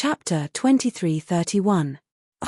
Chapter 2331.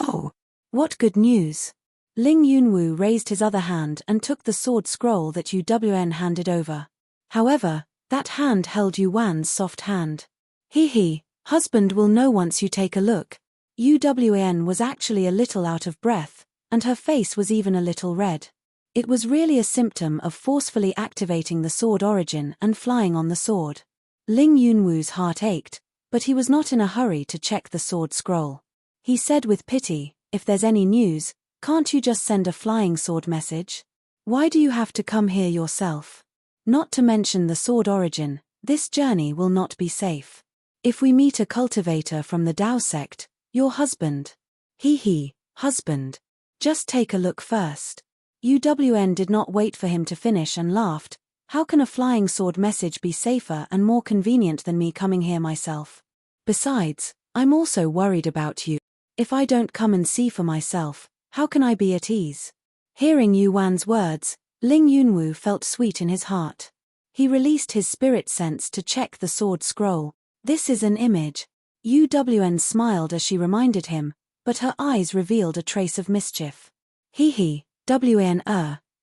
Oh, what good news! Ling Yunwu raised his other hand and took the sword scroll that Yuan handed over. However, that hand held Yuan's soft hand. He, husband will know once you take a look. Yuan was actually a little out of breath, and her face was even a little red. It was really a symptom of forcefully activating the sword origin and flying on the sword. Ling Yunwu's heart ached, but he was not in a hurry to check the sword scroll. He said with pity, if there's any news, can't you just send a flying sword message? Why do you have to come here yourself? Not to mention the sword origin, this journey will not be safe. If we meet a cultivator from the Dao sect, your husband. Husband. Just take a look first. Yuan did not wait for him to finish and laughed. How can a flying sword message be safer and more convenient than me coming here myself? Besides, I'm also worried about you. If I don't come and see for myself, how can I be at ease? Hearing Yuan's words, Ling Yunwu felt sweet in his heart. He released his spirit sense to check the sword scroll. This is an image. Yuan smiled as she reminded him, but her eyes revealed a trace of mischief. Wan,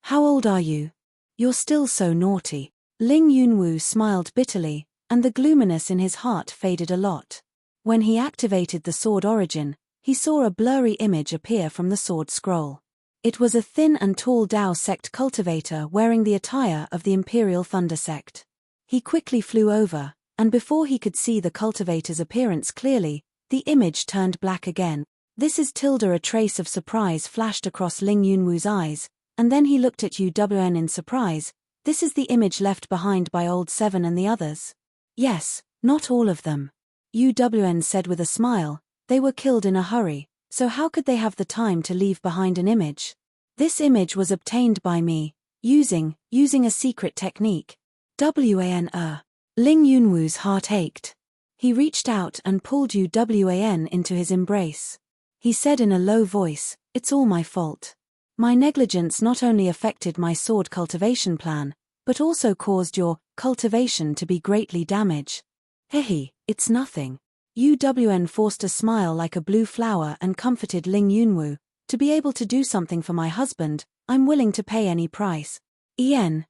how old are you? You're still so naughty. Ling Yunwu smiled bitterly, and the gloominess in his heart faded a lot. When he activated the sword origin, he saw a blurry image appear from the sword scroll. It was a thin and tall Dao sect cultivator wearing the attire of the Imperial Thunder sect. He quickly flew over, and before he could see the cultivator's appearance clearly, the image turned black again. This is a trace of surprise flashed across Ling Yunwu's eyes, and then he looked at Yuan in surprise. This is the image left behind by Old Seven and the others. Yes, not all of them. Yuan said with a smile, they were killed in a hurry, so how could they have the time to leave behind an image? This image was obtained by me, using a secret technique. Ling Yunwu's heart ached. He reached out and pulled Yuan into his embrace. He said in a low voice, it's all my fault. My negligence not only affected my sword cultivation plan, but also caused your cultivation to be greatly damaged. It's nothing. Yuan forced a smile like a blue flower and comforted Ling Yunwu. To be able to do something for my husband, I'm willing to pay any price. Wan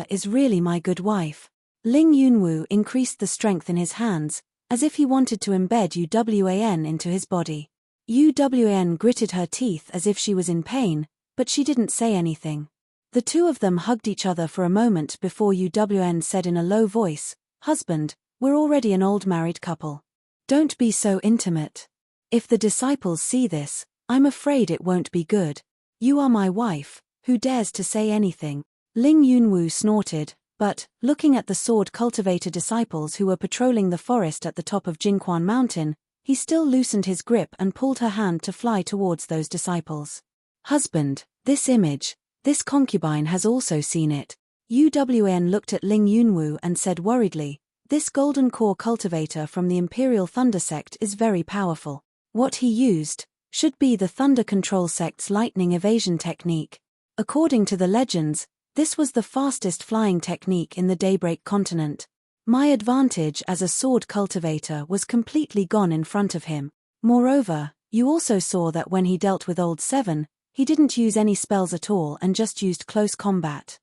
is really my good wife. Ling Yunwu increased the strength in his hands, as if he wanted to embed Yuan into his body. Yuan gritted her teeth as if she was in pain, but she didn't say anything. The two of them hugged each other for a moment before Yuan said in a low voice, husband, we're already an old married couple. Don't be so intimate. If the disciples see this, I'm afraid it won't be good. You are my wife, who dares to say anything? Ling Yunwu snorted, but, looking at the sword cultivator disciples who were patrolling the forest at the top of Jingquan Mountain, he still loosened his grip and pulled her hand to fly towards those disciples. Husband, this image, this concubine has also seen it. Yuan looked at Ling Yunwu and said worriedly, this golden core cultivator from the Imperial Thunder sect is very powerful. What he used should be the Thunder Control sect's lightning evasion technique. According to the legends, this was the fastest flying technique in the Daybreak continent. My advantage as a sword cultivator was completely gone in front of him. Moreover, you also saw that when he dealt with Old Seven, he didn't use any spells at all and just used close combat.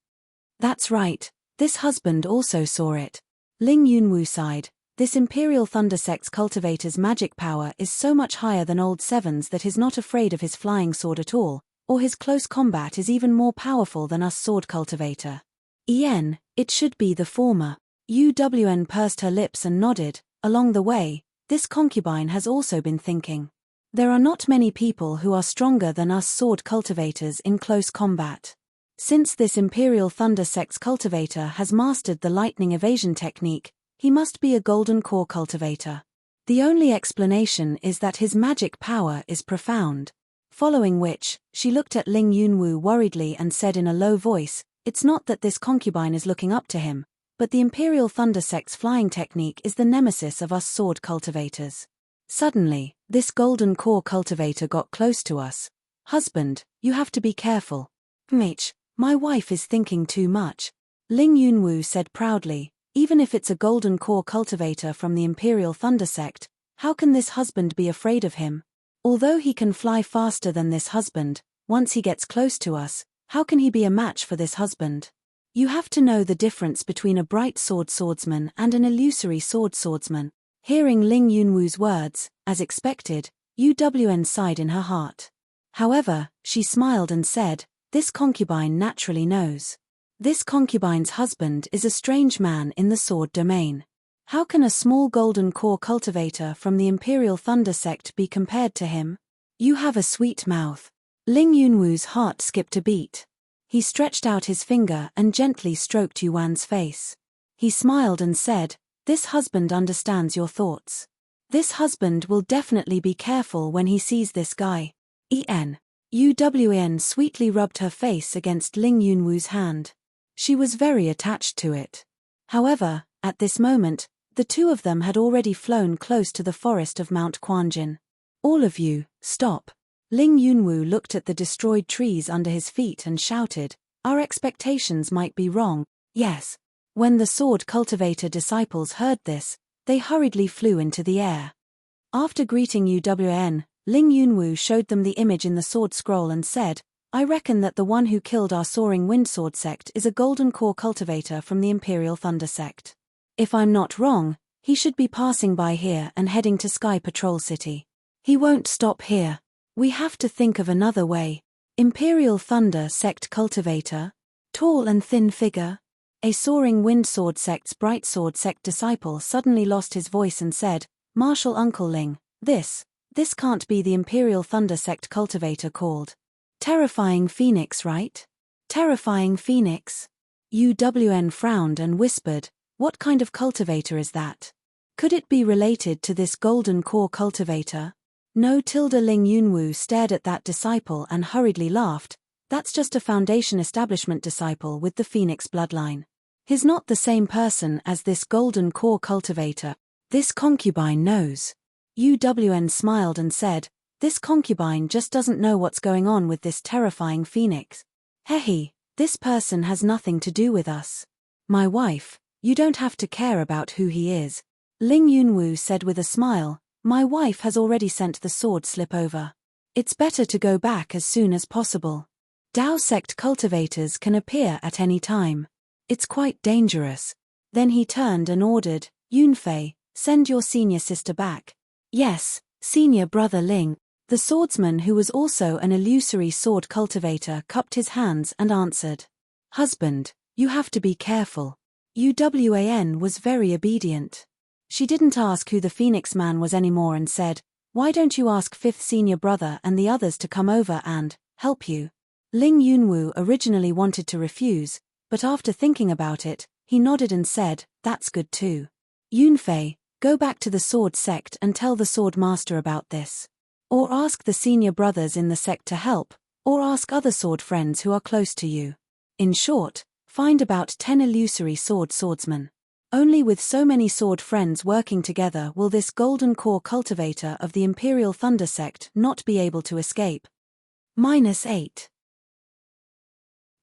That's right, this husband also saw it. Ling Yunwu sighed. This Imperial Thunder sect's cultivator's magic power is so much higher than Old Seven's that he's not afraid of his flying sword at all, or his close combat is even more powerful than us sword cultivator. It should be the former. Yuan pursed her lips and nodded. Along the way, this concubine has also been thinking. There are not many people who are stronger than us sword cultivators in close combat. Since this Imperial Thunder sect's cultivator has mastered the lightning evasion technique, he must be a golden core cultivator. The only explanation is that his magic power is profound. Following which, she looked at Ling Yunwu worriedly and said in a low voice, it's not that this concubine is looking up to him, but the Imperial Thunder sect's flying technique is the nemesis of us sword cultivators. Suddenly, this golden core cultivator got close to us. Husband, you have to be careful. My wife is thinking too much. Ling Yunwu said proudly, even if it's a golden core cultivator from the Imperial Thunder sect, How can this husband be afraid of him? Although he can fly faster than this husband, once he gets close to us, how can he be a match for this husband? You have to know the difference between a bright sword swordsman and an illusory sword swordsman. Hearing Ling Yunwu's words, as expected, Uwn sighed in her heart. However, she smiled and said, "This concubine naturally knows. This concubine's husband is a strange man in the sword domain. How can a small golden core cultivator from the Imperial Thunder sect be compared to him? You have a sweet mouth." Ling Yunwu's heart skipped a beat. He stretched out his finger and gently stroked Yuan's face. He smiled and said, "This husband understands your thoughts. This husband will definitely be careful when he sees this guy." Uwn sweetly rubbed her face against Ling Yunwu's hand. She was very attached to it. However, at this moment, the two of them had already flown close to the forest of Mount Quanjin. "All of you, stop." Ling Yunwu looked at the destroyed trees under his feet and shouted, "Our expectations might be wrong." Yes. When the sword cultivator disciples heard this, they hurriedly flew into the air. After greeting Uwn, Ling Yunwu showed them the image in the sword scroll and said, "I reckon that the one who killed our soaring windsword sect is a golden core cultivator from the Imperial Thunder sect. If I'm not wrong, he should be passing by here and heading to Sky Patrol City. He won't stop here. We have to think of another way." Imperial Thunder sect cultivator? Tall and thin figure? A soaring windsword sect's bright sword sect disciple suddenly lost his voice and said, "Martial Uncle Ling, this can't be the Imperial Thunder sect cultivator called Terrifying Phoenix, right? Terrifying Phoenix?" Uwn frowned and whispered, "What kind of cultivator is that? Could it be related to this golden core cultivator?" No. Ling Yunwu stared at that disciple and hurriedly laughed. "That's just a Foundation establishment disciple with the Phoenix bloodline. He's not the same person as this golden core cultivator. This concubine knows." Uwn smiled and said, "This concubine just doesn't know what's going on with this terrifying phoenix. Hehe, this person has nothing to do with us. My wife, you don't have to care about who he is." Ling Yunwu said with a smile, "My wife has already sent the sword slip over. It's better to go back as soon as possible. Dao sect cultivators can appear at any time. It's quite dangerous." Then he turned and ordered, "Yunfei, send your senior sister back." "Yes, senior brother Ling." The swordsman, who was also an illusory sword cultivator, cupped his hands and answered, "Husband, you have to be careful." Uwn was very obedient. She didn't ask who the Phoenix man was anymore and said, "Why don't you ask fifth senior brother and the others to come over and help you?" Ling Yunwu originally wanted to refuse, but after thinking about it, he nodded and said, "That's good too. Yunfei, go back to the sword sect and tell the sword master about this. Or ask the senior brothers in the sect to help, or ask other sword friends who are close to you. In short, find about 10 illusory swordsmen. Only with so many sword friends working together will this golden core cultivator of the Imperial Thunder sect not be able to escape." -8.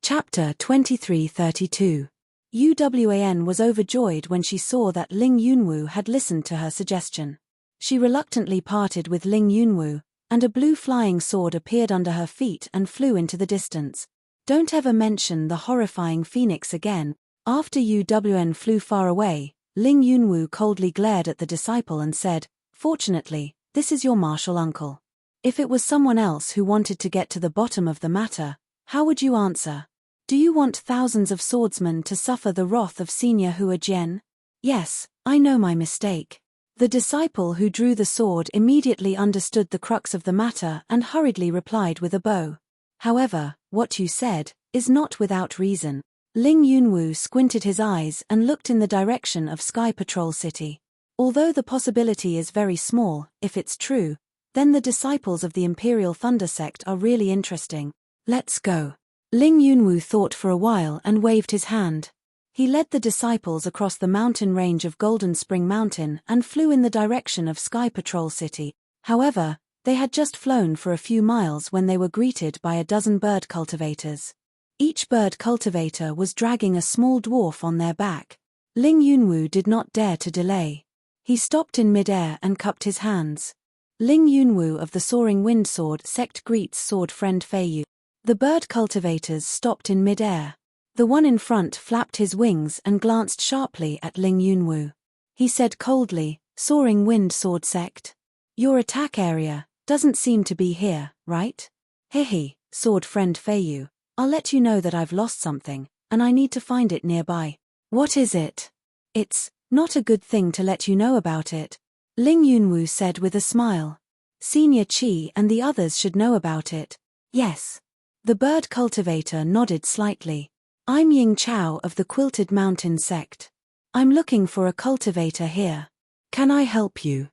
Chapter 2332. Uwn was overjoyed when she saw that Ling Yunwu had listened to her suggestion. She reluctantly parted with Ling Yunwu, and a blue flying sword appeared under her feet and flew into the distance. "Don't ever mention the horrifying phoenix again." After Uwn flew far away, Ling Yunwu coldly glared at the disciple and said, "Fortunately, this is your martial uncle. If it was someone else who wanted to get to the bottom of the matter, how would you answer? Do you want thousands of swordsmen to suffer the wrath of Senior Hua Jian?" "Yes, I know my mistake." The disciple who drew the sword immediately understood the crux of the matter and hurriedly replied with a bow. "However, what you said is not without reason." Ling Yunwu squinted his eyes and looked in the direction of Sky Patrol City. Although the possibility is very small, if it's true, then the disciples of the Imperial Thunder sect are really interesting. Let's go. Ling Yunwu thought for a while and waved his hand. He led the disciples across the mountain range of Golden Spring Mountain and flew in the direction of Sky Patrol City. However, they had just flown for a few miles when they were greeted by a dozen bird cultivators. Each bird cultivator was dragging a small dwarf on their back. Ling Yunwu did not dare to delay. He stopped in midair and cupped his hands. Ling Yunwu of the Soaring Wind Sword sect greets sword friend Feiyu. The bird cultivators stopped in midair. The one in front flapped his wings and glanced sharply at Ling Yunwu. He said coldly, Soaring Wind Sword sect? Your attack area doesn't seem to be here, right? Hehe, sword friend Feiyu, I'll let you know that I've lost something, and I need to find it nearby. What is it? It's not a good thing to let you know about it, Ling Yunwu said with a smile. Senior Qi and the others should know about it. Yes. The bird cultivator nodded slightly. I'm Ying Chao of the Quilted Mountain sect. I'm looking for a cultivator here. Can I help you?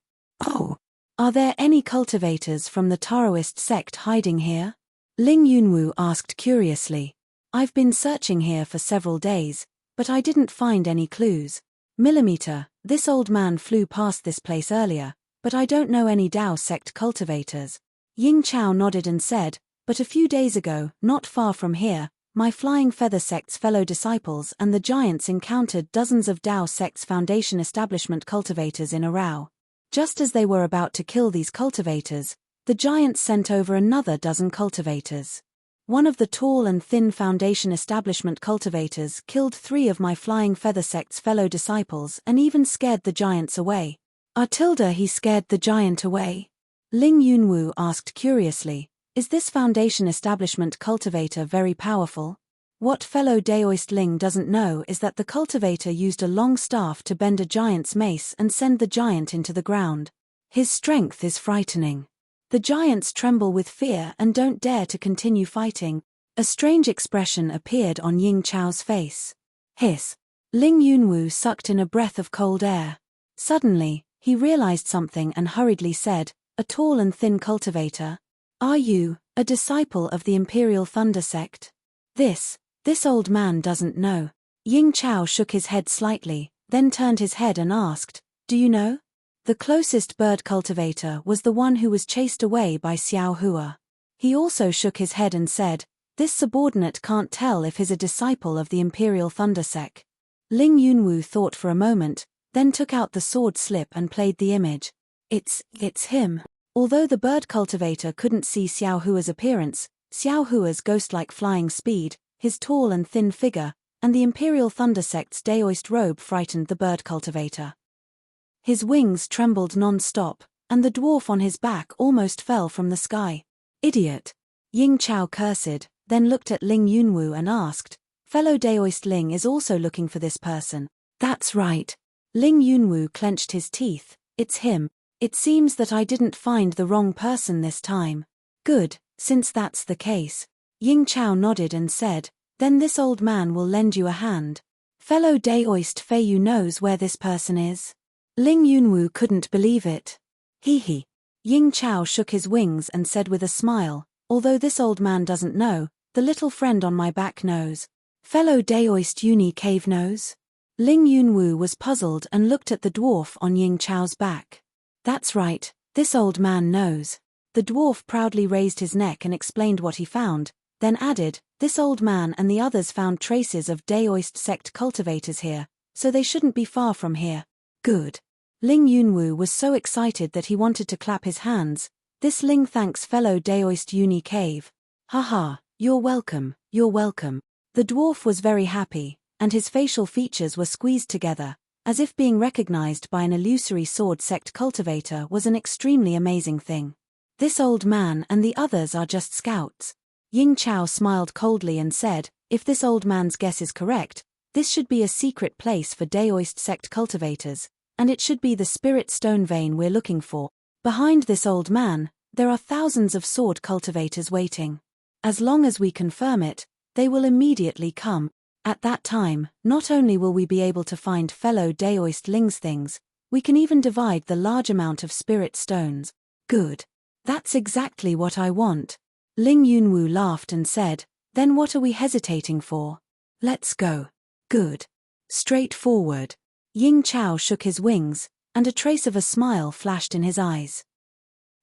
Oh. Are there any cultivators from the Taoist sect hiding here? Ling Yunwu asked curiously. I've been searching here for several days, but I didn't find any clues. Millimeter, this old man flew past this place earlier, but I don't know any Dao sect cultivators. Ying Chao nodded and said, but a few days ago, not far from here, my Flying Feather sect's fellow disciples and the giants encountered dozens of Dao sect's foundation establishment cultivators in a row. Just as they were about to kill these cultivators, the giants sent over another dozen cultivators. One of the tall and thin foundation establishment cultivators killed 3 of my Flying Feather sect's fellow disciples and even scared the giants away. He scared the giant away? Ling Yunwu asked curiously, is this foundation establishment cultivator very powerful? What fellow Daoist Ling doesn't know is that the cultivator used a long staff to bend a giant's mace and send the giant into the ground. His strength is frightening. The giants tremble with fear and don't dare to continue fighting. A strange expression appeared on Ying Chao's face. Hiss. Ling Yunwu sucked in a breath of cold air. Suddenly, he realized something and hurriedly said, a tall and thin cultivator? Are you a disciple of the Imperial Thunder sect? This old man doesn't know. Ying Chao shook his head slightly, then turned his head and asked, do you know? The closest bird cultivator was the one who was chased away by Xiao Hua. He also shook his head and said, this subordinate can't tell if he's a disciple of the Imperial Thunder sect. Ling Yunwu thought for a moment, then took out the sword slip and played the image. It's him. Although the bird cultivator couldn't see Xiao Hua's appearance, Xiao Hua's ghost-like flying speed, his tall and thin figure, and the Imperial Thunder sect's Daoist robe frightened the bird cultivator. His wings trembled non-stop, and the dwarf on his back almost fell from the sky. Idiot! Ying Chao cursed, then looked at Ling Yunwu and asked, fellow Daoist Ling is also looking for this person. That's right. Ling Yunwu clenched his teeth. It's him. It seems that I didn't find the wrong person this time. Good, since that's the case. Ying Chao nodded and said, then this old man will lend you a hand. Fellow Daoist Feiyu knows where this person is. Ling Yunwu couldn't believe it. Hee. Ying Chao shook his wings and said with a smile, although this old man doesn't know, the little friend on my back knows. Fellow Daoist Uni Cave knows? Ling Yunwu was puzzled and looked at the dwarf on Ying Chao's back. That's right, this old man knows. The dwarf proudly raised his neck and explained what he found, then added, this old man and the others found traces of Daoist sect cultivators here, so they shouldn't be far from here. Good. Ling Yunwu was so excited that he wanted to clap his hands. This Ling thanks fellow Daoist Uni Cave. Haha, you're welcome, you're welcome. The dwarf was very happy, and his facial features were squeezed together, as if being recognized by an illusory sword sect cultivator was an extremely amazing thing. This old man and the others are just scouts. Ying Chao smiled coldly and said, if this old man's guess is correct, this should be a secret place for Daoist sect cultivators, and it should be the spirit stone vein we're looking for. Behind this old man, there are thousands of sword cultivators waiting. As long as we confirm it, they will immediately come. At that time, not only will we be able to find fellow Daoist Ling's things, we can even divide the large amount of spirit stones. Good. That's exactly what I want. Ling Yunwu laughed and said, then what are we hesitating for? Let's go. Good. Straightforward. Ying Chao shook his wings, and a trace of a smile flashed in his eyes.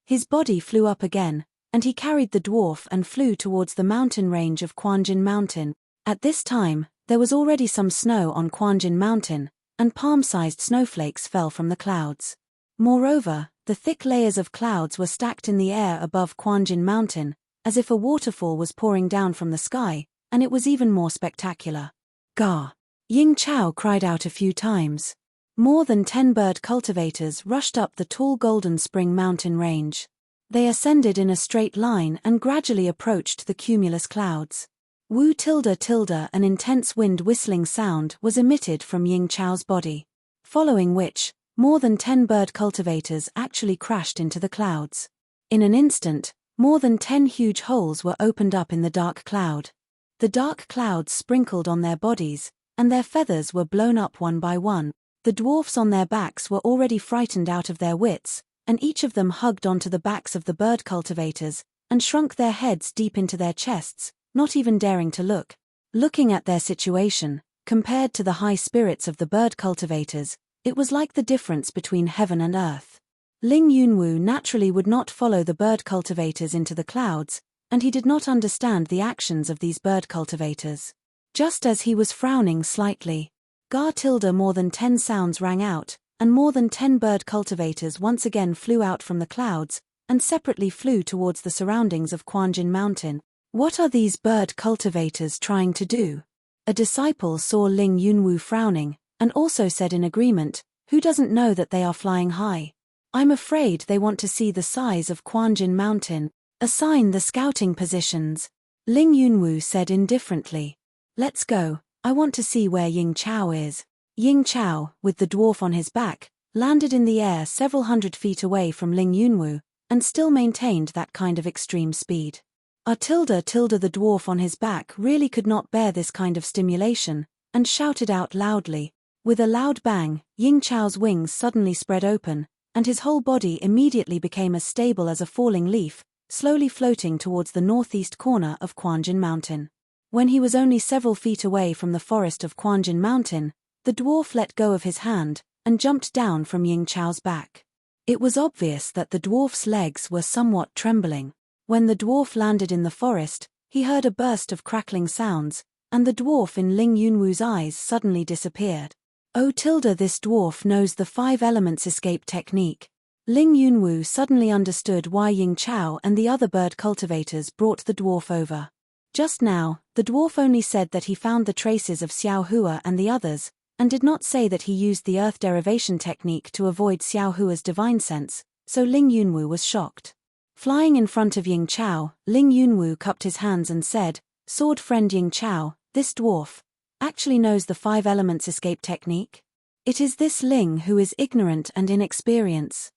His body flew up again, and he carried the dwarf and flew towards the mountain range of Quanjin Mountain. At this time, there was already some snow on Quanjin Mountain, and palm-sized snowflakes fell from the clouds. Moreover, the thick layers of clouds were stacked in the air above Quanjin Mountain, as if a waterfall was pouring down from the sky, and it was even more spectacular. Gah! Ying Chao cried out a few times. More than 10 bird cultivators rushed up the tall Golden Spring mountain range. They ascended in a straight line and gradually approached the cumulus clouds. Wu tilde tilde, an intense wind whistling sound was emitted from Ying Chao's body. Following which, more than 10 bird cultivators actually crashed into the clouds. In an instant, more than 10 huge holes were opened up in the dark cloud. The dark clouds sprinkled on their bodies, and their feathers were blown up one by one. The dwarfs on their backs were already frightened out of their wits, and each of them hugged onto the backs of the bird cultivators, and shrunk their heads deep into their chests, not even daring to look. Looking at their situation, compared to the high spirits of the bird cultivators, it was like the difference between heaven and earth. Ling Yunwu naturally would not follow the bird cultivators into the clouds, and he did not understand the actions of these bird cultivators. Just as he was frowning slightly, Ga tilde more than 10 sounds rang out, and more than 10 bird cultivators once again flew out from the clouds, and separately flew towards the surroundings of Quanjin Mountain. What are these bird cultivators trying to do? A disciple saw Ling Yunwu frowning, and also said in agreement, who doesn't know that they are flying high? I'm afraid they want to see the size of Quanjin Mountain. Assign the scouting positions. Ling Yunwu said indifferently. Let's go, I want to see where Ying Chao is. Ying Chao, with the dwarf on his back, landed in the air several hundred feet away from Ling Yunwu, and still maintained that kind of extreme speed. The dwarf on his back really could not bear this kind of stimulation, and shouted out loudly. With a loud bang, Ying Chao's wings suddenly spread open, and his whole body immediately became as stable as a falling leaf, slowly floating towards the northeast corner of Quanjin Mountain. When he was only several feet away from the forest of Quanjin Mountain, the dwarf let go of his hand, and jumped down from Ying Chao's back. It was obvious that the dwarf's legs were somewhat trembling. When the dwarf landed in the forest, he heard a burst of crackling sounds, and the dwarf in Ling Yunwu's eyes suddenly disappeared. This dwarf knows the 5 elements escape technique. Ling Yunwu suddenly understood why Ying Chao and the other bird cultivators brought the dwarf over. Just now, the dwarf only said that he found the traces of Xiao Hua and the others, and did not say that he used the earth derivation technique to avoid Xiao Hua's divine sense, so Ling Yunwu was shocked. Flying in front of Ying Chao, Ling Yunwu cupped his hands and said, "Sword friend Ying Chao, this dwarf actually knows the 5 elements escape technique? It is this Ling who is ignorant and inexperienced.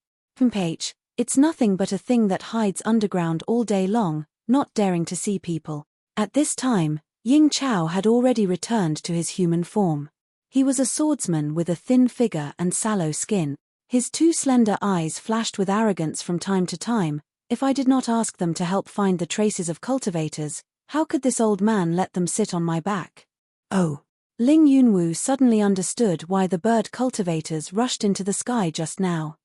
It's nothing but a thing that hides underground all day long, not daring to see people." At this time, Ying Chao had already returned to his human form. He was a swordsman with a thin figure and sallow skin. His 2 slender eyes flashed with arrogance from time to time. If I did not ask them to help find the traces of cultivators, how could this old man let them sit on my back? Oh! Ling Yunwu suddenly understood why the bird cultivators rushed into the sky just now.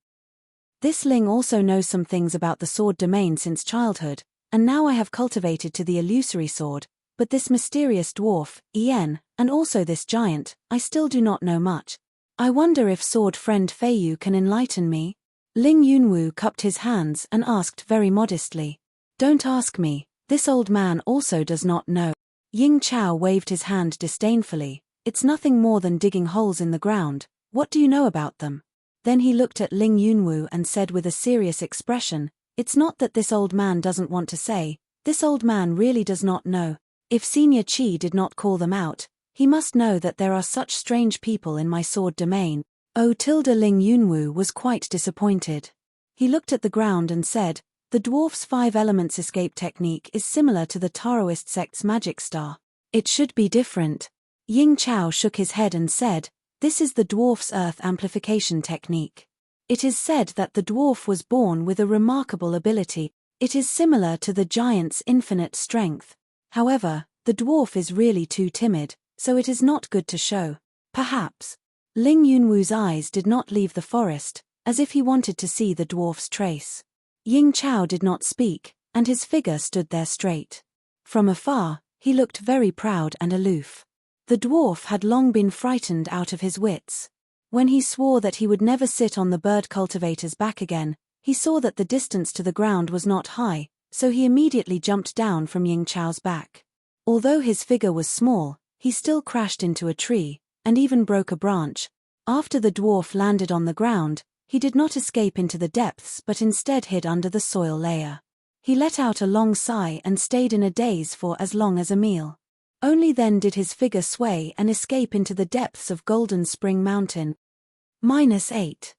This Ling also knows some things about the sword domain since childhood, and now I have cultivated to the illusory sword, but this mysterious dwarf, Yen, and also this giant, I still do not know much. I wonder if sword friend Feiyu can enlighten me? Ling Yunwu cupped his hands and asked very modestly. Don't ask me, this old man also does not know. Ying Chao waved his hand disdainfully. It's nothing more than digging holes in the ground, what do you know about them? Then he looked at Ling Yunwu and said with a serious expression, it's not that this old man doesn't want to say, this old man really does not know. If Senior Qi did not call them out, he must know that there are such strange people in my sword domain. Ling Yunwu was quite disappointed. He looked at the ground and said, the dwarf's 5 elements escape technique is similar to the Taoist sect's magic star. It should be different. Ying Chao shook his head and said, this is the dwarf's earth amplification technique. It is said that the dwarf was born with a remarkable ability. It is similar to the giant's infinite strength. However, the dwarf is really too timid, so it is not good to show. Perhaps. Ling Yunwu's eyes did not leave the forest, as if he wanted to see the dwarf's trace. Ying Chao did not speak, and his figure stood there straight. From afar, he looked very proud and aloof. The dwarf had long been frightened out of his wits. When he swore that he would never sit on the bird cultivator's back again, he saw that the distance to the ground was not high, so he immediately jumped down from Ying Chao's back. Although his figure was small, he still crashed into a tree, and even broke a branch. After the dwarf landed on the ground, he did not escape into the depths but instead hid under the soil layer. He let out a long sigh and stayed in a daze for as long as a meal. Only then did his figure sway and escape into the depths of Golden Spring Mountain. -8.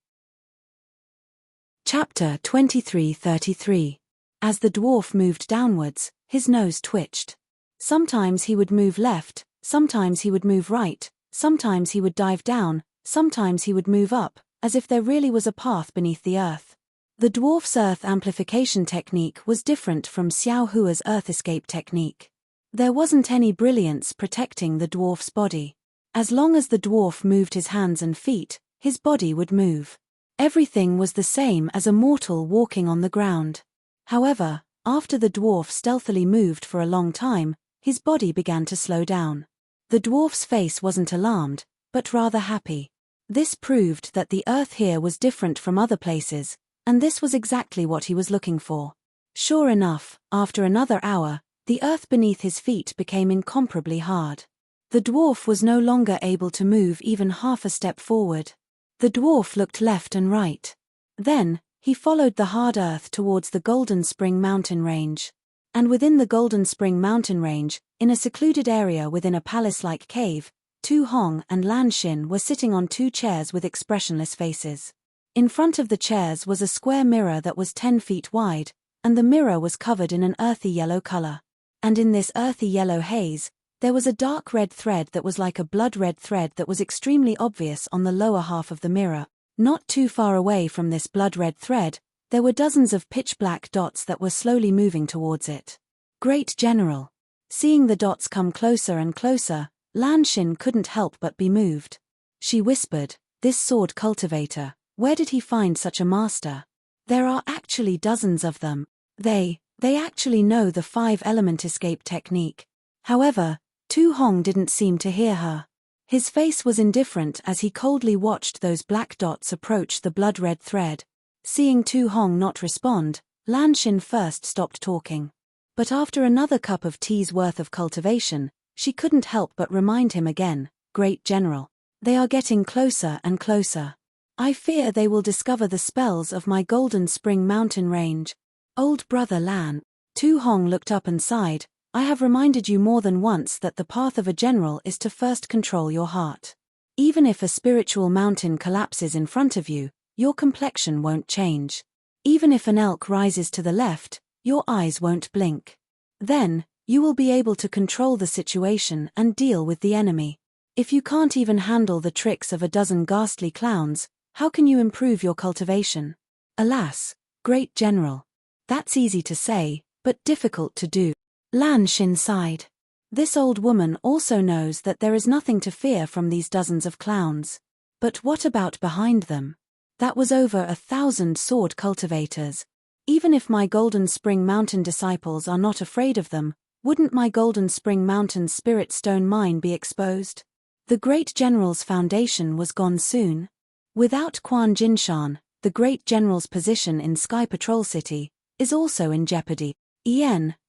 Chapter 23:33. As the dwarf moved downwards, his nose twitched. Sometimes he would move left, sometimes he would move right, sometimes he would dive down, sometimes he would move up, as if there really was a path beneath the earth. The dwarf's earth amplification technique was different from Xiao Hua's earth escape technique. There wasn't any brilliance protecting the dwarf's body. As long as the dwarf moved his hands and feet, his body would move. Everything was the same as a mortal walking on the ground. However, after the dwarf stealthily moved for a long time, his body began to slow down. The dwarf's face wasn't alarmed, but rather happy. This proved that the earth here was different from other places, and this was exactly what he was looking for. Sure enough, after another hour, the earth beneath his feet became incomparably hard. The dwarf was no longer able to move even half a step forward. The dwarf looked left and right. Then, he followed the hard earth towards the Golden Spring Mountain Range. And within the Golden Spring Mountain Range, in a secluded area within a palace-like cave, Tu Hong and Lan Xin were sitting on two chairs with expressionless faces. In front of the chairs was a square mirror that was 10 feet wide, and the mirror was covered in an earthy yellow color. And in this earthy yellow haze, there was a dark red thread that was like a blood-red thread that was extremely obvious on the lower half of the mirror. Not too far away from this blood-red thread, there were dozens of pitch-black dots that were slowly moving towards it. Great General. Seeing the dots come closer and closer, Lan Xin couldn't help but be moved. She whispered, "This sword cultivator, where did he find such a master? There are actually dozens of them. They actually know the 5-element escape technique." However, Tu Hong didn't seem to hear her. His face was indifferent as he coldly watched those black dots approach the blood-red thread. Seeing Tu Hong not respond, Lan Xin first stopped talking. But after another cup of tea's worth of cultivation, she couldn't help but remind him again, "Great General, they are getting closer and closer. I fear they will discover the spells of my Golden Spring Mountain Range." "Old brother Lan," Tu Hong looked up and sighed, "I have reminded you more than once that the path of a general is to first control your heart. Even if a spiritual mountain collapses in front of you, your complexion won't change. Even if an elk rises to the left, your eyes won't blink. Then, you will be able to control the situation and deal with the enemy. If you can't even handle the tricks of a dozen ghastly clowns, how can you improve your cultivation? Alas, Great General. That's easy to say, but difficult to do." Lan Xin sighed. This old woman also knows that there is nothing to fear from these dozens of clowns. But what about behind them? That was over 1,000 sword cultivators. Even if my Golden Spring Mountain disciples are not afraid of them, wouldn't my Golden Spring Mountain spirit stone mine be exposed? The Great General's foundation was gone soon. Without Quan Jinshan, the Great General's position in Sky Patrol City is also in jeopardy.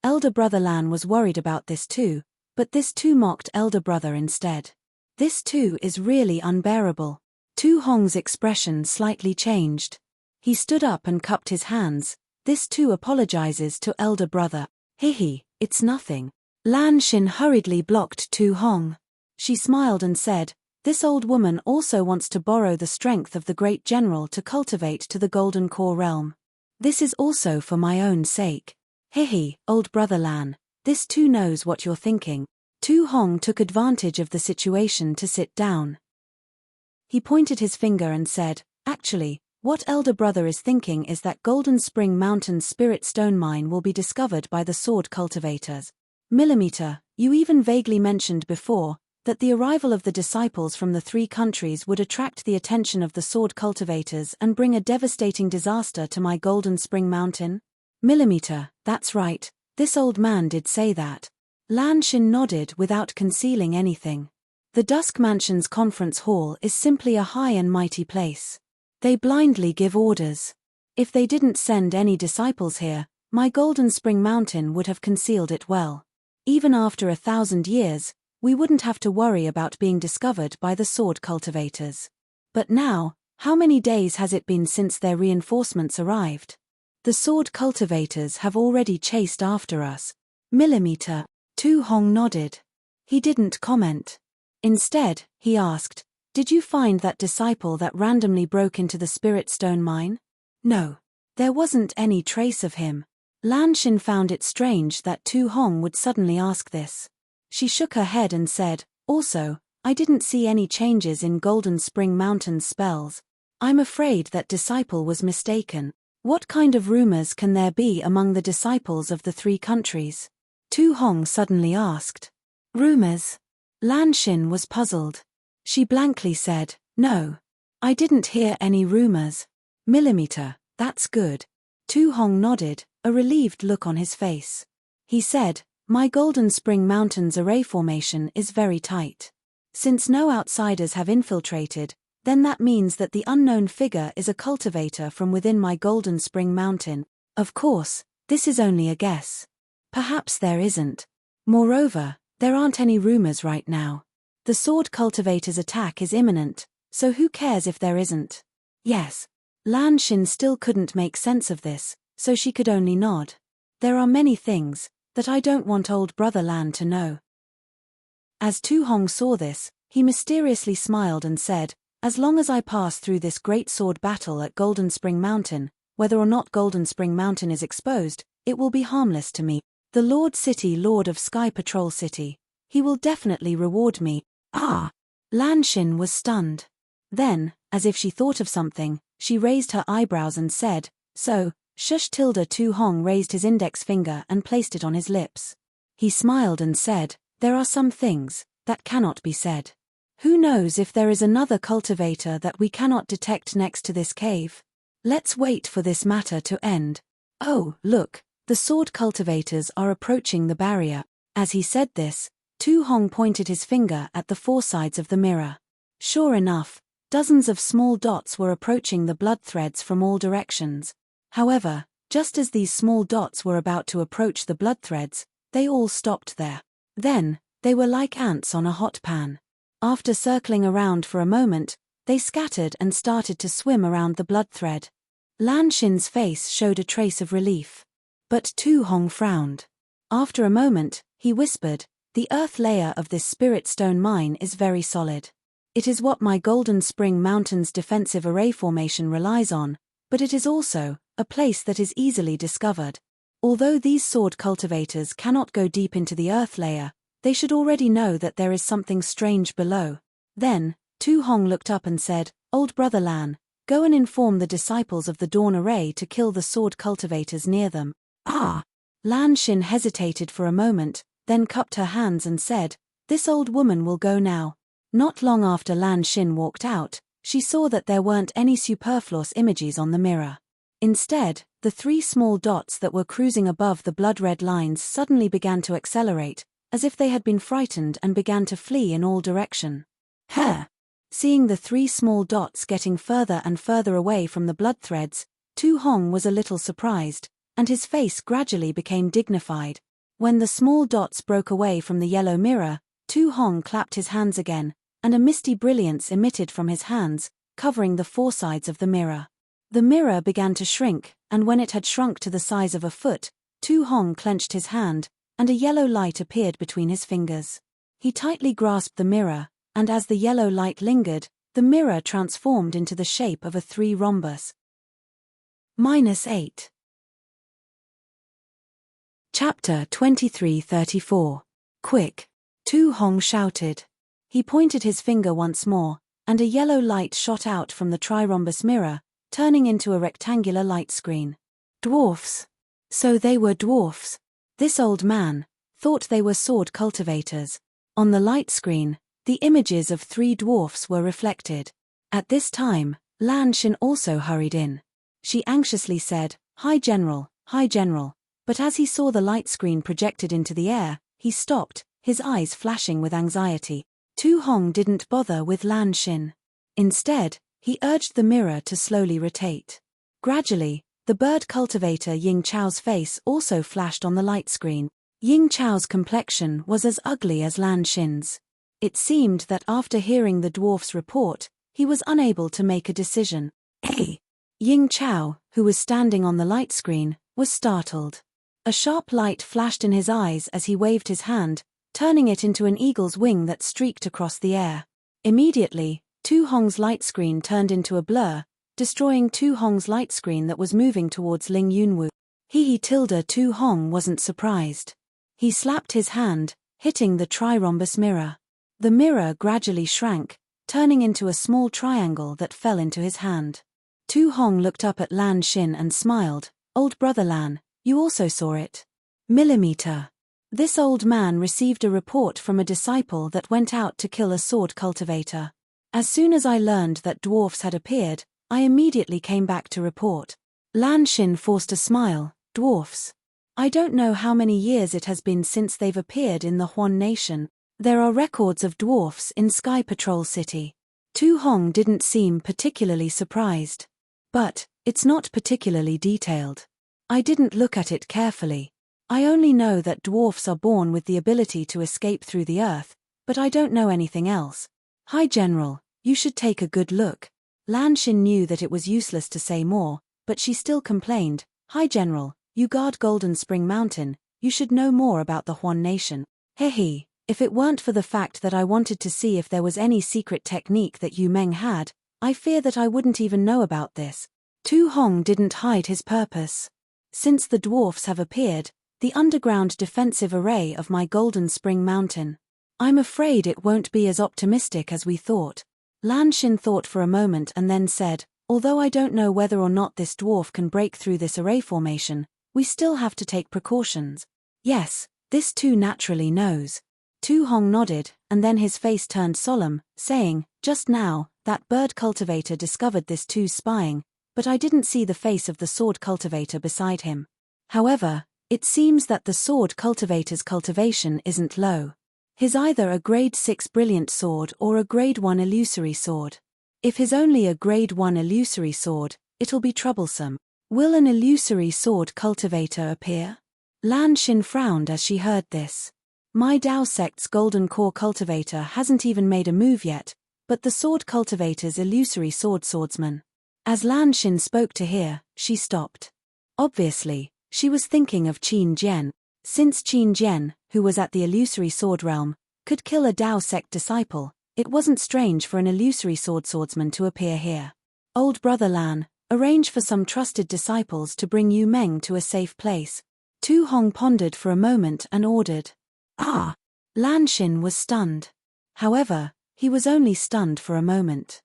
Elder brother Lan was worried about this too, but this too mocked elder brother instead. "This too is really unbearable." Tu Hong's expression slightly changed. He stood up and cupped his hands. "This too apologizes to elder brother. Hihi, it's nothing." Lan Xin hurriedly blocked Tu Hong. She smiled and said, "This old woman also wants to borrow the strength of the Great General to cultivate to the Golden Core realm. This is also for my own sake. Hihi, old brother Lan, this too knows what you're thinking." Tu Hong took advantage of the situation to sit down. He pointed his finger and said, "Actually, what elder brother is thinking is that Golden Spring Mountain Spirit Stone Mine will be discovered by the sword cultivators. Millimeter, you even vaguely mentioned before that the arrival of the disciples from the 3 countries would attract the attention of the sword cultivators and bring a devastating disaster to my Golden Spring Mountain." "Millimeter, that's right, this old man did say that." Lan Xin nodded without concealing anything. The Dusk Mansion's conference hall is simply a high and mighty place. They blindly give orders. If they didn't send any disciples here, my Golden Spring Mountain would have concealed it well. Even after 1,000 years, we wouldn't have to worry about being discovered by the sword cultivators. But now, how many days has it been since their reinforcements arrived? The sword cultivators have already chased after us. Millimeter. Tu Hong nodded. He didn't comment. Instead, he asked, "Did you find that disciple that randomly broke into the Spirit Stone mine?" No. There wasn't any trace of him. Lan Xin found it strange that Tu Hong would suddenly ask this. She shook her head and said, "Also, I didn't see any changes in Golden Spring Mountain's spells. I'm afraid that disciple was mistaken. What kind of rumors can there be among the disciples of the three countries?" Tu Hong suddenly asked. Rumors? Lan Xin was puzzled. She blankly said, "No. I didn't hear any rumors." Millimeter, that's good. Tu Hong nodded, a relieved look on his face. He said, "My Golden Spring Mountain's array formation is very tight. Since no outsiders have infiltrated, then that means that the unknown figure is a cultivator from within my Golden Spring Mountain. Of course, this is only a guess. Perhaps there isn't. Moreover, there aren't any rumors right now. The sword cultivator's attack is imminent, so who cares if there isn't?" Yes. Lan Xin still couldn't make sense of this, so she could only nod. "There are many things that I don't want old brother Lan to know." As Tu Hong saw this, he mysteriously smiled and said, "As long as I pass through this great sword battle at Golden Spring Mountain, whether or not Golden Spring Mountain is exposed, it will be harmless to me. The Lord City, Lord of Sky Patrol City. He will definitely reward me." Ah! Lan Xin was stunned. Then, as if she thought of something, she raised her eyebrows and said, "So, shush." Tu Hong raised his index finger and placed it on his lips. He smiled and said, "There are some things that cannot be said. Who knows if there is another cultivator that we cannot detect next to this cave? Let's wait for this matter to end. Oh, look, the sword cultivators are approaching the barrier." As he said this, Tu Hong pointed his finger at the four sides of the mirror. Sure enough, dozens of small dots were approaching the blood threads from all directions. However, just as these small dots were about to approach the blood threads, they all stopped there. Then, they were like ants on a hot pan. After circling around for a moment, they scattered and started to swim around the blood thread. Lan Xin's face showed a trace of relief. But Tu Hong frowned. After a moment, he whispered, "The earth layer of this Spirit Stone mine is very solid. It is what my Golden Spring Mountain's defensive array formation relies on, but it is also a place that is easily discovered. Although these sword cultivators cannot go deep into the earth layer, they should already know that there is something strange below." Then, Tu Hong looked up and said, "Old brother Lan, go and inform the disciples of the Dawn Array to kill the sword cultivators near them." Ah! Lan Xin hesitated for a moment, then cupped her hands and said, "This old woman will go now." Not long after Lan Xin walked out, she saw that there weren't any superfluous images on the mirror. Instead, the three small dots that were cruising above the blood-red lines suddenly began to accelerate, as if they had been frightened and began to flee in all direction. Huh! Seeing the three small dots getting further and further away from the blood threads, Tu Hong was a little surprised, and his face gradually became dignified. When the small dots broke away from the yellow mirror, Tu Hong clapped his hands again, and a misty brilliance emitted from his hands, covering the four sides of the mirror. The mirror began to shrink, and when it had shrunk to the size of a foot, Tu Hong clenched his hand, and a yellow light appeared between his fingers. He tightly grasped the mirror, and as the yellow light lingered, the mirror transformed into the shape of a 3 rhombus. -8. Chapter 2334. Quick! Tu Hong shouted. He pointed his finger once more, and a yellow light shot out from the trirhombus mirror, turning into a rectangular light screen. Dwarfs! So they were dwarfs. This old man thought they were sword cultivators. On the light screen, the images of 3 dwarfs were reflected. At this time, Lan Xin also hurried in. She anxiously said, Hi General, but as he saw the light screen projected into the air, he stopped, his eyes flashing with anxiety. Tu Hong didn't bother with Lan Xin. Instead, he urged the mirror to slowly rotate. Gradually, the bird cultivator Ying Chao's face also flashed on the light screen. Ying Chao's complexion was as ugly as Lan Xin's. It seemed that after hearing the dwarf's report, he was unable to make a decision. Hey! Ying Chao, who was standing on the light screen, was startled. A sharp light flashed in his eyes as he waved his hand, turning it into an eagle's wing that streaked across the air. Immediately, Tu Hong's light screen turned into a blur, destroying Tu Hong's light screen that was moving towards Ling Yunwu. Tu Hong wasn't surprised. He slapped his hand, hitting the trirhombus mirror. The mirror gradually shrank, turning into a small triangle that fell into his hand. Tu Hong looked up at Lan Xin and smiled. Old brother Lan, you also saw it. Millimeter. This old man received a report from a disciple that went out to kill a sword cultivator. As soon as I learned that dwarfs had appeared, I immediately came back to report. Lan Xin forced a smile. Dwarfs. I don't know how many years it has been since they've appeared in the Huan Nation. There are records of dwarfs in Sky Patrol City. Tu Hong didn't seem particularly surprised. But, it's not particularly detailed. I didn't look at it carefully. I only know that dwarfs are born with the ability to escape through the earth, but I don't know anything else. Hi General, you should take a good look. Lan Xin knew that it was useless to say more, but she still complained. Hi General, you guard Golden Spring Mountain, you should know more about the Huan Nation. Hehe, if it weren't for the fact that I wanted to see if there was any secret technique that Yu Meng had, I fear that I wouldn't even know about this. Tu Hong didn't hide his purpose. Since the dwarfs have appeared, the underground defensive array of my Golden Spring Mountain. I'm afraid it won't be as optimistic as we thought. Lan Xin thought for a moment and then said, although I don't know whether or not this dwarf can break through this array formation, we still have to take precautions. Yes, this too naturally knows. Tu Hong nodded, and then his face turned solemn, saying, just now, that bird cultivator discovered this too spying, but I didn't see the face of the sword cultivator beside him. However, it seems that the sword cultivator's cultivation isn't low. His either a grade 6 brilliant sword or a grade 1 illusory sword. If his only a grade 1 illusory sword, it'll be troublesome. Will an illusory sword cultivator appear? Lan Xin frowned as she heard this. My Dao sect's golden core cultivator hasn't even made a move yet, but the sword cultivator's illusory swordsman. As Lan Xin spoke to her, she stopped. Obviously, she was thinking of Qin Jian. Since Qin Jian, who was at the illusory sword realm, could kill a Dao sect disciple, it wasn't strange for an illusory swordsman to appear here. Old brother Lan, arrange for some trusted disciples to bring Yu Meng to a safe place. Tu Hong pondered for a moment and ordered. Ah! Lan Xin was stunned. However, he was only stunned for a moment.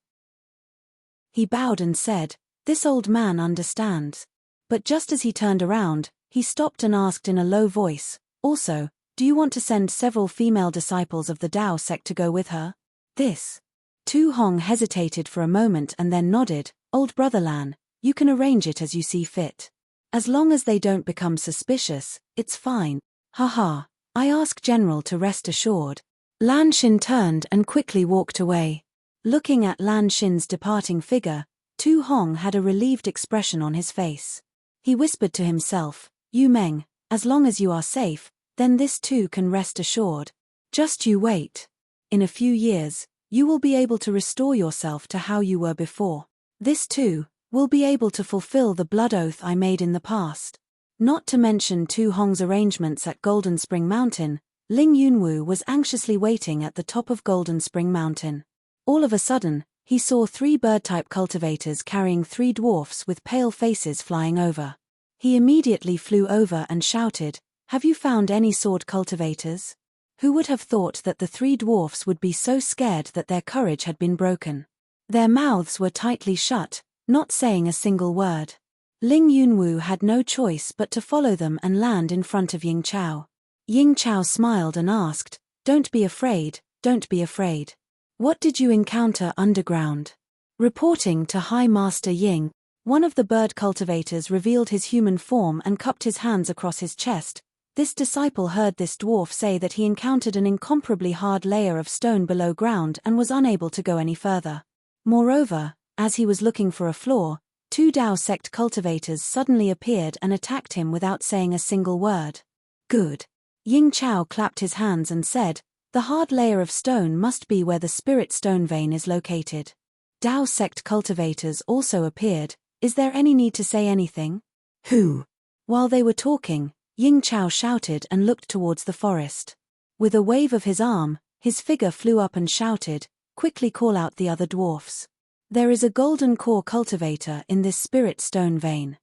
He bowed and said, this old man understands. But just as he turned around, he stopped and asked in a low voice, also, do you want to send several female disciples of the Dao sect to go with her? This. Tu Hong hesitated for a moment and then nodded, old brother Lan, you can arrange it as you see fit. As long as they don't become suspicious, it's fine. Haha, I ask General to rest assured. Lan Xin turned and quickly walked away. Looking at Lan Xin's departing figure, Tu Hong had a relieved expression on his face. He whispered to himself, Yu Meng, as long as you are safe, then this too can rest assured. Just you wait. In a few years, you will be able to restore yourself to how you were before. This too, will be able to fulfill the blood oath I made in the past. Not to mention Tu Hong's arrangements at Golden Spring Mountain, Ling Yunwu was anxiously waiting at the top of Golden Spring Mountain. All of a sudden, he saw 3 bird-type cultivators carrying 3 dwarfs with pale faces flying over. He immediately flew over and shouted, have you found any sword cultivators? Who would have thought that the 3 dwarfs would be so scared that their courage had been broken? Their mouths were tightly shut, not saying a single word. Ling Yunwu had no choice but to follow them and land in front of Ying Chao. Ying Chao smiled and asked, don't be afraid, don't be afraid. What did you encounter underground? Reporting to High Master Ying, one of the bird cultivators revealed his human form and cupped his hands across his chest, This disciple heard this dwarf say that he encountered an incomparably hard layer of stone below ground and was unable to go any further. Moreover, as he was looking for a flaw, 2 Dao sect cultivators suddenly appeared and attacked him without saying a single word. Good. Ying Chao clapped his hands and said, "The hard layer of stone must be where the spirit stone vein is located." Dao sect cultivators also appeared. "Is there any need to say anything?" "Who?" While they were talking, Ying Chao shouted and looked towards the forest. With a wave of his arm, his figure flew up and shouted, "Quickly call out the other dwarfs. There is a golden core cultivator in this spirit stone vein.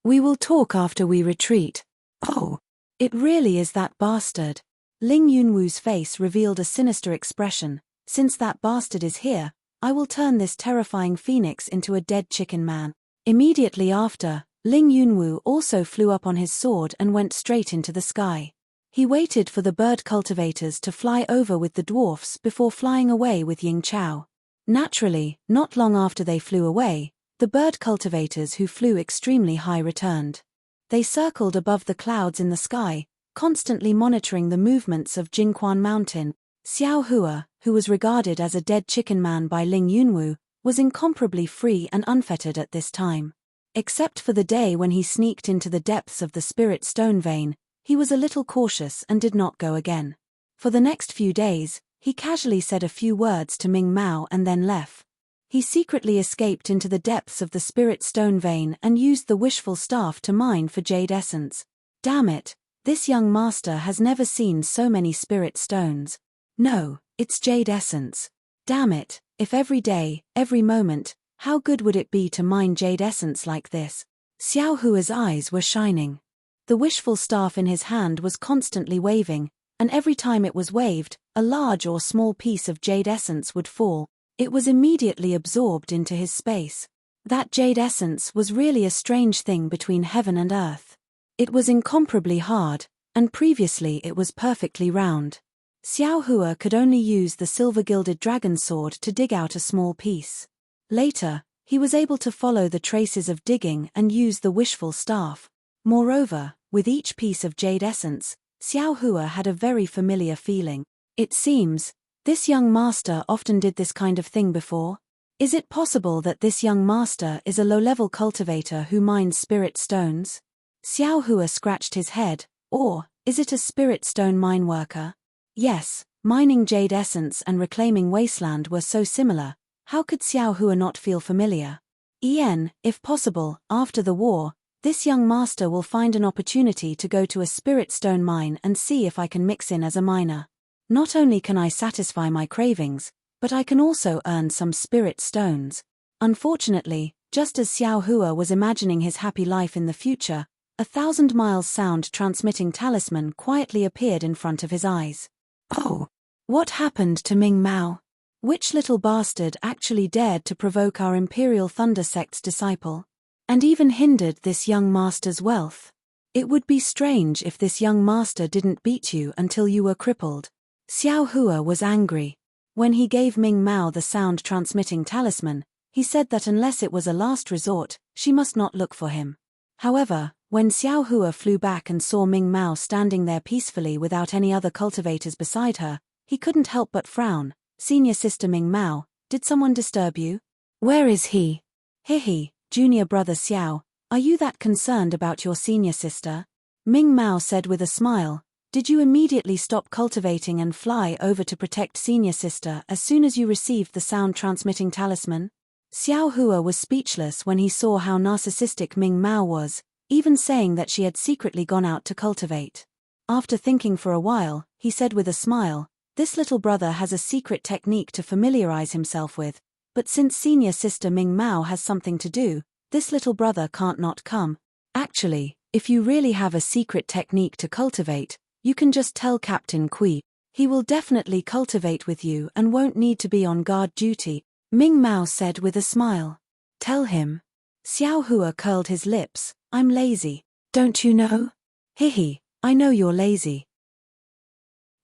We will talk after we retreat." "Oh, it really is that bastard." Ling Yunwu's face revealed a sinister expression. "Since that bastard is here, I will turn this terrifying phoenix into a dead chicken man." Immediately after, Ling Yunwu also flew up on his sword and went straight into the sky. He waited for the bird cultivators to fly over with the dwarfs before flying away with Ying Chao. Naturally, not long after they flew away, the bird cultivators who flew extremely high returned. They circled above the clouds in the sky, constantly monitoring the movements of Jingquan Mountain. Xiao Hua, who was regarded as a dead chicken man by Ling Yunwu, was incomparably free and unfettered at this time. Except for the day when he sneaked into the depths of the spirit stone vein, he was a little cautious and did not go again. For the next few days, he casually said a few words to Ming Mao and then left. He secretly escaped into the depths of the spirit stone vein and used the wishful staff to mine for jade essence. Damn it, this young master has never seen so many spirit stones. No, it's jade essence. Damn it, if every day, every moment, how good would it be to mine jade essence like this? Xiao Hua's eyes were shining. The wishful staff in his hand was constantly waving, and every time it was waved, a large or small piece of jade essence would fall. It was immediately absorbed into his space. That jade essence was really a strange thing between heaven and earth. It was incomparably hard, and previously it was perfectly round. Xiao Hua could only use the silver-gilded dragon sword to dig out a small piece. Later, he was able to follow the traces of digging and use the wishful staff. Moreover, with each piece of jade essence, Xiao Hua had a very familiar feeling. It seems, this young master often did this kind of thing before. Is it possible that this young master is a low-level cultivator who mines spirit stones? Xiao Hua scratched his head. Or, is it a spirit stone mine worker? Yes, mining jade essence and reclaiming wasteland were so similar. How could Xiao Hua not feel familiar? If possible, after the war, this young master will find an opportunity to go to a spirit stone mine and see if I can mix in as a miner. Not only can I satisfy my cravings, but I can also earn some spirit stones. Unfortunately, just as Xiao Hua was imagining his happy life in the future, 1,000 miles sound transmitting talisman quietly appeared in front of his eyes. Oh! What happened to Ming Mao? Which little bastard actually dared to provoke our Imperial Thunder Sect's disciple? And even hindered this young master's wealth? It would be strange if this young master didn't beat you until you were crippled. Xiao Hua was angry. When he gave Ming Mao the sound-transmitting talisman, he said that unless it was a last resort, she must not look for him. However, when Xiao Hua flew back and saw Ming Mao standing there peacefully without any other cultivators beside her, he couldn't help but frown. "Senior sister Ming Mao, did someone disturb you? Where is he?" "Hihi, junior brother Xiao, are you that concerned about your senior sister?" Ming Mao said with a smile. "Did you immediately stop cultivating and fly over to protect senior sister as soon as you received the sound-transmitting talisman?" Xiao Hua was speechless when he saw how narcissistic Ming Mao was, even saying that she had secretly gone out to cultivate. After thinking for a while, he said with a smile, "This little brother has a secret technique to familiarize himself with, but since senior sister Ming Mao has something to do, this little brother can't not come. Actually, if you really have a secret technique to cultivate, you can just tell Captain Kui. He will definitely cultivate with you and won't need to be on guard duty," Ming Mao said with a smile. "Tell him." Xiao Hua curled his lips. "I'm lazy. Don't you know?" "Hihi, I know you're lazy.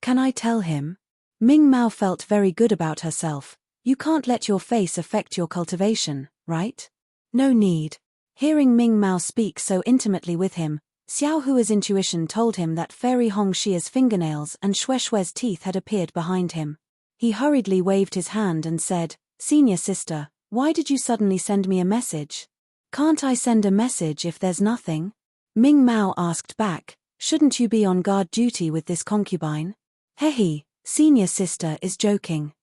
Can I tell him?" Ming Mao felt very good about herself. "You can't let your face affect your cultivation, right?" "No need." Hearing Ming Mao speak so intimately with him, Xiao Hua's intuition told him that Fairy Hong Xia's fingernails and Xue Xue's teeth had appeared behind him. He hurriedly waved his hand and said, "Senior sister, why did you suddenly send me a message? Can't I send a message if there's nothing?" Ming Mao asked back, "Shouldn't you be on guard duty with this concubine?" "Hehe, senior sister is joking.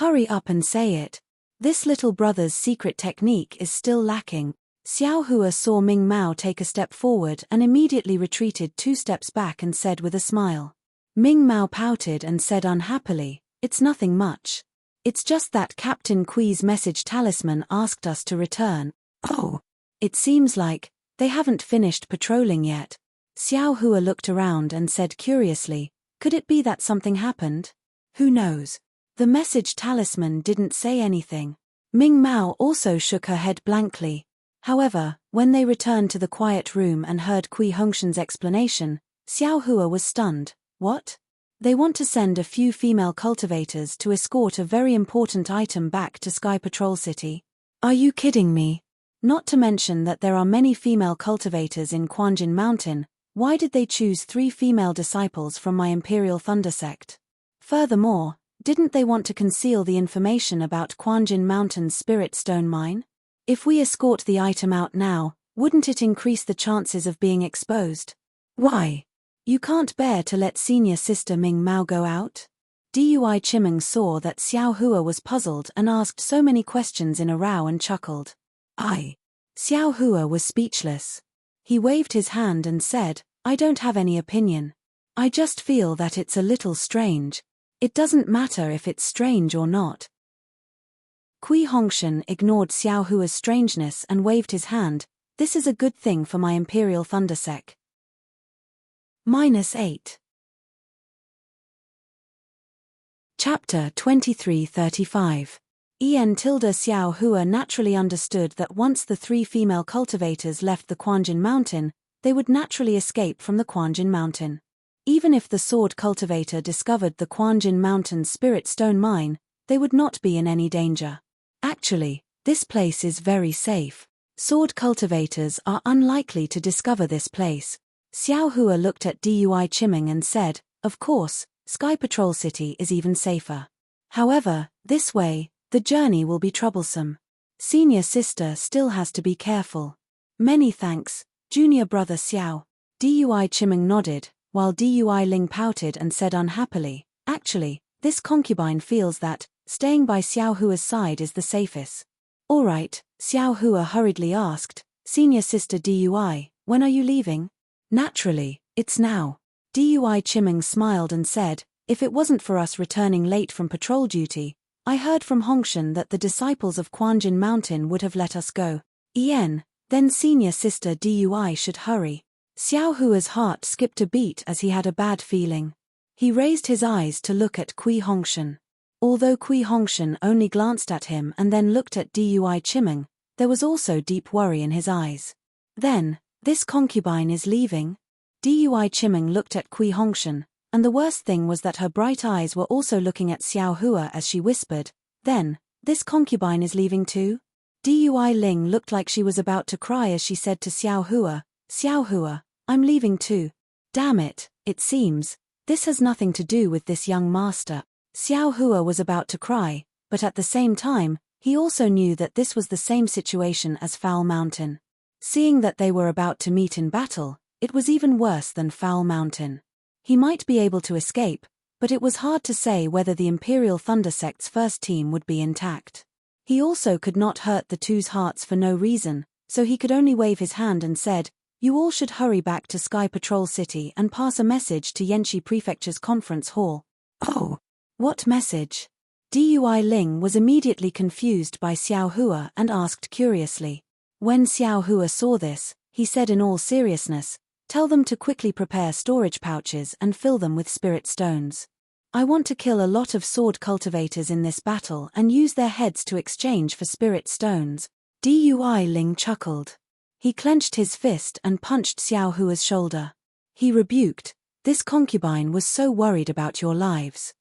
Hurry up and say it. This little brother's secret technique is still lacking." Xiao Hua saw Ming Mao take a step forward and immediately retreated 2 steps back and said with a smile. Ming Mao pouted and said unhappily, "It's nothing much. It's just that Captain Kui's message talisman asked us to return." "Oh. It seems like they haven't finished patrolling yet." Xiao Hua looked around and said curiously, "Could it be that something happened? Who knows? The message talisman didn't say anything." Ming Mao also shook her head blankly. However, when they returned to the quiet room and heard Kui Hongshan's explanation, Xiao Hua was stunned. "What? They want to send a few female cultivators to escort a very important item back to Sky Patrol City? Are you kidding me? Not to mention that there are many female cultivators in Quanjin Mountain. Why did they choose 3 female disciples from my Imperial Thunder sect? Furthermore, didn't they want to conceal the information about Quanjin Mountain's Spirit Stone Mine? If we escort the item out now, wouldn't it increase the chances of being exposed? Why? You can't bear to let senior sister Ming Mao go out?" Dui Chimeng saw that Xiao Hua was puzzled and asked so many questions in a row and chuckled. Xiao Hua was speechless. He waved his hand and said, "I don't have any opinion. I just feel that it's a little strange. It doesn't matter if it's strange or not." Kui Hongshan ignored Xiao Hua's strangeness and waved his hand. "This is a good thing for my Imperial Thunder sect." -8. Chapter 2335. Xiao Hua naturally understood that once the 3 female cultivators left the Quanjin Mountain, they would naturally escape from the Quanjin Mountain. Even if the sword cultivator discovered the Quanjin Mountain's Spirit Stone Mine, they would not be in any danger. Actually, this place is very safe. Sword cultivators are unlikely to discover this place. Xiao Hua looked at Dui Chimeng and said, "Of course, Sky Patrol City is even safer. However, this way, the journey will be troublesome. Senior sister still has to be careful." "Many thanks, junior brother Xiao." Dui Chimeng nodded, while Dui Ling pouted and said unhappily, "Actually, this concubine feels that staying by Xiao Hua's side is the safest." "All right," Xiao Hua hurriedly asked, "Senior sister Dui, when are you leaving?" "Naturally, it's now." Dui Chimeng smiled and said, "If it wasn't for us returning late from patrol duty, I heard from Hongshan that the disciples of Quanjin Mountain would have let us go. Then senior sister Dui should hurry." Xiao Hua's heart skipped a beat as he had a bad feeling. He raised his eyes to look at Kui Hongshan. Although Kui Hongshan only glanced at him and then looked at Dui Chimeng, there was also deep worry in his eyes. "Then, this concubine is leaving?" Dui Chimeng looked at Kui Hongshan, and the worst thing was that her bright eyes were also looking at Xiao Hua as she whispered, "Then, this concubine is leaving too?" Dui Ling looked like she was about to cry as she said to Xiao Hua, "I'm leaving too. Damn it, it seems this has nothing to do with this young master." Xiao Hua was about to cry, but at the same time, he also knew that this was the same situation as Foul Mountain. Seeing that they were about to meet in battle, it was even worse than Foul Mountain. He might be able to escape, but it was hard to say whether the Imperial Thunder sect's first team would be intact. He also could not hurt the two's hearts for no reason, so he could only wave his hand and said, "You all should hurry back to Sky Patrol City and pass a message to Yanxi Prefecture's conference hall." "Oh, what message?" Dui Ling was immediately confused by Xiao Hua and asked curiously. When Xiao Hua saw this, he said in all seriousness, "Tell them to quickly prepare storage pouches and fill them with spirit stones. I want to kill a lot of sword cultivators in this battle and use their heads to exchange for spirit stones." Dui Ling chuckled. He clenched his fist and punched Xiao Hua's shoulder. He rebuked, "This concubine was so worried about your lives.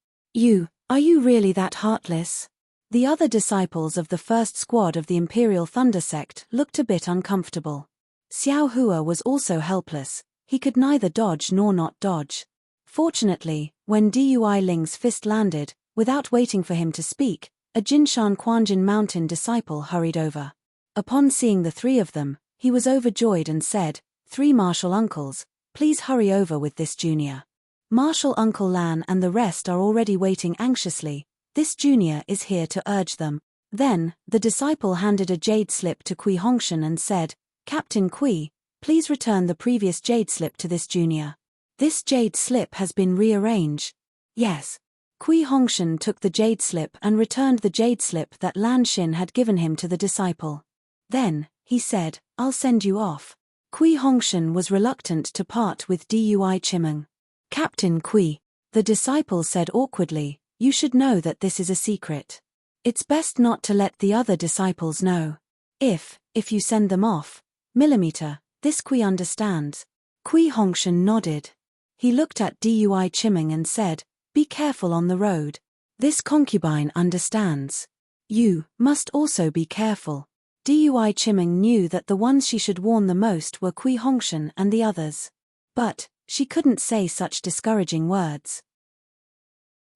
Are you really that heartless?" The other disciples of the first squad of the Imperial Thunder sect looked a bit uncomfortable. Xiao Hua was also helpless. He could neither dodge nor not dodge. Fortunately, when Dui Ling's fist landed, without waiting for him to speak, a Jinshan Quanjin Mountain disciple hurried over. Upon seeing the three of them, he was overjoyed and said, "Three martial uncles, please hurry over with this junior. Martial Uncle Lan and the rest are already waiting anxiously. This junior is here to urge them." Then, the disciple handed a jade slip to Kui Hongshan and said, "Captain Kui, please return the previous jade slip to this junior. This jade slip has been rearranged." "Yes." Kui Hongshan took the jade slip and returned the jade slip that Lan Xin had given him to the disciple. Then, he said, "I'll send you off." Kui Hongshan was reluctant to part with Dui Chimeng. "Captain Kui," the disciple said awkwardly, "you should know that this is a secret. It's best not to let the other disciples know. If you send them off, millimeter, this Kui understands." Kui Hongshan nodded. He looked at Dui Chimeng and said, "Be careful on the road. This concubine understands. You must also be careful." Dui Chimeng knew that the ones she should warn the most were Kui Hongshan and the others. But she couldn't say such discouraging words.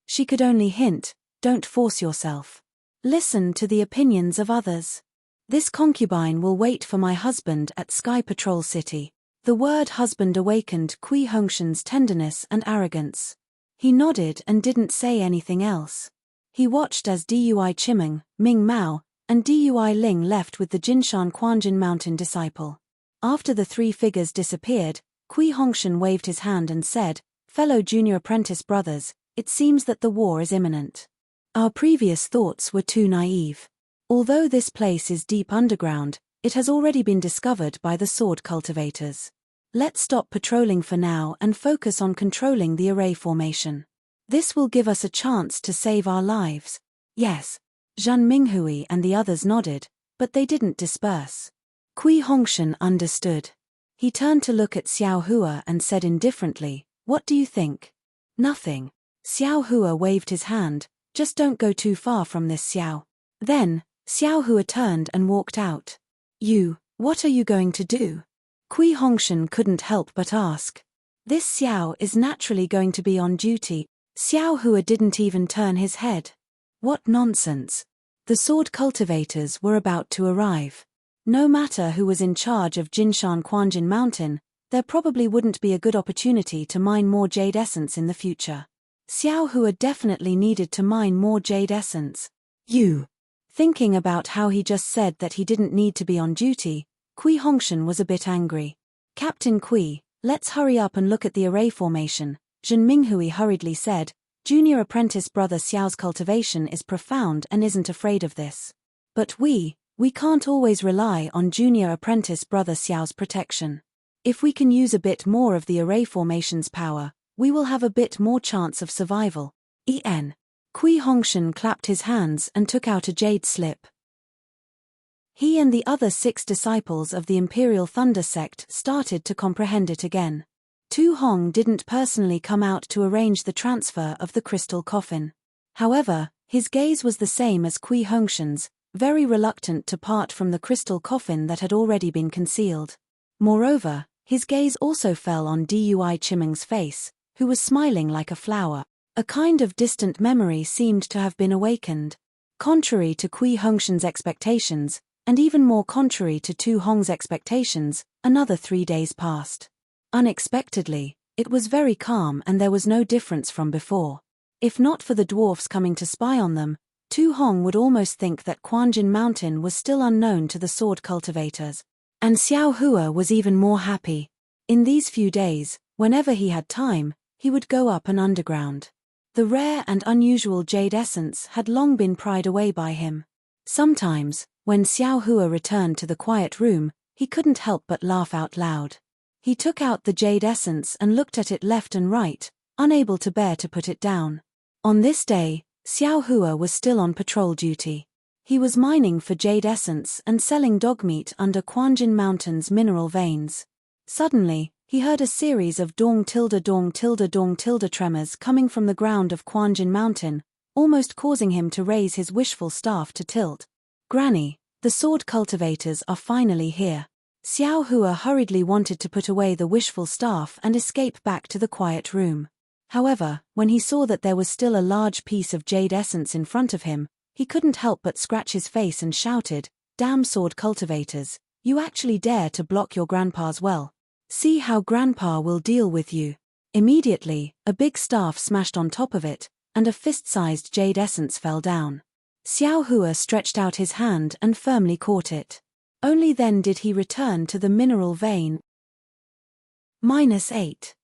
She could only hint, "Don't force yourself. Listen to the opinions of others. This concubine will wait for my husband at Sky Patrol City." The word husband awakened Kui Hongshan's tenderness and arrogance. He nodded and didn't say anything else. He watched as Dui Chimeng, Ming Mao, and Dui Ling left with the Jinshan Quanjin Mountain disciple. After the three figures disappeared, Kui Hongshan waved his hand and said, "Fellow junior apprentice brothers, it seems that the war is imminent. Our previous thoughts were too naive. Although this place is deep underground, it has already been discovered by the sword cultivators. Let's stop patrolling for now and focus on controlling the array formation. This will give us a chance to save our lives." "Yes." Zhan Minghui and the others nodded, but they didn't disperse. Kui Hongshan understood. He turned to look at Xiao Hua and said indifferently, "What do you think?" "Nothing." Xiao Hua waved his hand, "Just don't go too far from this, Xiao." Then, Xiao Hua turned and walked out. What are you going to do?" Kui Hongshan couldn't help but ask. "This Xiao is naturally going to be on duty." Xiao Hua didn't even turn his head. What nonsense. The sword cultivators were about to arrive. No matter who was in charge of Jinshan Quanjin Mountain, there probably wouldn't be a good opportunity to mine more jade essence in the future. Xiao Hua definitely needed to mine more jade essence. Thinking about how he just said that he didn't need to be on duty, Kui Hongshan was a bit angry. "Captain Kui, let's hurry up and look at the array formation," Zhan Minghui hurriedly said. "Junior apprentice brother Xiao's cultivation is profound and isn't afraid of this. But we can't always rely on junior apprentice brother Xiao's protection. If we can use a bit more of the array formation's power, we will have a bit more chance of survival." Kui Hongshan clapped his hands and took out a jade slip. He and the other 6 disciples of the Imperial Thunder sect started to comprehend it again. Tu Hong didn't personally come out to arrange the transfer of the crystal coffin. However, his gaze was the same as Kui Hongshan's, very reluctant to part from the crystal coffin that had already been concealed. Moreover, his gaze also fell on Dui Chimeng's face, who was smiling like a flower. A kind of distant memory seemed to have been awakened. Contrary to Kui Hongshan's expectations, and even more contrary to Tu Hong's expectations, another 3 days passed. Unexpectedly, it was very calm and there was no difference from before. If not for the dwarfs coming to spy on them, Tu Hong would almost think that Quanjin Mountain was still unknown to the sword cultivators. And Xiao Hua was even more happy. In these few days, whenever he had time, he would go up and underground. The rare and unusual jade essence had long been pried away by him. Sometimes, when Xiao Hua returned to the quiet room, he couldn't help but laugh out loud. He took out the jade essence and looked at it left and right, unable to bear to put it down. On this day, Xiao Hua was still on patrol duty. He was mining for jade essence and selling dog meat under Quanjin Mountain's mineral veins. Suddenly, he heard a series of dong tilde dong tilde dong tilde tremors coming from the ground of Quanjin Mountain, almost causing him to raise his wishful staff to tilt. "Granny, the sword cultivators are finally here." Xiao Hua hurriedly wanted to put away the wishful staff and escape back to the quiet room. However, when he saw that there was still a large piece of jade essence in front of him, he couldn't help but scratch his face and shouted, "Damn sword cultivators, you actually dare to block your grandpa's well. See how grandpa will deal with you." Immediately, a big staff smashed on top of it, and a fist-sized jade essence fell down. Xiao Hua stretched out his hand and firmly caught it. Only then did he return to the mineral vein. -8.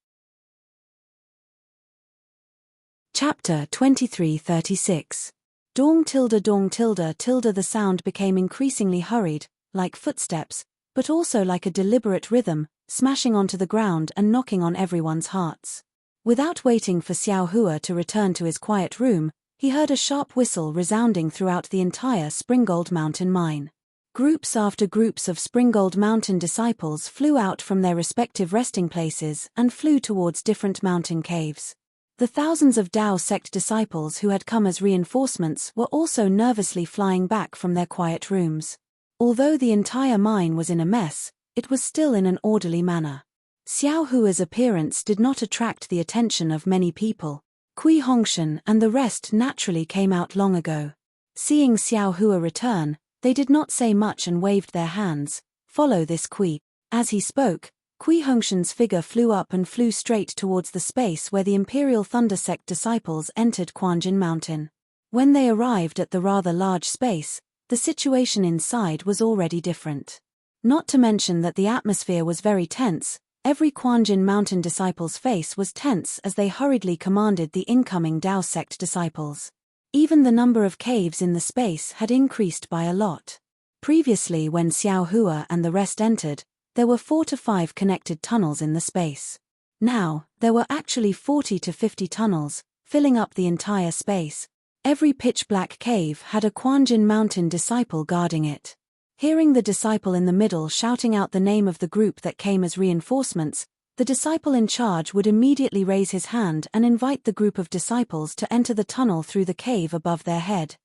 Chapter 2336. Dong tilde dong tilde tilde. The sound became increasingly hurried, like footsteps, but also like a deliberate rhythm, smashing onto the ground and knocking on everyone's hearts. Without waiting for Xiao Hua to return to his quiet room, he heard a sharp whistle resounding throughout the entire Springgold Mountain mine. Groups after groups of Springgold Mountain disciples flew out from their respective resting places and flew towards different mountain caves. The thousands of Dao sect disciples who had come as reinforcements were also nervously flying back from their quiet rooms. Although the entire mine was in a mess, it was still in an orderly manner. Xiao Hua's appearance did not attract the attention of many people. Kui Hongshan and the rest naturally came out long ago. Seeing Xiao Hua return, they did not say much and waved their hands. "Follow this Kui." As he spoke, Kui Hongshan's figure flew up and flew straight towards the space where the Imperial Thunder Sect disciples entered Quanjin Mountain. When they arrived at the rather large space, the situation inside was already different. Not to mention that the atmosphere was very tense. Every Quanjin Mountain disciple's face was tense as they hurriedly commanded the incoming Dao sect disciples. Even the number of caves in the space had increased by a lot. Previously, when Xiao Hua and the rest entered, there were 4 to 5 connected tunnels in the space. Now, there were actually 40 to 50 tunnels, filling up the entire space. Every pitch-black cave had a Quanjin Mountain disciple guarding it. Hearing the disciple in the middle shouting out the name of the group that came as reinforcements, the disciple in charge would immediately raise his hand and invite the group of disciples to enter the tunnel through the cave above their head.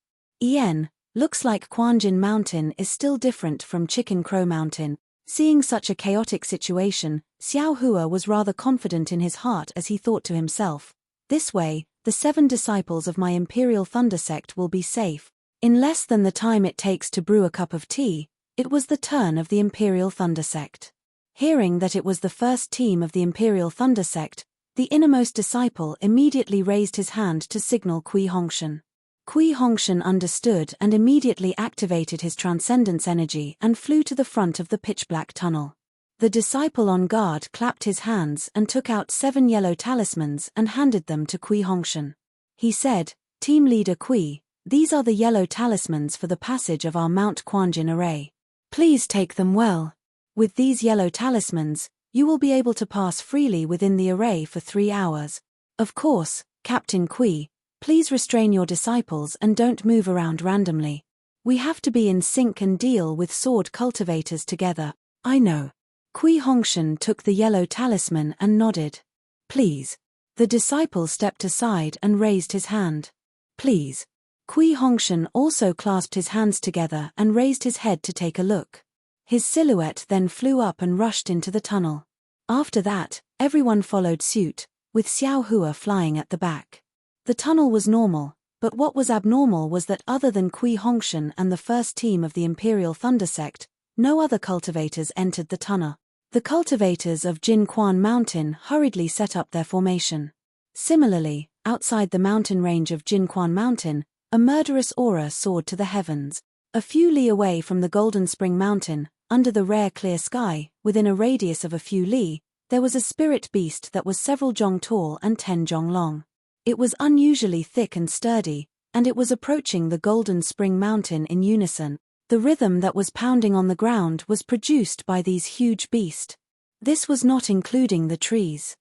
Looks like Quanjin Mountain is still different from Chicken Crow Mountain. Seeing such a chaotic situation, Xiao Hua was rather confident in his heart as he thought to himself, "This way, the 7 disciples of my Imperial Thunder Sect will be safe." In less than the time it takes to brew a cup of tea, it was the turn of the Imperial Thunder Sect. Hearing that it was the first team of the Imperial Thunder Sect, the innermost disciple immediately raised his hand to signal Kui Hongshan. Kui Hongshan understood and immediately activated his transcendence energy and flew to the front of the pitch-black tunnel. The disciple on guard clapped his hands and took out 7 yellow talismans and handed them to Kui Hongshan. He said, "Team leader Kui, these are the yellow talismans for the passage of our Mount Quanjin array. Please take them well. With these yellow talismans, you will be able to pass freely within the array for 3 hours. Of course, Captain Kui, please restrain your disciples and don't move around randomly. We have to be in sync and deal with sword cultivators together." "I know." Kui Hongshan took the yellow talisman and nodded. "Please." The disciple stepped aside and raised his hand. "Please." Kui Hongshan also clasped his hands together and raised his head to take a look. His silhouette then flew up and rushed into the tunnel. After that, everyone followed suit, with Xiao Hua flying at the back. The tunnel was normal, but what was abnormal was that other than Kui Hongshan and the first team of the Imperial Thunder Sect, no other cultivators entered the tunnel. The cultivators of Jinquan Mountain hurriedly set up their formation. Similarly, outside the mountain range of Jinquan Mountain, a murderous aura soared to the heavens. A few li away from the Golden Spring Mountain, under the rare clear sky, within a radius of a few li, there was a spirit beast that was several zhong tall and 10 zhong long. It was unusually thick and sturdy, and it was approaching the Golden Spring Mountain in unison. The rhythm that was pounding on the ground was produced by these huge beasts. This was not including the trees.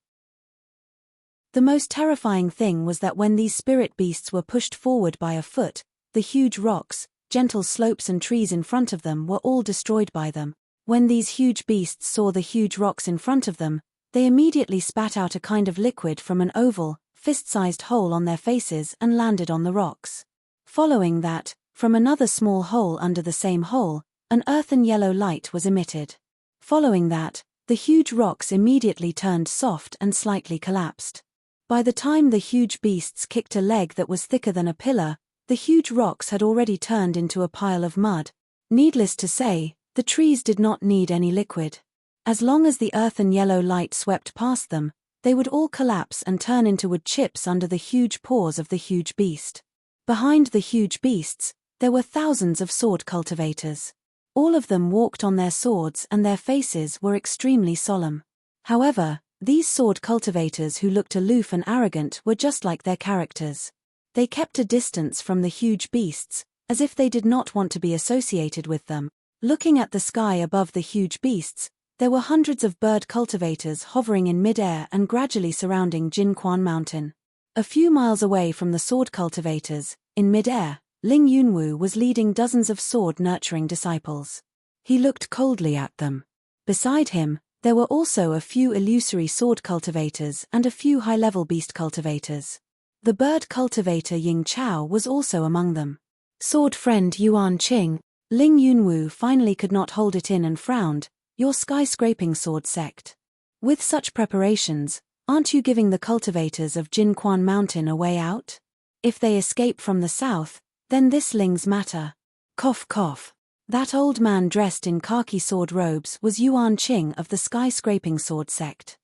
The most terrifying thing was that when these spirit beasts were pushed forward by a foot, the huge rocks, gentle slopes and trees in front of them were all destroyed by them. When these huge beasts saw the huge rocks in front of them, they immediately spat out a kind of liquid from an oval, fist-sized hole on their faces and landed on the rocks. Following that, from another small hole under the same hole, an earthen yellow light was emitted. Following that, the huge rocks immediately turned soft and slightly collapsed. By the time the huge beasts kicked a leg that was thicker than a pillar, the huge rocks had already turned into a pile of mud. Needless to say, the trees did not need any liquid. As long as the earthen yellow light swept past them, they would all collapse and turn into wood chips under the huge paws of the huge beast. Behind the huge beasts, there were thousands of sword cultivators. All of them walked on their swords and their faces were extremely solemn. However, these sword cultivators who looked aloof and arrogant were just like their characters. They kept a distance from the huge beasts, as if they did not want to be associated with them. Looking at the sky above the huge beasts, there were hundreds of bird cultivators hovering in mid-air and gradually surrounding Jinquan Mountain. A few miles away from the sword cultivators, in mid-air, Ling Yunwu was leading dozens of sword-nurturing disciples. He looked coldly at them. Beside him, there were also a few illusory sword cultivators and a few high-level beast cultivators. The bird cultivator Ying Chao was also among them. Sword friend Yuan Qing, Ling Yunwu finally could not hold it in and frowned. Your sky-scraping sword sect. With such preparations, aren't you giving the cultivators of Jinquan Mountain a way out? If they escape from the south, then this Ling's matter. Cough cough. That old man dressed in khaki sword robes was Yuan Qing of the sky-scraping sword sect.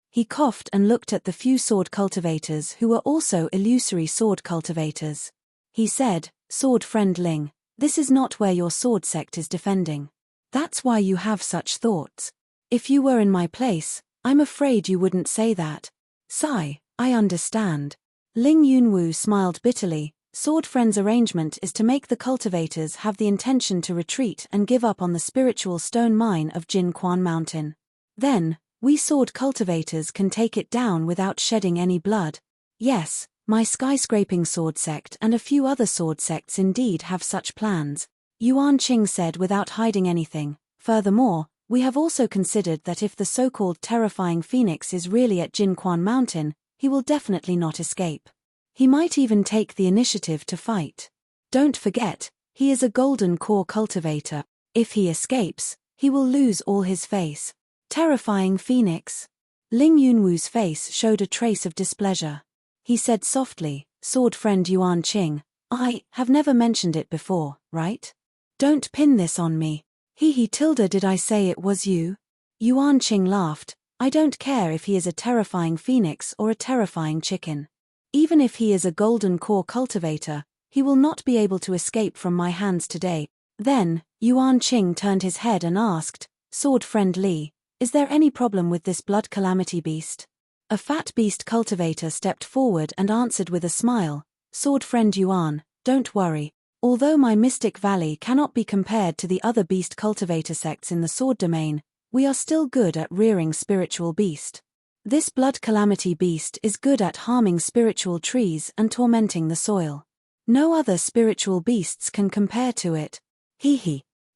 He coughed and looked at the few sword cultivators who were also illusory sword cultivators. He said, Sword friend Ling, this is not where your sword sect is defending. That's why you have such thoughts. If you were in my place, I'm afraid you wouldn't say that. Sigh, I understand. Ling Yunwu smiled bitterly. Sword Friend's arrangement is to make the cultivators have the intention to retreat and give up on the spiritual stone mine of Jinquan Mountain. Then, we sword cultivators can take it down without shedding any blood. Yes, my skyscraping sword sect and a few other sword sects indeed have such plans, Yuan Qing said without hiding anything. Furthermore, we have also considered that if the so-called terrifying phoenix is really at Jinquan Mountain, he will definitely not escape. He might even take the initiative to fight. Don't forget, he is a golden core cultivator. If he escapes, he will lose all his face. Terrifying phoenix. Ling Yunwu's face showed a trace of displeasure. He said softly, Sword friend Yuan Qing, I have never mentioned it before, right? Don't pin this on me. Tilda, did I say it was you? Yuan Qing laughed. I don't care if he is a terrifying phoenix or a terrifying chicken. Even if he is a golden core cultivator, he will not be able to escape from my hands today. Then, Yuan Qing turned his head and asked, Sword friend Li, is there any problem with this blood calamity beast? A fat beast cultivator stepped forward and answered with a smile, Sword friend Yuan, don't worry. Although my Mystic Valley cannot be compared to the other beast cultivator sects in the sword domain, we are still good at rearing spiritual beast. This blood calamity beast is good at harming spiritual trees and tormenting the soil. No other spiritual beasts can compare to it.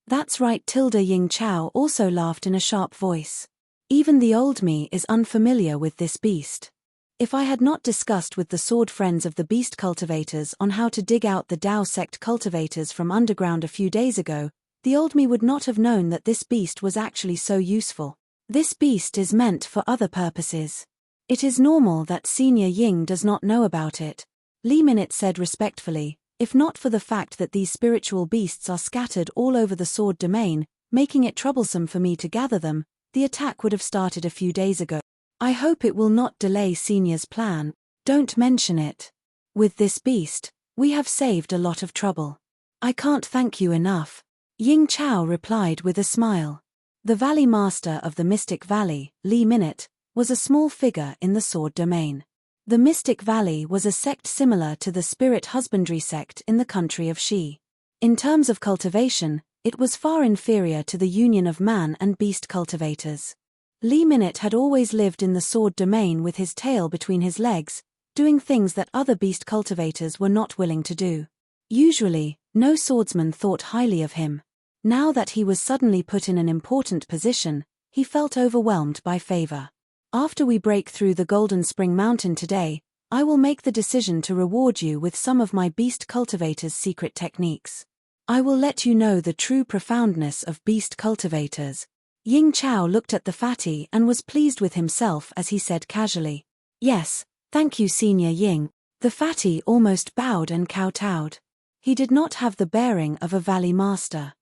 That's right. Ying Chao also laughed in a sharp voice. Even the old me is unfamiliar with this beast. If I had not discussed with the sword friends of the beast cultivators on how to dig out the Dao sect cultivators from underground a few days ago, the old me would not have known that this beast was actually so useful. This beast is meant for other purposes. It is normal that Senior Ying does not know about it. Li Minute said respectfully, if not for the fact that these spiritual beasts are scattered all over the sword domain, making it troublesome for me to gather them, the attack would have started a few days ago. I hope it will not delay Senior's plan. Don't mention it. With this beast, we have saved a lot of trouble. I can't thank you enough. Ying Chao replied with a smile. The Valley Master of the Mystic Valley, Li Minute, was a small figure in the sword domain. The Mystic Valley was a sect similar to the Spirit Husbandry sect in the country of Shi. In terms of cultivation, it was far inferior to the union of man and beast cultivators. Li Minute had always lived in the sword domain with his tail between his legs, doing things that other beast cultivators were not willing to do. Usually, no swordsman thought highly of him. Now that he was suddenly put in an important position, he felt overwhelmed by favor. After we break through the Golden Spring Mountain today, I will make the decision to reward you with some of my beast cultivator's secret techniques. I will let you know the true profoundness of beast cultivators. Ying Chao looked at the fatty and was pleased with himself as he said casually, "Yes, thank you Senior Ying." The fatty almost bowed and kowtowed. He did not have the bearing of a valley master.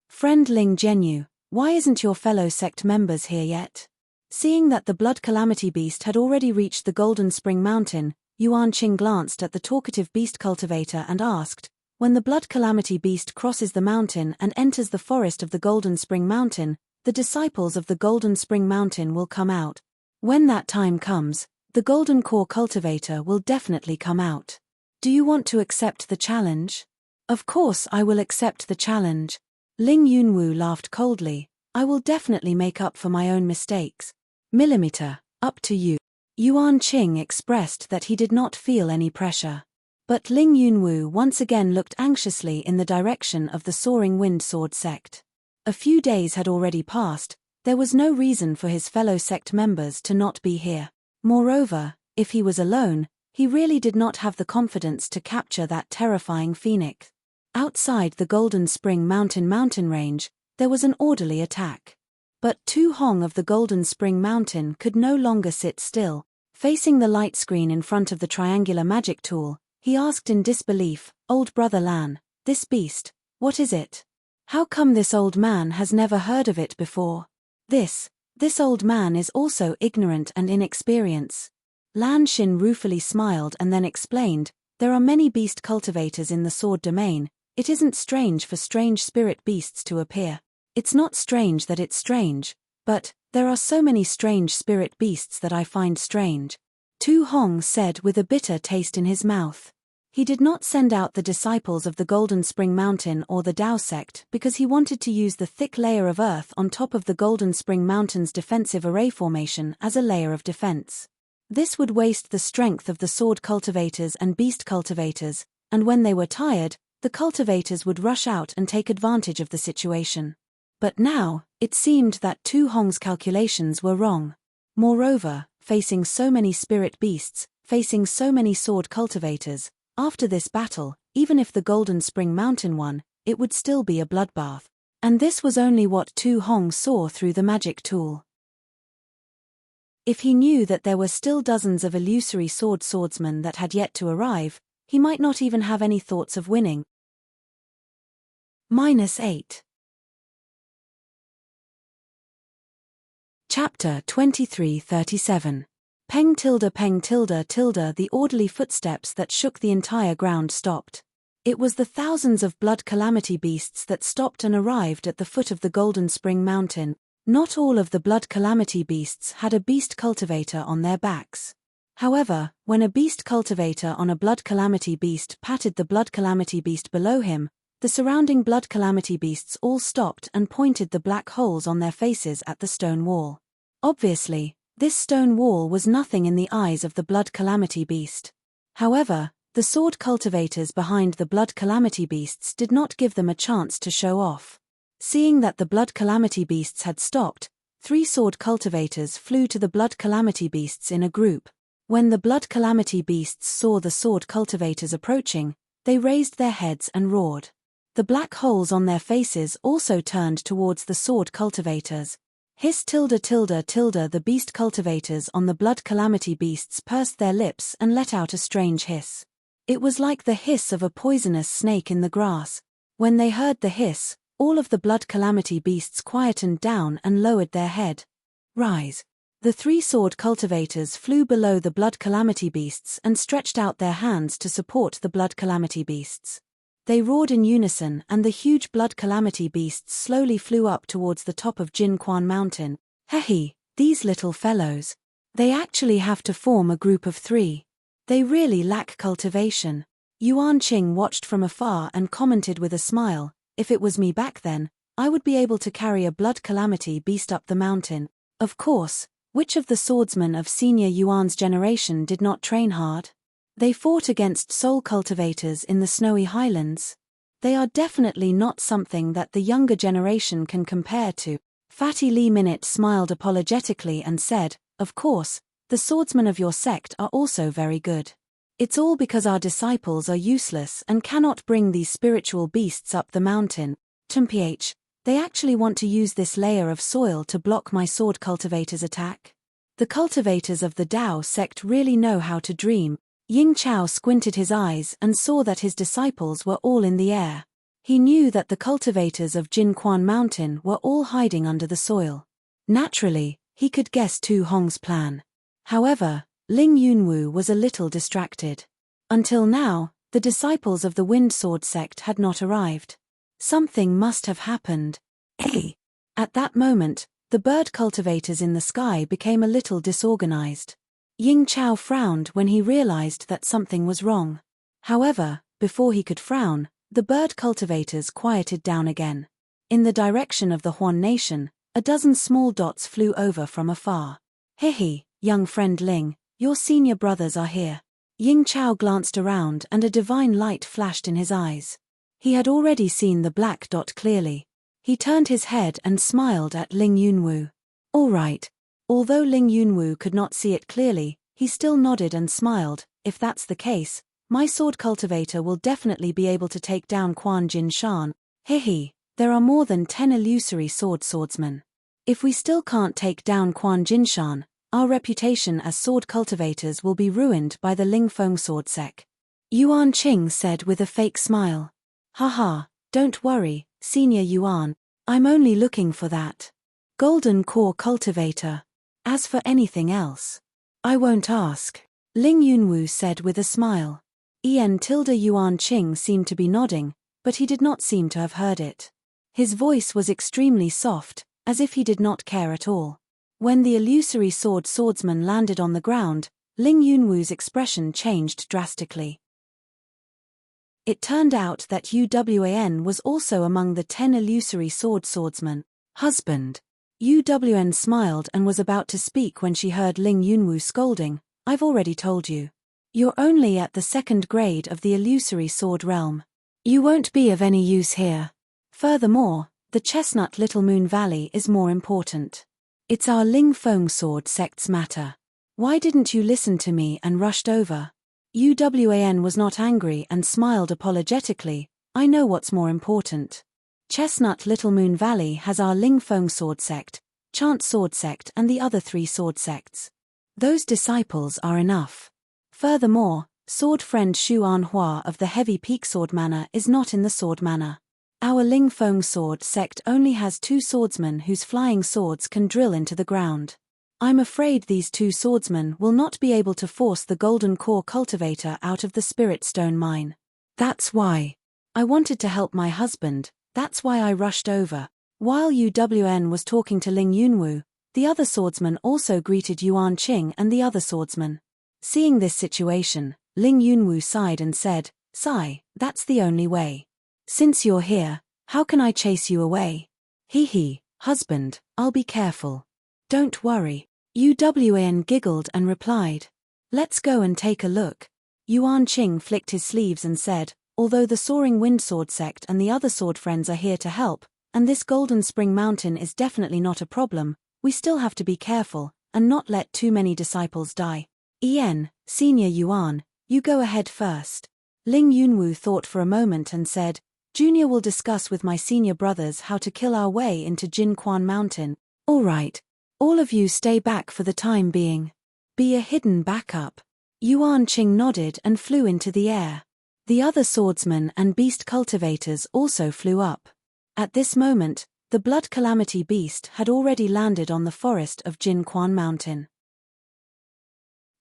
Friend Ling Zhenyu, why isn't your fellow sect members here yet? Seeing that the blood calamity beast had already reached the Golden Spring Mountain, Yuan Qing glanced at the talkative beast cultivator and asked, "When the blood calamity beast crosses the mountain and enters the forest of the Golden Spring Mountain, the disciples of the Golden Spring Mountain will come out. When that time comes, the Golden Core cultivator will definitely come out. Do you want to accept the challenge?" "Of course I will accept the challenge." Ling Yunwu laughed coldly. "I will definitely make up for my own mistakes. Millimeter, up to you." Yuan Qing expressed that he did not feel any pressure. But Ling Yunwu once again looked anxiously in the direction of the Soaring Wind Sword sect. A few days had already passed, there was no reason for his fellow sect members to not be here. Moreover, if he was alone, he really did not have the confidence to capture that terrifying phoenix. Outside the Golden Spring mountain range, there was an orderly attack. But Tu Hong of the Golden Spring Mountain could no longer sit still. Facing the light screen in front of the triangular magic tool, he asked in disbelief, "Old Brother Lan, this beast, what is it? How come this old man has never heard of it before? This old man is also ignorant and inexperienced." Lan Xin ruefully smiled and then explained, "There are many beast cultivators in the sword domain. It isn't strange for strange spirit beasts to appear. It's not strange that it's strange, but there are so many strange spirit beasts that I find strange," Tu Hong said with a bitter taste in his mouth. He did not send out the disciples of the Golden Spring Mountain or the Dao sect because he wanted to use the thick layer of earth on top of the Golden Spring Mountain's defensive array formation as a layer of defense. This would waste the strength of the sword cultivators and beast cultivators, and when they were tired, the cultivators would rush out and take advantage of the situation. But now, it seemed that Tu Hong's calculations were wrong. Moreover, facing so many spirit beasts, facing so many sword cultivators, after this battle, even if the Golden Spring Mountain won, it would still be a bloodbath. And this was only what Tu Hong saw through the magic tool. If he knew that there were still dozens of illusory swordsmen that had yet to arrive, he might not even have any thoughts of winning. -8. Chapter 2337. Peng tilde. The orderly footsteps that shook the entire ground stopped. It was the thousands of blood calamity beasts that stopped and arrived at the foot of the Golden Spring Mountain. Not all of the blood calamity beasts had a beast cultivator on their backs. However, when a beast cultivator on a blood calamity beast patted the blood calamity beast below him, the surrounding blood calamity beasts all stopped and pointed the black holes on their faces at the stone wall. Obviously, this stone wall was nothing in the eyes of the blood calamity beast. However, the sword cultivators behind the blood calamity beasts did not give them a chance to show off. Seeing that the blood calamity beasts had stopped, 3 sword cultivators flew to the blood calamity beasts in a group. When the blood calamity beasts saw the sword cultivators approaching, they raised their heads and roared. The black holes on their faces also turned towards the sword cultivators. Hiss tilde. The beast cultivators on the blood calamity beasts pursed their lips and let out a strange hiss. It was like the hiss of a poisonous snake in the grass. When they heard the hiss, all of the blood calamity beasts quietened down and lowered their head. "Rise." The 3 sword cultivators flew below the blood calamity beasts and stretched out their hands to support the blood calamity beasts. They roared in unison and the huge blood calamity beasts slowly flew up towards the top of Jin Quan Mountain. "Hehe, these little fellows. They actually have to form a group of 3. They really lack cultivation." Yuan Qing watched from afar and commented with a smile, "If it was me back then, I would be able to carry a blood calamity beast up the mountain." Of course, which of the swordsmen of Senior Yuan's generation did not train hard? They fought against soul cultivators in the snowy highlands. They are definitely not something that the younger generation can compare to. Fatty Li Minute smiled apologetically and said, "Of course, the swordsmen of your sect are also very good. It's all because our disciples are useless and cannot bring these spiritual beasts up the mountain. Th. They actually want to use this layer of soil to block my sword cultivator's attack. The cultivators of the Tao sect really know how to dream. Ying Chao squinted his eyes and saw that his disciples were all in the air. He knew that the cultivators of Jinquan Mountain were all hiding under the soil. Naturally, he could guess Tu Hong's plan. However, Ling Yunwu was a little distracted. Until now, the disciples of the Wind Sword sect had not arrived. Something must have happened. Hey! At that moment, the bird cultivators in the sky became a little disorganized. Ying Chao frowned when he realized that something was wrong. However, before he could frown, the bird cultivators quieted down again. In the direction of the Huan nation, a dozen small dots flew over from afar. Hehe, young friend Ling, your senior brothers are here. Ying Chao glanced around and a divine light flashed in his eyes. He had already seen the black dot clearly. He turned his head and smiled at Ling Yunwu. All right. Although Ling Yunwu could not see it clearly, he still nodded and smiled. If that's the case, my sword cultivator will definitely be able to take down Quan Jin Shan. Hehe, there are more than 10 illusory swordsmen. If we still can't take down Quan Jin Shan, our reputation as sword cultivators will be ruined by the Ling Feng sword sect. Yuan Qing said with a fake smile. Haha, don't worry, Senior Yuan, I'm only looking for that golden core cultivator. As for anything else, I won't ask. Ling Yunwu said with a smile. Yuan Qing seemed to be nodding, but he did not seem to have heard it. His voice was extremely soft, as if he did not care at all. When the illusory swordsman landed on the ground, Ling Yunwu's expression changed drastically. It turned out that Uwan was also among the 10 illusory swordsmen. Husband. Uwan smiled and was about to speak when she heard Ling Yunwu scolding. I've already told you. You're only at the 2nd grade of the illusory sword realm. You won't be of any use here. Furthermore, the chestnut Little Moon Valley is more important. It's our Ling Feng sword sect's matter. Why didn't you listen to me and rushed over? Uwan was not angry and smiled apologetically. I know what's more important. Chestnut Little Moon Valley has our Ling Feng sword sect, Chant sword sect and the other 3 sword sects. Those disciples are enough. Furthermore, sword friend Shu Anhua of the Heavy Peak Sword Manor is not in the sword manor. Our Ling Feng sword sect only has 2 swordsmen whose flying swords can drill into the ground. I'm afraid these 2 swordsmen will not be able to force the golden core cultivator out of the spirit stone mine. That's why. I wanted to help my husband, that's why I rushed over. While Uwan was talking to Ling Yunwu, the other swordsman also greeted Yuan Qing and the other swordsman. Seeing this situation, Ling Yunwu sighed and said, Sigh, that's the only way. Since you're here, how can I chase you away? Hee, husband, I'll be careful. Don't worry. Uwan giggled and replied. Let's go and take a look. Yuan Qing flicked his sleeves and said, although the Soaring Wind Sword sect and the other sword friends are here to help, and this Golden Spring Mountain is definitely not a problem, we still have to be careful, and not let too many disciples die. Senior Yuan, you go ahead first. Ling Yunwu thought for a moment and said, Junior will discuss with my senior brothers how to kill our way into Jinquan Mountain. All right. All of you stay back for the time being. Be a hidden backup. Yuan Qing nodded and flew into the air. The other swordsmen and beast cultivators also flew up. At this moment, the Blood Calamity beast had already landed on the forest of Jinquan Mountain.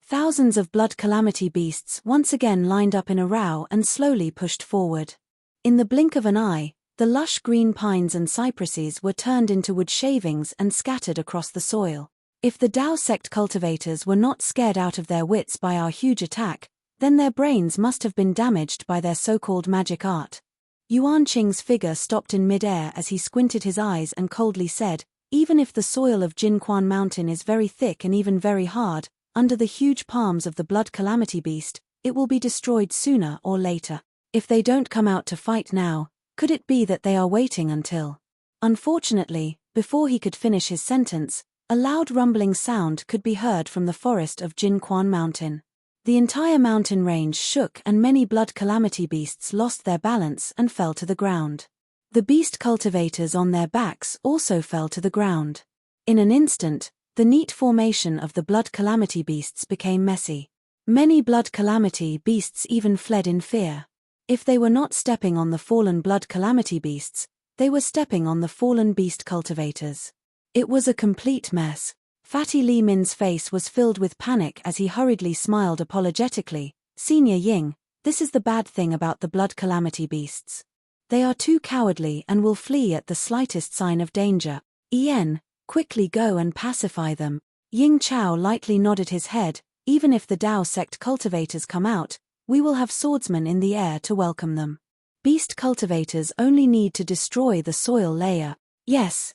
Thousands of Blood Calamity beasts once again lined up in a row and slowly pushed forward. In the blink of an eye, the lush green pines and cypresses were turned into wood shavings and scattered across the soil. If the Tao sect cultivators were not scared out of their wits by our huge attack, then their brains must have been damaged by their so-called magic art. Yuan Qing's figure stopped in mid-air as he squinted his eyes and coldly said, even if the soil of Jinquan Mountain is very thick and even very hard, under the huge palms of the Blood Calamity beast, it will be destroyed sooner or later. If they don't come out to fight now, could it be that they are waiting until? Unfortunately, before he could finish his sentence, a loud rumbling sound could be heard from the forest of Jinquan Mountain. The entire mountain range shook and many blood calamity beasts lost their balance and fell to the ground. The beast cultivators on their backs also fell to the ground. In an instant, the neat formation of the blood calamity beasts became messy. Many blood calamity beasts even fled in fear. If they were not stepping on the fallen blood calamity beasts, they were stepping on the fallen beast cultivators. It was a complete mess. Fatty Li Min's face was filled with panic as he hurriedly smiled apologetically. Senior Ying, this is the bad thing about the blood calamity beasts. They are too cowardly and will flee at the slightest sign of danger. Ian, quickly go and pacify them. Ying Chao lightly nodded his head. Even if the Dao sect cultivators come out, we will have swordsmen in the air to welcome them. Beast cultivators only need to destroy the soil layer. Yes,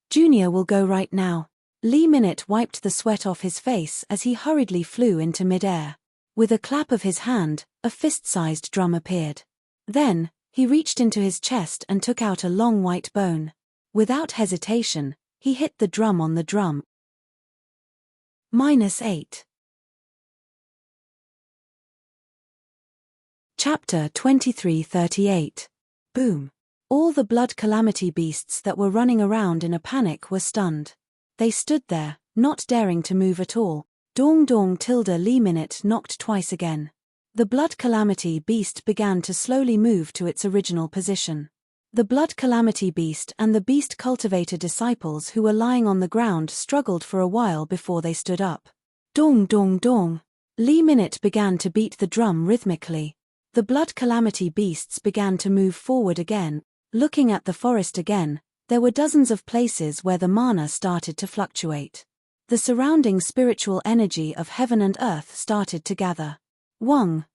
Junior will go right now. Li Minute wiped the sweat off his face as he hurriedly flew into mid-air. With a clap of his hand, a fist-sized drum appeared. Then, he reached into his chest and took out a long white bone. Without hesitation, he hit the drum on the drum. -8. Chapter 2338. Boom. All the blood calamity beasts that were running around in a panic were stunned. They stood there, not daring to move at all. Dong dong tilde Li Minute knocked twice again. The blood calamity beast began to slowly move to its original position. The blood calamity beast and the beast cultivator disciples who were lying on the ground struggled for a while before they stood up. Dong dong dong. Li Minute began to beat the drum rhythmically. The blood calamity beasts began to move forward again. Looking at the forest again, there were dozens of places where the mana started to fluctuate. The surrounding spiritual energy of heaven and earth started to gather. Wong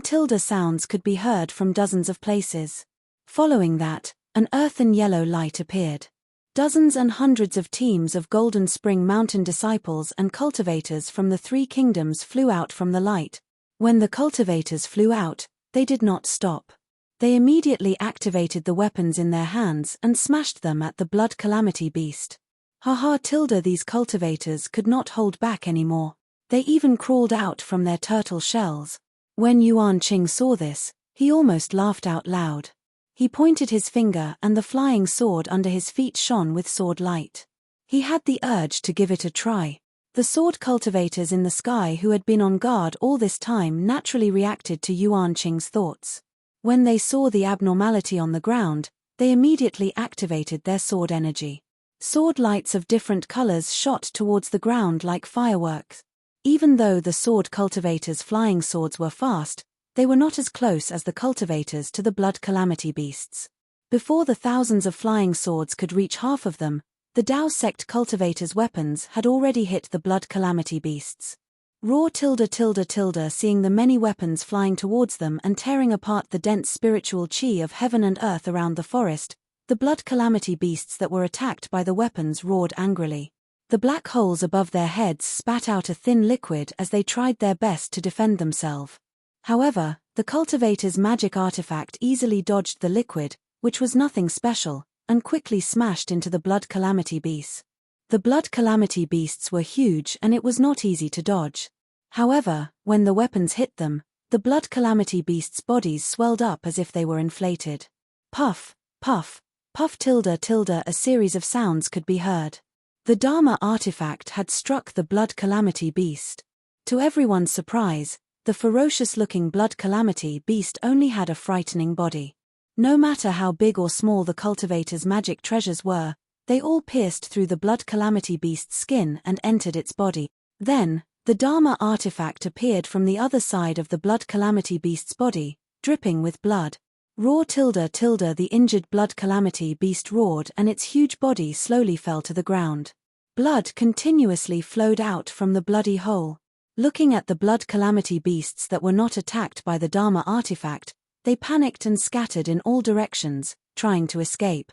tilde sounds could be heard from dozens of places. Following that, an earthen yellow light appeared. Dozens and hundreds of teams of Golden Spring Mountain disciples and cultivators from the three kingdoms flew out from the light. When the cultivators flew out, they did not stop. They immediately activated the weapons in their hands and smashed them at the blood calamity beast. These cultivators could not hold back anymore. They even crawled out from their turtle shells. When Yuan Qing saw this, he almost laughed out loud. He pointed his finger and the flying sword under his feet shone with sword light. He had the urge to give it a try. The sword cultivators in the sky who had been on guard all this time naturally reacted to Yuan Qing's thoughts. When they saw the abnormality on the ground, they immediately activated their sword energy. Sword lights of different colors shot towards the ground like fireworks. Even though the sword cultivators' flying swords were fast, they were not as close as the cultivators to the blood calamity beasts. Before the thousands of flying swords could reach half of them, the Dao sect cultivators' weapons had already hit the blood calamity beasts. Raw tilde seeing the many weapons flying towards them and tearing apart the dense spiritual chi of heaven and earth around the forest, the blood calamity beasts that were attacked by the weapons roared angrily. The black holes above their heads spat out a thin liquid as they tried their best to defend themselves. However, the cultivator's magic artifact easily dodged the liquid, which was nothing special, and quickly smashed into the blood calamity beasts. The blood calamity beasts were huge and it was not easy to dodge. However, when the weapons hit them, the blood calamity beasts' bodies swelled up as if they were inflated. Puff, puff, puff tilde, a series of sounds could be heard. The Dharma artifact had struck the blood calamity beast. To everyone's surprise, the ferocious-looking blood calamity beast only had a frightening body. No matter how big or small the cultivator's magic treasures were, they all pierced through the blood calamity beast's skin and entered its body. Then, the Dharma artifact appeared from the other side of the blood calamity beast's body, dripping with blood. Raw tilde, the injured blood calamity beast roared and its huge body slowly fell to the ground. Blood continuously flowed out from the bloody hole. Looking at the blood calamity beasts that were not attacked by the Dharma artifact, they panicked and scattered in all directions, trying to escape.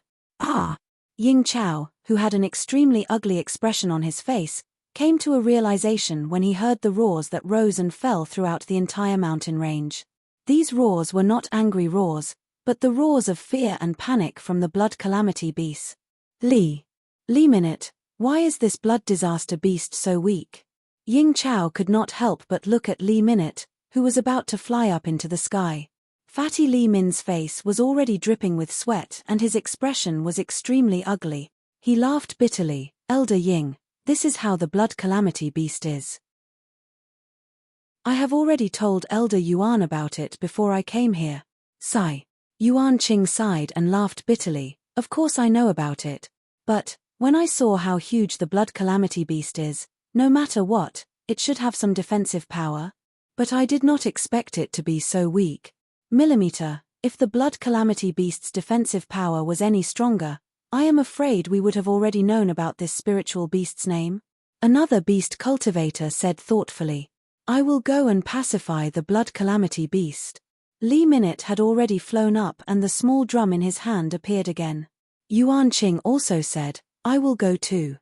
Ying Chao, who had an extremely ugly expression on his face, came to a realization when he heard the roars that rose and fell throughout the entire mountain range. These roars were not angry roars, but the roars of fear and panic from the blood calamity beasts. Li Minute, why is this blood disaster beast so weak? Ying Chao could not help but look at Li Minute, who was about to fly up into the sky. Fatty Li Min's face was already dripping with sweat and his expression was extremely ugly. He laughed bitterly. Elder Ying, this is how the blood calamity beast is. I have already told Elder Yuan about it before I came here. Sigh. Yuan Qing sighed and laughed bitterly. Of course I know about it. But, when I saw how huge the blood calamity beast is, no matter what, it should have some defensive power. But I did not expect it to be so weak. Millimeter, if the blood calamity beast's defensive power was any stronger, I am afraid we would have already known about this spiritual beast's name. Another beast cultivator said thoughtfully. I will go and pacify the blood calamity beast. Li Minute had already flown up and the small drum in his hand appeared again. Yuan Qing also said, I will go too.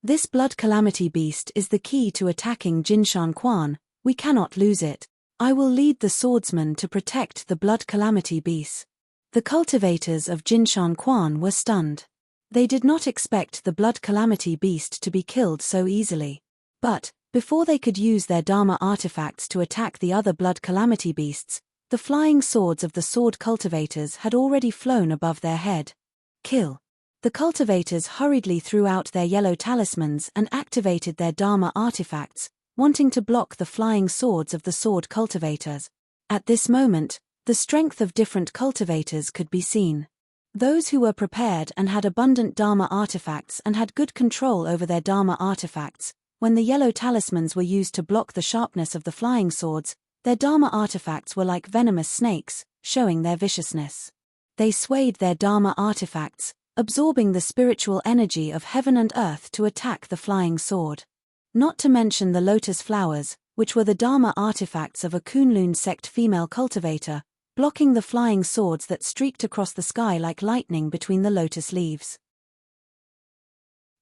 This blood calamity beast is the key to attacking Jinshan Quan, we cannot lose it. I will lead the swordsmen to protect the blood calamity beast. The cultivators of Jinshan Quan were stunned. They did not expect the blood calamity beast to be killed so easily. But, before they could use their Dharma artifacts to attack the other blood calamity beasts, the flying swords of the sword cultivators had already flown above their head. Kill. The cultivators hurriedly threw out their yellow talismans and activated their Dharma artifacts, wanting to block the flying swords of the sword cultivators. At this moment, the strength of different cultivators could be seen. Those who were prepared and had abundant Dharma artifacts and had good control over their Dharma artifacts, when the yellow talismans were used to block the sharpness of the flying swords, their Dharma artifacts were like venomous snakes, showing their viciousness. They swayed their Dharma artifacts, absorbing the spiritual energy of heaven and earth to attack the flying sword. Not to mention the lotus flowers, which were the Dharma artifacts of a Kunlun sect female cultivator, blocking the flying swords that streaked across the sky like lightning between the lotus leaves.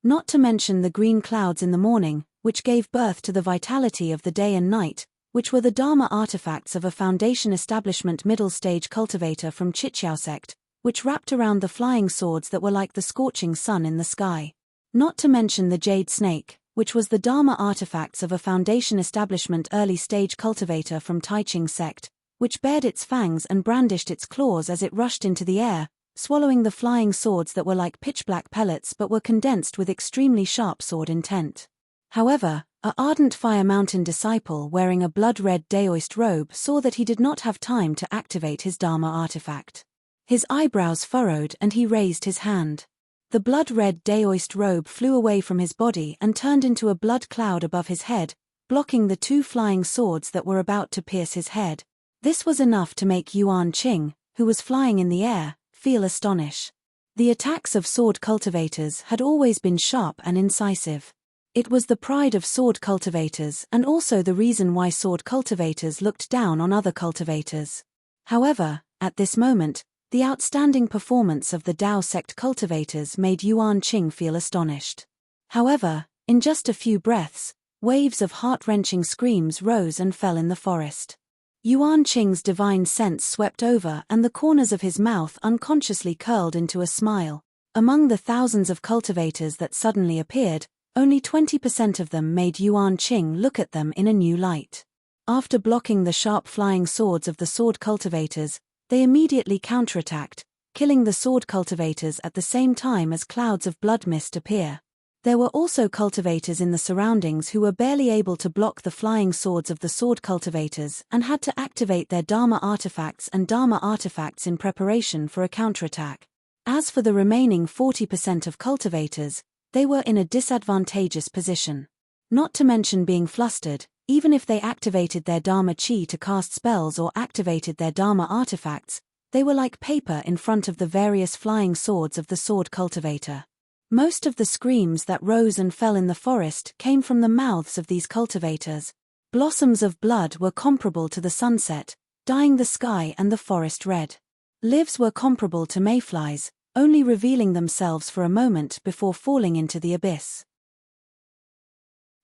Not to mention the green clouds in the morning, which gave birth to the vitality of the day and night, which were the Dharma artifacts of a Foundation Establishment middle stage cultivator from Chichiao sect, which wrapped around the flying swords that were like the scorching sun in the sky. Not to mention the jade snake, which was the Dharma artifacts of a Foundation Establishment early stage cultivator from Taiching sect, which bared its fangs and brandished its claws as it rushed into the air, swallowing the flying swords that were like pitch-black pellets but were condensed with extremely sharp sword intent. However, a ardent Fire Mountain disciple wearing a blood-red daoist robe saw that he did not have time to activate his Dharma artifact. His eyebrows furrowed and he raised his hand. The blood-red daoist robe flew away from his body and turned into a blood cloud above his head, blocking the two flying swords that were about to pierce his head. This was enough to make Yuan Qing, who was flying in the air, feel astonished. The attacks of sword cultivators had always been sharp and incisive. It was the pride of sword cultivators and also the reason why sword cultivators looked down on other cultivators. However, at this moment, the outstanding performance of the Dao sect cultivators made Yuan Qing feel astonished. However, in just a few breaths, waves of heart-wrenching screams rose and fell in the forest. Yuan Qing's divine sense swept over and the corners of his mouth unconsciously curled into a smile. Among the thousands of cultivators that suddenly appeared, only 20% of them made Yuan Qing look at them in a new light. After blocking the sharp flying swords of the sword cultivators, they immediately counterattacked, killing the sword cultivators at the same time as clouds of blood mist appear. There were also cultivators in the surroundings who were barely able to block the flying swords of the sword cultivators and had to activate their Dharma artifacts and Dharma artifacts in preparation for a counterattack. As for the remaining 40% of cultivators, they were in a disadvantageous position. Not to mention being flustered, even if they activated their Dharma chi to cast spells or activated their Dharma artifacts, they were like paper in front of the various flying swords of the sword cultivator. Most of the screams that rose and fell in the forest came from the mouths of these cultivators. Blossoms of blood were comparable to the sunset, dyeing the sky and the forest red. Lives were comparable to mayflies, only revealing themselves for a moment before falling into the abyss.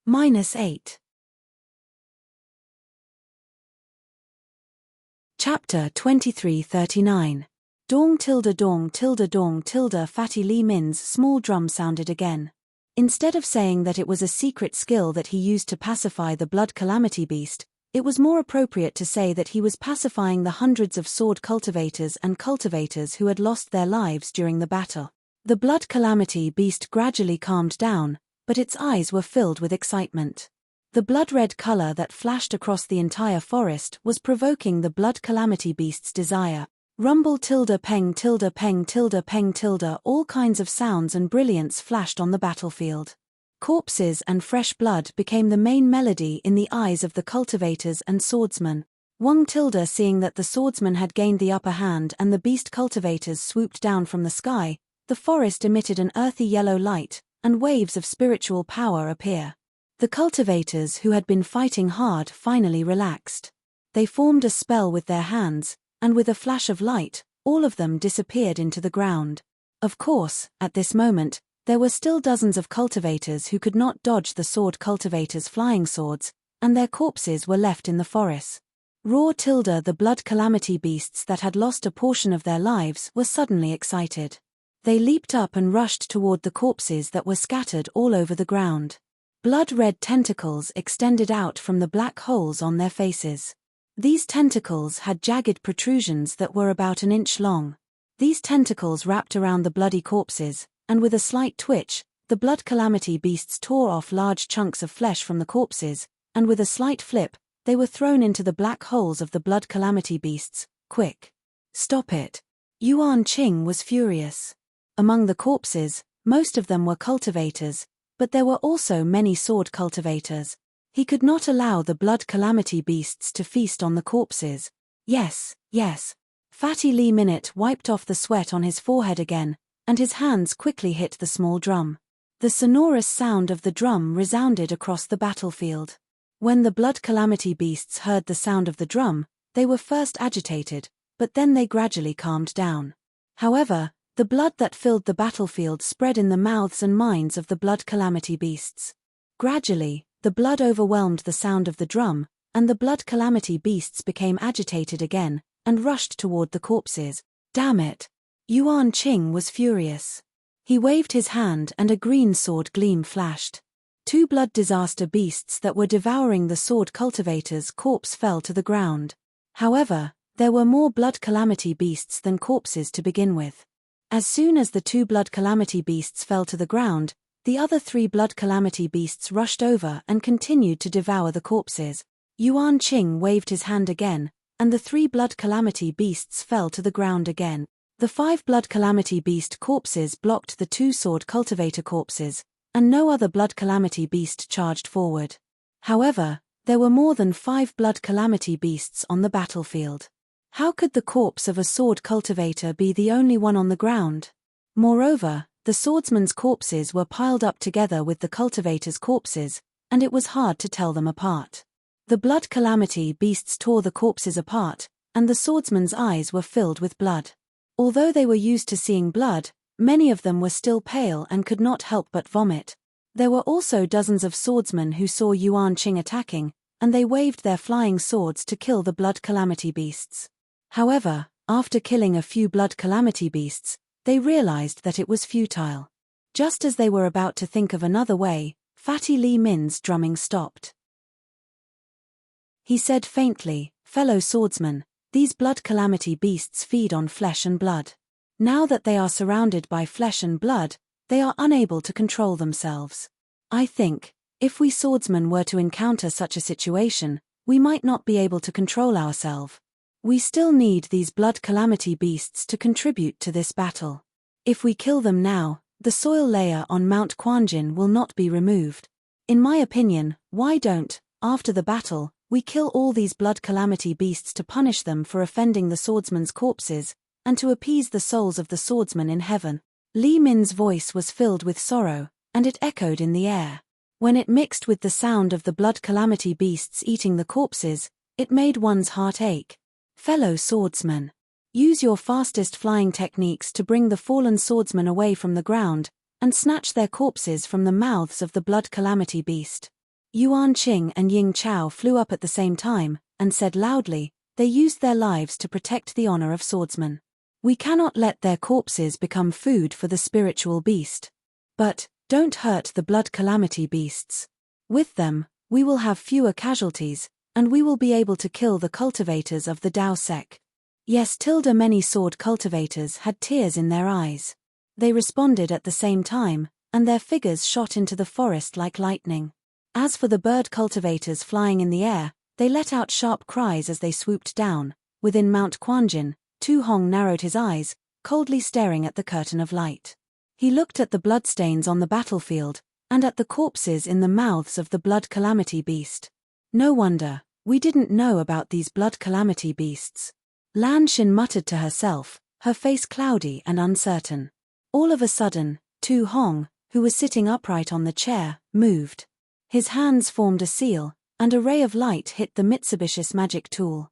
-8. Chapter 2339. Dong tilde dong tilde dong tilde. Fatty Li Min's small drum sounded again. Instead of saying that it was a secret skill that he used to pacify the blood calamity beast, it was more appropriate to say that he was pacifying the hundreds of sword cultivators and cultivators who had lost their lives during the battle. The blood calamity beast gradually calmed down, but its eyes were filled with excitement. The blood-red color that flashed across the entire forest was provoking the blood calamity beast's desire. Rumble tilde peng tilde peng tilde peng tilde, all kinds of sounds and brilliance flashed on the battlefield. Corpses and fresh blood became the main melody in the eyes of the cultivators and swordsmen. Wang tilde, seeing that the swordsmen had gained the upper hand and the beast cultivators swooped down from the sky, the forest emitted an earthy yellow light, and waves of spiritual power appear. The cultivators who had been fighting hard finally relaxed. They formed a spell with their hands, and with a flash of light, all of them disappeared into the ground. Of course, at this moment, there were still dozens of cultivators who could not dodge the sword cultivators' flying swords, and their corpses were left in the forest. Raw tilde, the blood calamity beasts that had lost a portion of their lives were suddenly excited. They leaped up and rushed toward the corpses that were scattered all over the ground. Blood-red tentacles extended out from the black holes on their faces. These tentacles had jagged protrusions that were about an inch long. These tentacles wrapped around the bloody corpses, and with a slight twitch, the blood calamity beasts tore off large chunks of flesh from the corpses, and with a slight flip, they were thrown into the black holes of the blood calamity beasts. Quick! Stop it! Yuan Qing was furious. Among the corpses, most of them were cultivators, but there were also many sword cultivators. He could not allow the blood calamity beasts to feast on the corpses. Yes, yes. Fatty Li Minute wiped off the sweat on his forehead again, and his hands quickly hit the small drum. The sonorous sound of the drum resounded across the battlefield. When the blood calamity beasts heard the sound of the drum, they were first agitated, but then they gradually calmed down. However, the blood that filled the battlefield spread in the mouths and minds of the blood calamity beasts. Gradually, the blood overwhelmed the sound of the drum, and the blood calamity beasts became agitated again, and rushed toward the corpses. Damn it! Yuan Qing was furious. He waved his hand and a green sword gleam flashed. Two blood disaster beasts that were devouring the sword cultivator's corpse fell to the ground. However, there were more blood calamity beasts than corpses to begin with. As soon as the two blood calamity beasts fell to the ground, the other three blood calamity beasts rushed over and continued to devour the corpses. Yuan Qing waved his hand again, and the three blood calamity beasts fell to the ground again. The 5 blood calamity beast corpses blocked the 2 sword cultivator corpses, and no other blood calamity beast charged forward. However, there were more than 5 blood calamity beasts on the battlefield. How could the corpse of a sword cultivator be the only one on the ground? Moreover, the swordsmen's corpses were piled up together with the cultivators' corpses, and it was hard to tell them apart. The blood calamity beasts tore the corpses apart, and the swordsmen's eyes were filled with blood. Although they were used to seeing blood, many of them were still pale and could not help but vomit. There were also dozens of swordsmen who saw Yuan Qing attacking, and they waved their flying swords to kill the blood calamity beasts. However, after killing a few blood calamity beasts, they realized that it was futile. Just as they were about to think of another way, Fatty Li Min's drumming stopped. He said faintly, "Fellow swordsmen, these blood calamity beasts feed on flesh and blood. Now that they are surrounded by flesh and blood, they are unable to control themselves. I think, if we swordsmen were to encounter such a situation, we might not be able to control ourselves. We still need these blood calamity beasts to contribute to this battle. If we kill them now, the soil layer on Mount Quanjin will not be removed. In my opinion, why don't, after the battle, we kill all these blood calamity beasts to punish them for offending the swordsmen's corpses, and to appease the souls of the swordsmen in heaven?" Li Min's voice was filled with sorrow, and it echoed in the air. When it mixed with the sound of the blood calamity beasts eating the corpses, it made one's heart ache. Fellow swordsmen, use your fastest flying techniques to bring the fallen swordsmen away from the ground, and snatch their corpses from the mouths of the blood calamity beast. Yuan Qing and Ying Chao flew up at the same time, and said loudly, they used their lives to protect the honor of swordsmen. We cannot let their corpses become food for the spiritual beast. But, Don't hurt the blood calamity beasts. With them, we will have fewer casualties, and we will be able to kill the cultivators of the Dao sect. Yes, many sword cultivators had tears in their eyes. They responded at the same time, and their figures shot into the forest like lightning. As for the bird cultivators flying in the air, they let out sharp cries as they swooped down. Within Mount Quanjin, Tu Hong narrowed his eyes, coldly staring at the curtain of light. He looked at the bloodstains on the battlefield, and at the corpses in the mouths of the blood calamity beast. No wonder, we didn't know about these blood calamity beasts. Lan Xin muttered to herself, her face cloudy and uncertain. All of a sudden, Tu Hong, who was sitting upright on the chair, moved. His hands formed a seal, and a ray of light hit the Mitsubishi's magic tool.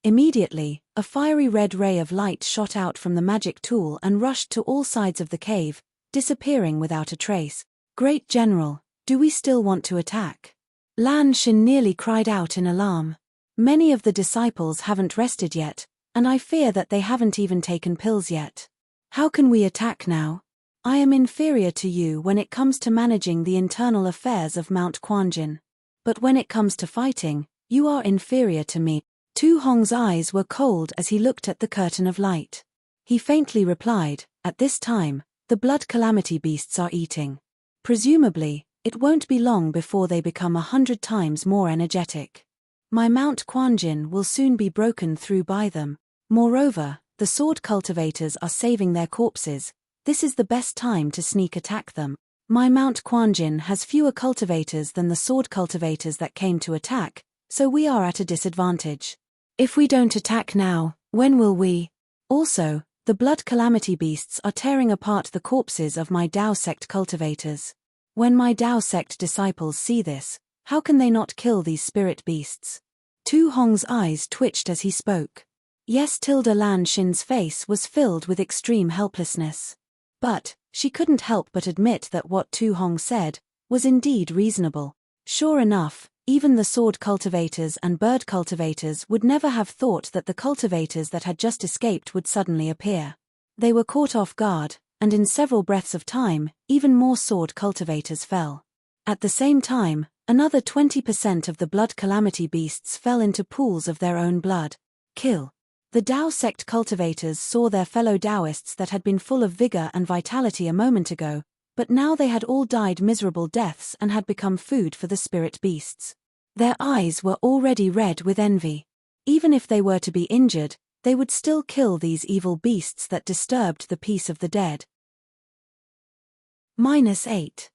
Immediately, a fiery red ray of light shot out from the magic tool and rushed to all sides of the cave, disappearing without a trace. Great General, do we still want to attack? Lan Xin nearly cried out in alarm. Many of the disciples haven't rested yet, and I fear that they haven't even taken pills yet. How can we attack now? I am inferior to you when it comes to managing the internal affairs of Mount Quanjin. But when it comes to fighting, you are inferior to me. Tu Hong's eyes were cold as he looked at the curtain of light. He faintly replied, at this time, the blood calamity beasts are eating. Presumably, it won't be long before they become 100 times more energetic. My Mount Quanjin will soon be broken through by them. Moreover, the sword cultivators are saving their corpses. This is the best time to sneak attack them. My Mount Quanjin has fewer cultivators than the sword cultivators that came to attack, so we are at a disadvantage. If we don't attack now, when will we? Also, the blood calamity beasts are tearing apart the corpses of my Dao sect cultivators. When my Dao sect disciples see this, how can they not kill these spirit beasts? Tu Hong's eyes twitched as he spoke. Yes, Lan Xin's face was filled with extreme helplessness. But, she couldn't help but admit that what Tu Hong said was indeed reasonable. Sure enough, even the sword cultivators and bird cultivators would never have thought that the cultivators that had just escaped would suddenly appear. They were caught off guard, and in several breaths of time, even more sword cultivators fell. At the same time, another 20% of the blood calamity beasts fell into pools of their own blood. Kill. The Dao sect cultivators saw their fellow Daoists that had been full of vigor and vitality a moment ago, but now they had all died miserable deaths and had become food for the spirit beasts. Their eyes were already red with envy. Even if they were to be injured, they would still kill these evil beasts that disturbed the peace of the dead. -8.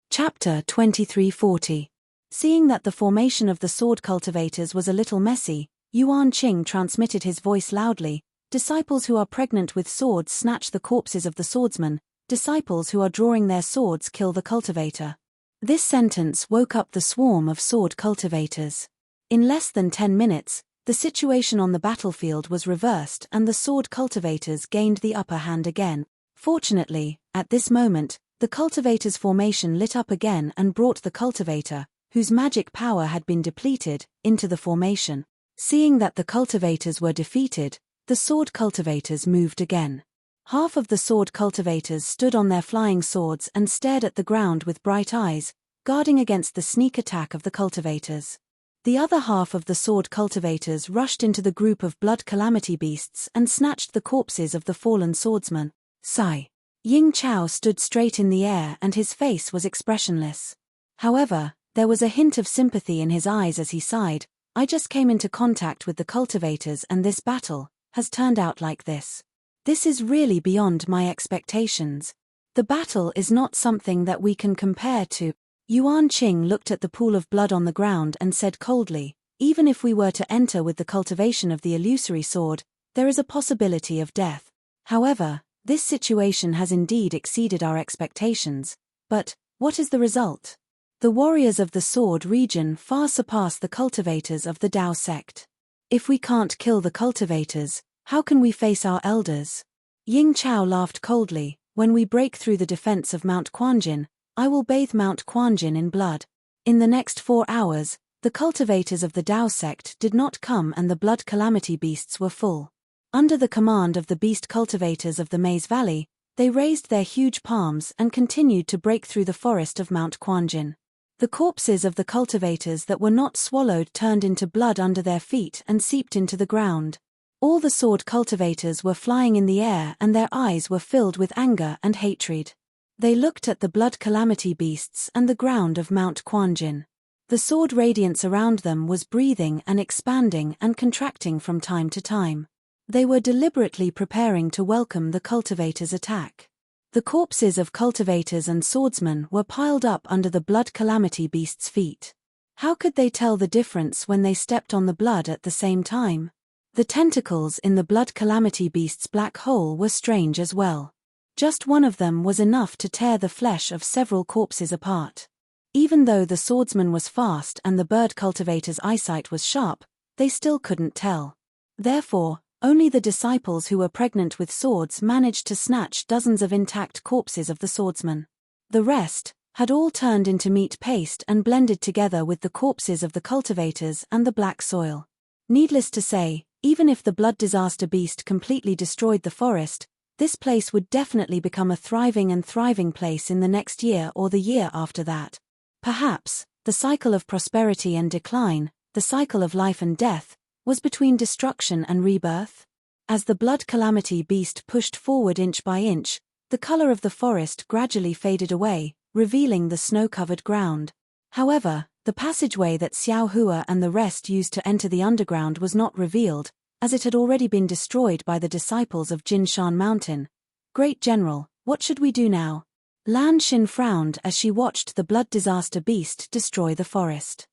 Chapter 2340. Seeing that the formation of the sword cultivators was a little messy, Yuan Qing transmitted his voice loudly. Disciples who are pregnant with swords snatch the corpses of the swordsmen. Disciples who are drawing their swords kill the cultivator. This sentence woke up the swarm of sword cultivators. In less than 10 minutes, the situation on the battlefield was reversed and the sword cultivators gained the upper hand again. Fortunately, at this moment, the cultivator's formation lit up again and brought the cultivator, whose magic power had been depleted, into the formation. Seeing that the cultivators were defeated, the sword cultivators moved again. Half of the sword cultivators stood on their flying swords and stared at the ground with bright eyes, guarding against the sneak attack of the cultivators. The other half of the sword cultivators rushed into the group of blood calamity beasts and snatched the corpses of the fallen swordsmen. Sigh. Ying Chao stood straight in the air and his face was expressionless. However, there was a hint of sympathy in his eyes as he sighed. I just came into contact with the cultivators and this battle has turned out like this. This is really beyond my expectations. The battle is not something that we can compare to. Yuan Qing looked at the pool of blood on the ground and said coldly, even if we were to enter with the cultivation of the illusory sword, there is a possibility of death. However, this situation has indeed exceeded our expectations. But, what is the result? The warriors of the sword region far surpass the cultivators of the Dao sect. If we can't kill the cultivators, how can we face our elders? Ying Chao laughed coldly. When we break through the defense of Mount Quanjin, I will bathe Mount Quanjin in blood. In the next 4 hours, the cultivators of the Dao sect did not come and the blood calamity beasts were full. Under the command of the beast cultivators of the Maze Valley, they raised their huge palms and continued to break through the forest of Mount Quanjin. The corpses of the cultivators that were not swallowed turned into blood under their feet and seeped into the ground. All the sword cultivators were flying in the air and their eyes were filled with anger and hatred. They looked at the blood calamity beasts and the ground of Mount Quanjin. The sword radiance around them was breathing and expanding and contracting from time to time. They were deliberately preparing to welcome the cultivators' attack. The corpses of cultivators and swordsmen were piled up under the blood calamity beasts' feet. How could they tell the difference when they stepped on the blood at the same time? The tentacles in the blood calamity beast's black hole were strange as well. Just one of them was enough to tear the flesh of several corpses apart. Even though the swordsman was fast and the bird cultivator's eyesight was sharp, they still couldn't tell. Therefore, only the disciples who were pregnant with swords managed to snatch dozens of intact corpses of the swordsman. The rest had all turned into meat paste and blended together with the corpses of the cultivators and the black soil. Needless to say, even if the blood disaster beast completely destroyed the forest, this place would definitely become a thriving place in the next year or the year after that. Perhaps, the cycle of prosperity and decline, the cycle of life and death, was between destruction and rebirth. As the blood calamity beast pushed forward inch by inch, the color of the forest gradually faded away, revealing the snow-covered ground. However, the passageway that Xiao Hua and the rest used to enter the underground was not revealed, as it had already been destroyed by the disciples of Jinshan Mountain. Great General, what should we do now? Lan Xin frowned as she watched the blood disaster beast destroy the forest.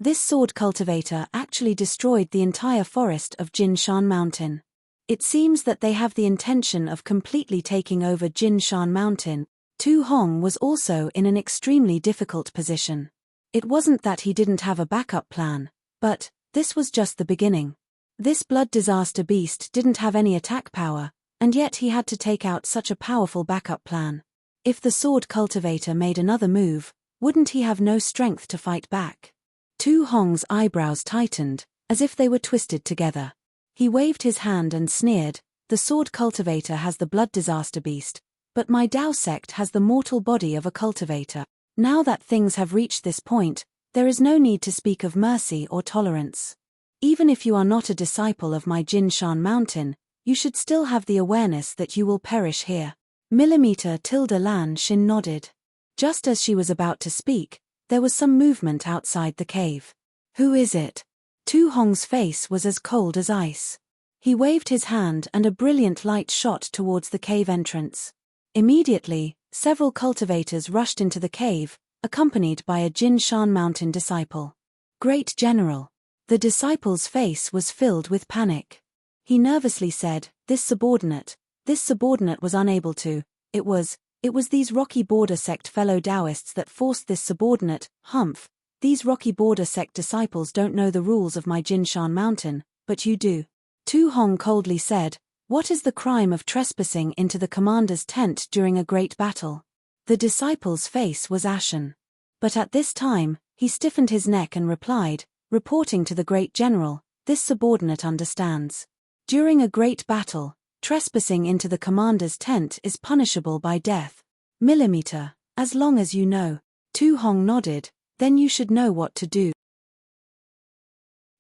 This sword cultivator actually destroyed the entire forest of Jinshan Mountain. It seems that they have the intention of completely taking over Jinshan Mountain. Tu Hong was also in an extremely difficult position. It wasn't that he didn't have a backup plan, but this was just the beginning. This blood disaster beast didn't have any attack power, and yet he had to take out such a powerful backup plan. If the sword cultivator made another move, wouldn't he have no strength to fight back? Tu Hong's eyebrows tightened, as if they were twisted together. He waved his hand and sneered, "The sword cultivator has the blood disaster beast, but my Dao sect has the mortal body of a cultivator. Now that things have reached this point, there is no need to speak of mercy or tolerance. Even if you are not a disciple of my Jinshan Mountain, you should still have the awareness that you will perish here." Millimeter tilde Lan Xin nodded. Just as she was about to speak, there was some movement outside the cave. "Who is it?" Tu Hong's face was as cold as ice. He waved his hand and a brilliant light shot towards the cave entrance. Immediately, several cultivators rushed into the cave, accompanied by a Jinshan Mountain disciple. "Great General." The disciple's face was filled with panic. He nervously said, This subordinate was unable to, it was these Rocky Border sect fellow Taoists that forced this subordinate, humph. These Rocky Border sect disciples don't know the rules of my Jinshan Mountain, but you do. Tu Hong coldly said, "What is the crime of trespassing into the commander's tent during a great battle?" The disciple's face was ashen. But at this time, he stiffened his neck and replied, "Reporting to the great general, this subordinate understands. During a great battle, trespassing into the commander's tent is punishable by death. Millimeter, as long as you know." Tu Hong nodded, "Then you should know what to do."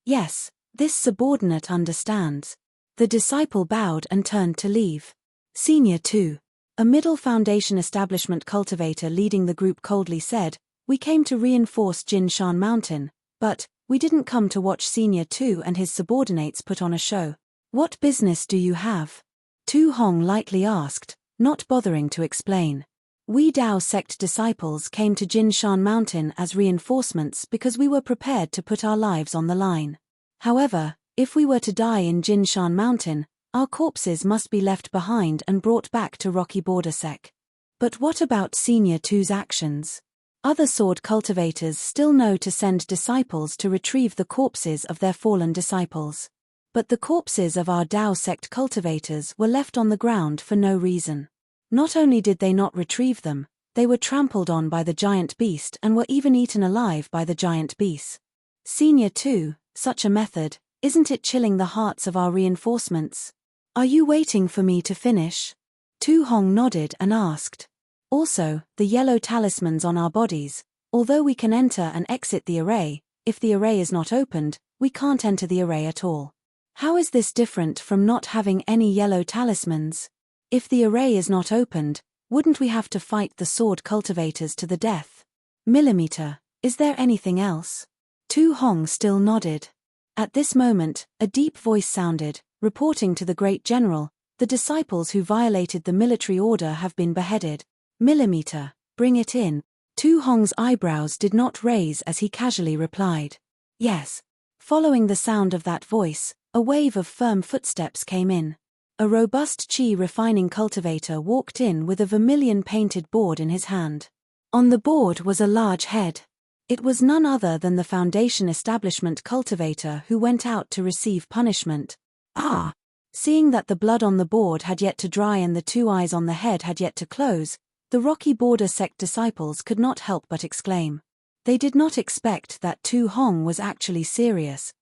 "Yes, this subordinate understands." The disciple bowed and turned to leave. Senior 2. A middle foundation establishment cultivator leading the group coldly said, "We came to reinforce Jinshan Mountain, but we didn't come to watch Senior 2 and his subordinates put on a show." "What business do you have?" Tu Hong lightly asked, not bothering to explain. "We Dao sect disciples came to Jinshan Mountain as reinforcements because we were prepared to put our lives on the line. However, if we were to die in Jinshan Mountain, our corpses must be left behind and brought back to Rocky Border Sec." "But what about Senior 2's actions? Other sword cultivators still know to send disciples to retrieve the corpses of their fallen disciples. But the corpses of our Dao sect cultivators were left on the ground for no reason. Not only did they not retrieve them, they were trampled on by the giant beast and were even eaten alive by the giant beast. Senior 2, such a method, Isn't it chilling the hearts of our reinforcements? Are you waiting for me to finish? Tu Hong nodded and asked. Also, the yellow talismans on our bodies. Although we can enter and exit the array, if the array is not opened, we can't enter the array at all. How is this different from not having any yellow talismans? If the array is not opened, wouldn't we have to fight the sword cultivators to the death? Millimeter, is there anything else? Tu Hong still nodded. At this moment, a deep voice sounded, reporting to the great general, the disciples who violated the military order have been beheaded. Millimeter, bring it in. Tu Hong's eyebrows did not raise as he casually replied. Yes. Following the sound of that voice, a wave of firm footsteps came in. A robust chi refining cultivator walked in with a vermilion-painted board in his hand. On the board was a large head. It was none other than the Foundation Establishment cultivator who went out to receive punishment. Ah! Seeing that the blood on the board had yet to dry and the two eyes on the head had yet to close, the Rocky Border sect disciples could not help but exclaim. They did not expect that Tu Hong was actually serious.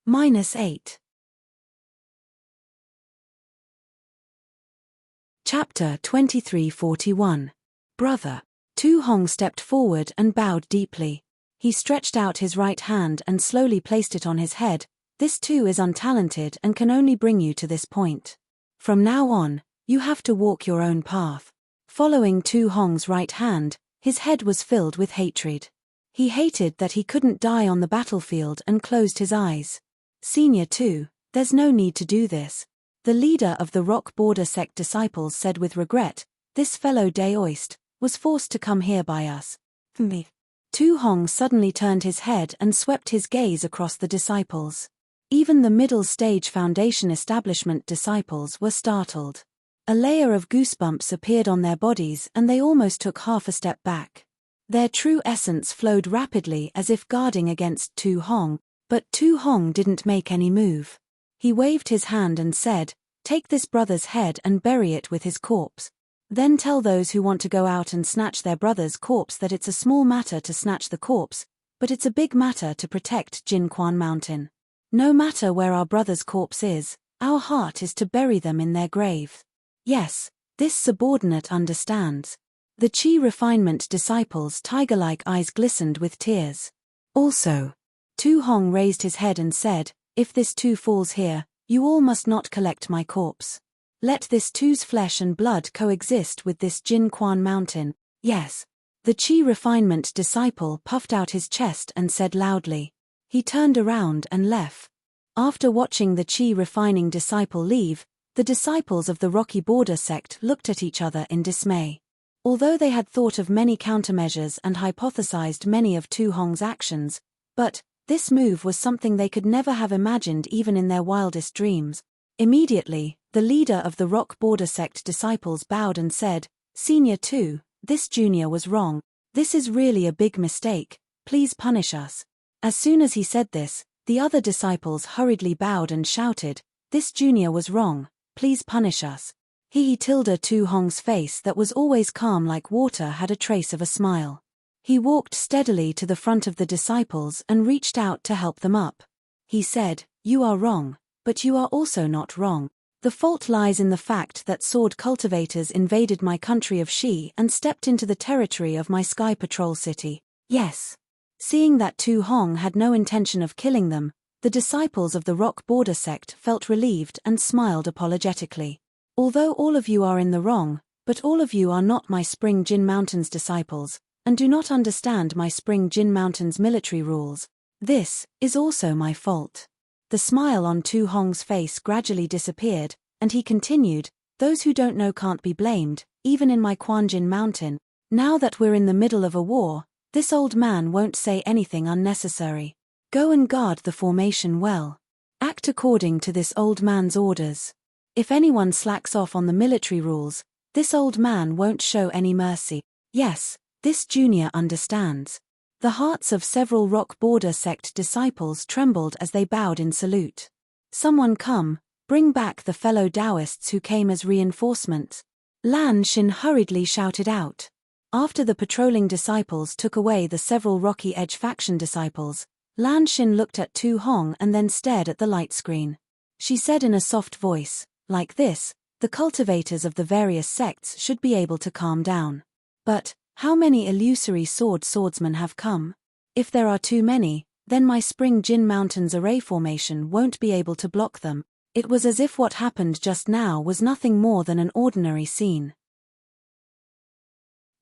-8. Chapter 2341. Brother. Tu Hong stepped forward and bowed deeply. He stretched out his right hand and slowly placed it on his head. This too is untalented and can only bring you to this point. From now on, you have to walk your own path. Following Tu Hong's right hand, his head was filled with hatred. He hated that he couldn't die on the battlefield and closed his eyes. Senior 2, there's no need to do this. The leader of the Rock Border sect disciples said with regret, this fellow Daoist was forced to come here by us. Tu Hong suddenly turned his head and swept his gaze across the disciples. Even the middle-stage Foundation Establishment disciples were startled. A layer of goosebumps appeared on their bodies and they almost took half a step back. Their true essence flowed rapidly as if guarding against Tu Hong, but Tu Hong didn't make any move. He waved his hand and said, take this brother's head and bury it with his corpse. Then tell those who want to go out and snatch their brother's corpse that it's a small matter to snatch the corpse, but it's a big matter to protect Jin Quan Mountain. No matter where our brother's corpse is, our heart is to bury them in their grave. Yes, this subordinate understands. The Chi refinement disciples' tiger-like eyes glistened with tears. Also, Tu Hong raised his head and said, if this too falls here, you all must not collect my corpse. Let this too's flesh and blood coexist with this Jin Quan Mountain. Yes. The Chi refinement disciple puffed out his chest and said loudly. He turned around and left. After watching the Chi refining disciple leave, the disciples of the Rocky Border sect looked at each other in dismay. Although they had thought of many countermeasures and hypothesized many of Tu Hong's actions, but this move was something they could never have imagined even in their wildest dreams. Immediately, the leader of the Rock Border sect disciples bowed and said, Senior 2, this junior was wrong. This is really a big mistake. Please punish us. As soon as he said this, the other disciples hurriedly bowed and shouted, this junior was wrong. Please punish us. He tilde Tu Hong's face that was always calm like water had a trace of a smile. He walked steadily to the front of the disciples and reached out to help them up. He said, you are wrong, but you are also not wrong. The fault lies in the fact that sword cultivators invaded my country of Shi and stepped into the territory of my Sky Patrol city. Yes. Seeing that Tu Hong had no intention of killing them, the disciples of the Rock Border sect felt relieved and smiled apologetically. Although all of you are in the wrong, but all of you are not my Spring Jin Mountains disciples, and do not understand my Spring Jin Mountains military rules. This is also my fault. The smile on Tu Hong's face gradually disappeared, and he continued, those who don't know can't be blamed, even in my Quanjin Mountain. Now that we're in the middle of a war, this old man won't say anything unnecessary. Go and guard the formation well. Act according to this old man's orders. If anyone slacks off on the military rules, this old man won't show any mercy. Yes, this junior understands. The hearts of several Rock Border sect disciples trembled as they bowed in salute. Someone come, bring back the fellow Taoists who came as reinforcements. Lan Xin hurriedly shouted out. After the patrolling disciples took away the several Rocky Edge faction disciples, Lan Xin looked at Tu Hong and then stared at the light screen. She said in a soft voice, "Like this, the cultivators of the various sects should be able to calm down. But, how many illusory swordsmen have come? If there are too many, then my Spring Jin Mountains array formation won't be able to block them." It was as if what happened just now was nothing more than an ordinary scene.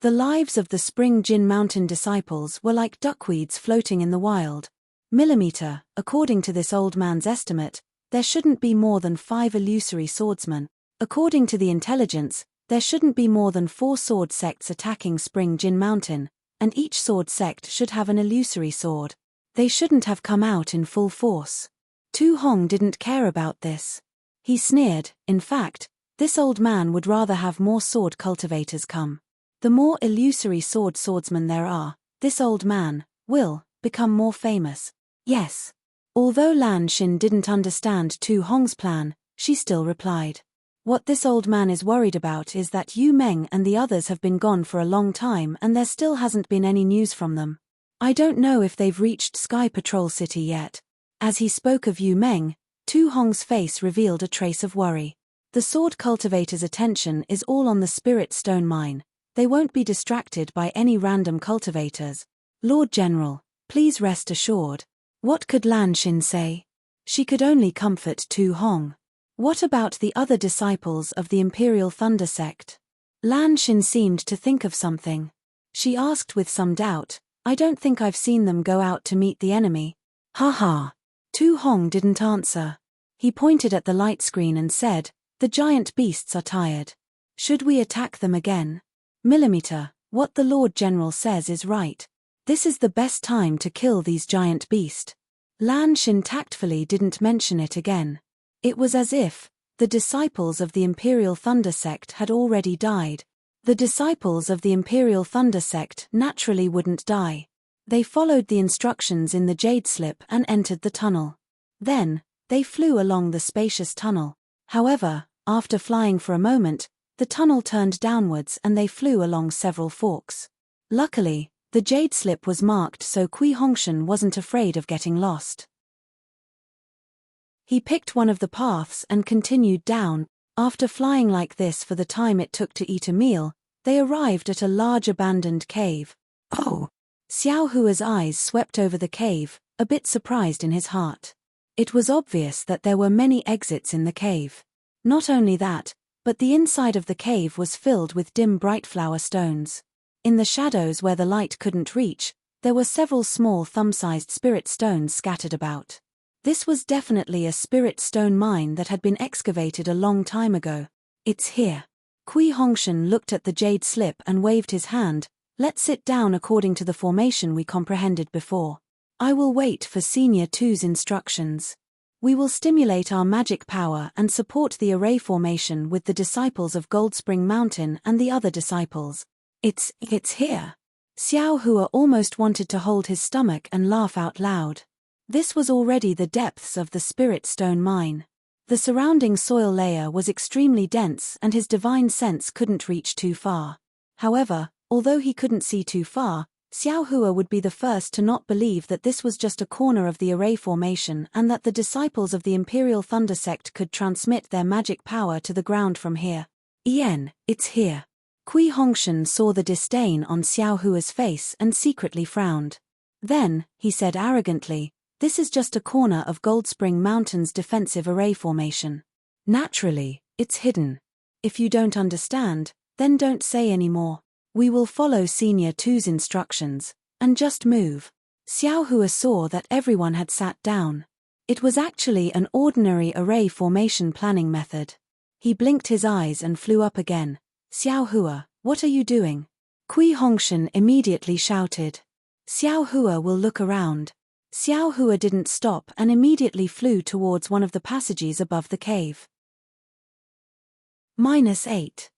The lives of the Spring Jin Mountain disciples were like duckweeds floating in the wild. Millimeter, according to this old man's estimate, there shouldn't be more than 5 illusory swordsmen. According to the intelligence, there shouldn't be more than 4 sword sects attacking Spring Jin Mountain, and each sword sect should have an illusory sword. They shouldn't have come out in full force. Tu Hong didn't care about this. He sneered. In fact, this old man would rather have more sword cultivators come. The more illusory swordsmen there are, this old man will become more famous. Yes. Although Lan Xin didn't understand Tu Hong's plan, she still replied. What this old man is worried about is that Yu Meng and the others have been gone for a long time and there still hasn't been any news from them. I don't know if they've reached Sky Patrol City yet. As he spoke of Yu Meng, Tu Hong's face revealed a trace of worry. The sword cultivator's attention is all on the spirit stone mine. They won't be distracted by any random cultivators. Lord General, please rest assured. What could Lan Xin say? She could only comfort Tu Hong. What about the other disciples of the Imperial Thunder sect? Lan Xin seemed to think of something. She asked with some doubt, "I don't think I've seen them go out to meet the enemy." "Ha ha." Tu Hong didn't answer. He pointed at the light screen and said, "The giant beasts are tired. Should we attack them again?" Millimeter, what the Lord General says is right. This is the best time to kill these giant beasts. Lan Xin tactfully didn't mention it again. It was as if the disciples of the Imperial Thunder sect had already died. The disciples of the Imperial Thunder sect naturally wouldn't die. They followed the instructions in the jade slip and entered the tunnel. Then, they flew along the spacious tunnel. However, after flying for a moment, the tunnel turned downwards and they flew along several forks. Luckily, the jade slip was marked so Kui Hongshan wasn't afraid of getting lost. He picked one of the paths and continued down. After flying like this for the time it took to eat a meal, they arrived at a large abandoned cave. Oh! Xiao Hua's eyes swept over the cave, a bit surprised in his heart. It was obvious that there were many exits in the cave. Not only that, but the inside of the cave was filled with dim bright flower stones. In the shadows where the light couldn't reach, there were several small thumb-sized spirit stones scattered about. This was definitely a spirit stone mine that had been excavated a long time ago. "It's here." Kui Hongshan looked at the jade slip and waved his hand. "Let's sit down according to the formation we comprehended before. I will wait for Senior 2's instructions. We will stimulate our magic power and support the array formation with the disciples of Gold Spring Mountain and the other disciples." It's here." Xiao Hua almost wanted to hold his stomach and laugh out loud. This was already the depths of the spirit stone mine. The surrounding soil layer was extremely dense and his divine sense couldn't reach too far. However, although he couldn't see too far, Xiao Hua would be the first to not believe that this was just a corner of the array formation and that the disciples of the Imperial Thunder sect could transmit their magic power to the ground from here. It's here." Kui Hongshan saw the disdain on Xiao Hua's face and secretly frowned. Then, he said arrogantly, "This is just a corner of Gold Spring Mountain's defensive array formation. Naturally, it's hidden. If you don't understand, then don't say any more. We will follow Senior 2's instructions, and just move." Xiao Hua saw that everyone had sat down. It was actually an ordinary array formation planning method. He blinked his eyes and flew up again. "Xiao Hua, what are you doing?" Kui Hongshan immediately shouted. "Xiao Hua will look around." Xiao Hua didn't stop and immediately flew towards one of the passages above the cave. -8.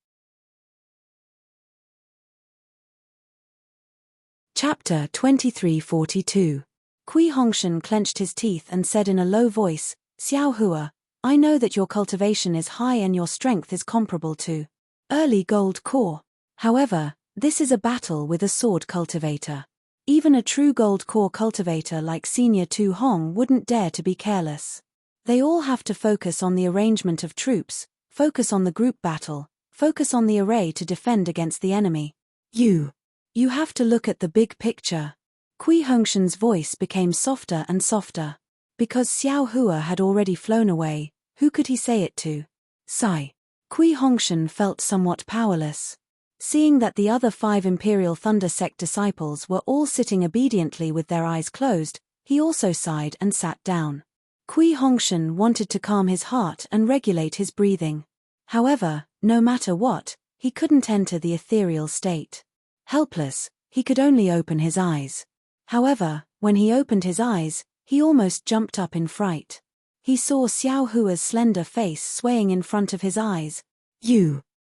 Chapter 2342. Kui Hongshan clenched his teeth and said in a low voice, "Xiao Hua, I know that your cultivation is high and your strength is comparable to early gold core. However, this is a battle with a sword cultivator. Even a true gold core cultivator like Senior Tu Hong wouldn't dare to be careless. They all have to focus on the arrangement of troops, focus on the group battle, focus on the array to defend against the enemy. You have to look at the big picture. Kui Hongshan's voice became softer and softer. Because Xiao Hua had already flown away, who could he say it to? Sigh. Kui Hongshan felt somewhat powerless. Seeing that the other 5 Imperial Thunder Sect disciples were all sitting obediently with their eyes closed, he also sighed and sat down. Kui Hongshan wanted to calm his heart and regulate his breathing. However, no matter what, he couldn't enter the ethereal state. Helpless, he could only open his eyes. However, when he opened his eyes, he almost jumped up in fright. He saw Xiao Hua's slender face swaying in front of his eyes.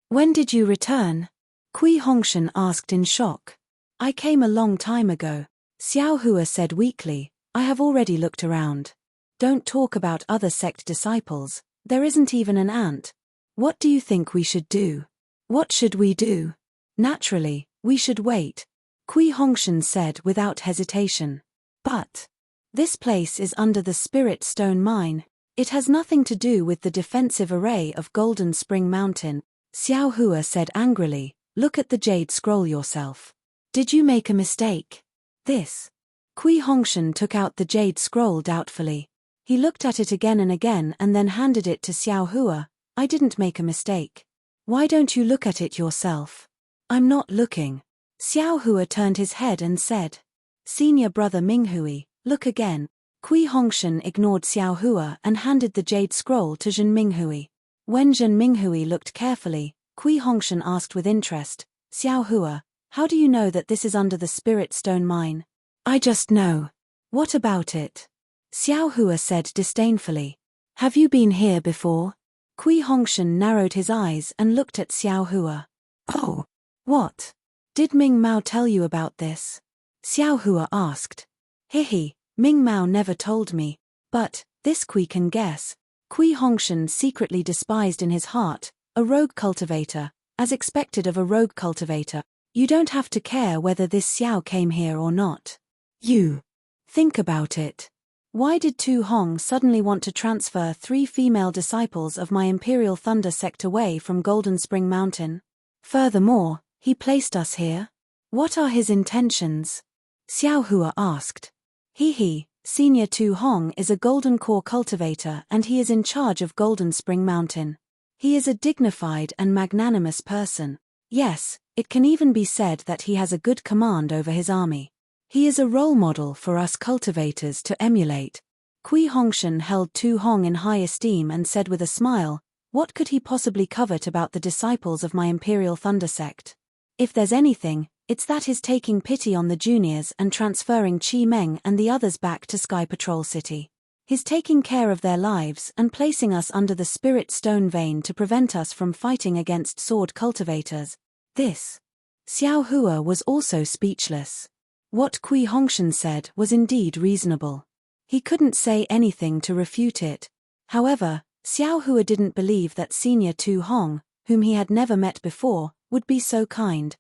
When did you return? Kui Hongshan asked in shock. I came a long time ago. Xiao Hua said weakly, I have already looked around. Don't talk about other sect disciples, there isn't even an ant. What do you think we should do? What should we do? Naturally, we should wait. Kui Hongshan said without hesitation. But this place is under the Spirit Stone Mine. It has nothing to do with the defensive array of Golden Spring Mountain. Xiao Hua said angrily, look at the Jade Scroll yourself. Did you make a mistake? This. Kui Hongshan took out the Jade Scroll doubtfully. He looked at it again and again and then handed it to Xiao Hua. I didn't make a mistake. Why don't you look at it yourself? I'm not looking. Xiao Hua turned his head and said. Senior brother Minghui, look again. Kui Hongshan ignored Xiao Hua and handed the Jade Scroll to Zhen Minghui. When Zhen Minghui looked carefully, Kui Hongshan asked with interest, Xiao Hua, how do you know that this is under the Spirit Stone Mine? I just know. What about it? Xiao Hua said disdainfully. Have you been here before? Kui Hongshan narrowed his eyes and looked at Xiao Hua. Oh. What? Did Ming Mao tell you about this? Xiao Hua asked. Hihi, Ming Mao never told me, but this Kui can guess. Kui Hongshan secretly despised in his heart a rogue cultivator, as expected of a rogue cultivator. You don't have to care whether this Xiao came here or not. You. Think about it. Why did Tu Hong suddenly want to transfer 3 female disciples of my Imperial Thunder Sect away from Golden Spring Mountain? Furthermore, he placed us here. What are his intentions? Xiao Hua asked. Senior Tu Hong is a golden core cultivator and he is in charge of Golden Spring Mountain. He is a dignified and magnanimous person. Yes, it can even be said that he has a good command over his army. He is a role model for us cultivators to emulate. Kui Hongshan held Tu Hong in high esteem and said with a smile, what could he possibly covet about the disciples of my Imperial Thunder Sect? If there's anything, it's that his taking pity on the juniors and transferring Chi Meng and the others back to Sky Patrol City. His taking care of their lives and placing us under the Spirit Stone Vein to prevent us from fighting against sword cultivators. This. Xiao Hua was also speechless. What Kui Hongshan said was indeed reasonable. He couldn't say anything to refute it. However, Xiao Hua didn't believe that Senior Tu Hong, whom he had never met before, would be so kind.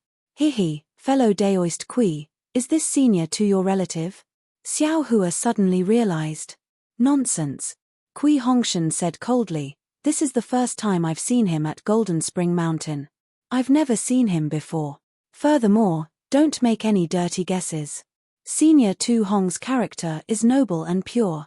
Fellow Daoist Kui, is this Senior Tu your relative? Xiao Hua suddenly realized. Nonsense. Kui Hongshan said coldly, this is the first time I've seen him at Golden Spring Mountain. I've never seen him before. Furthermore, don't make any dirty guesses. Senior Tu Hong's character is noble and pure.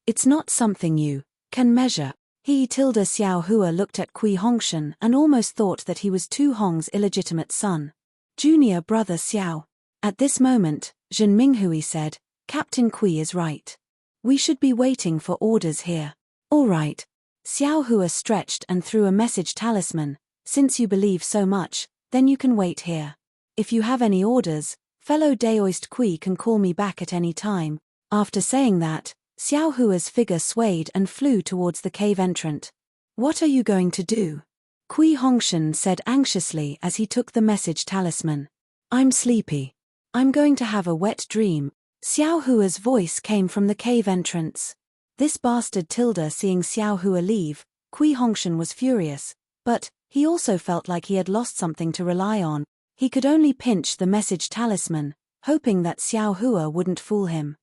It's not something you can measure. Xiao Hua looked at Kui Hongshan and almost thought that he was Tu Hong's illegitimate son. Junior brother Xiao. At this moment, Zhen Minghui said, Captain Kui is right. We should be waiting for orders here. All right. Xiao Hua stretched and threw a message talisman. Since you believe so much, then you can wait here. If you have any orders, fellow Daoist Kui can call me back at any time. After saying that, Xiao Hua's figure swayed and flew towards the cave entrant. What are you going to do? Kui Hongshan said anxiously as he took the message talisman. I'm sleepy. I'm going to have a wet dream. Xiao Hua's voice came from the cave entrance. This bastard Tilda seeing Xiao Hua leave, Kui Hongshan was furious, but he also felt like he had lost something to rely on. He could only pinch the message talisman, hoping that Xiao Hua wouldn't fool him.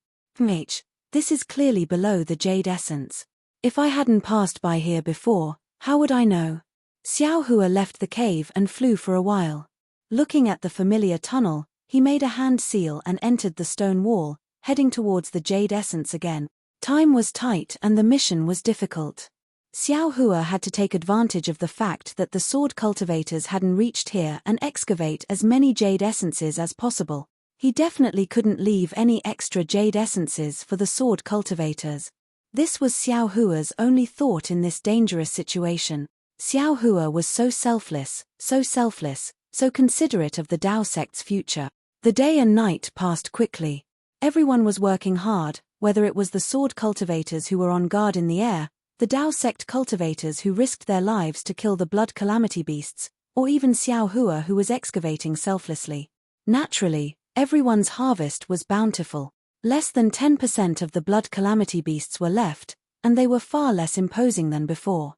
This is clearly below the jade essence. If I hadn't passed by here before, how would I know? Xiao Hua left the cave and flew for a while. Looking at the familiar tunnel, he made a hand seal and entered the stone wall, heading towards the jade essence again. Time was tight and the mission was difficult. Xiao Hua had to take advantage of the fact that the sword cultivators hadn't reached here and excavate as many jade essences as possible. He definitely couldn't leave any extra jade essences for the sword cultivators. This was Xiao Hua's only thought in this dangerous situation. Xiao Hua was so selfless, so considerate of the Dao sect's future. The day and night passed quickly. Everyone was working hard, whether it was the sword cultivators who were on guard in the air, the Dao sect cultivators who risked their lives to kill the blood calamity beasts, or even Xiao Hua who was excavating selflessly. Naturally, everyone's harvest was bountiful. Less than 10% of the blood calamity beasts were left, and they were far less imposing than before.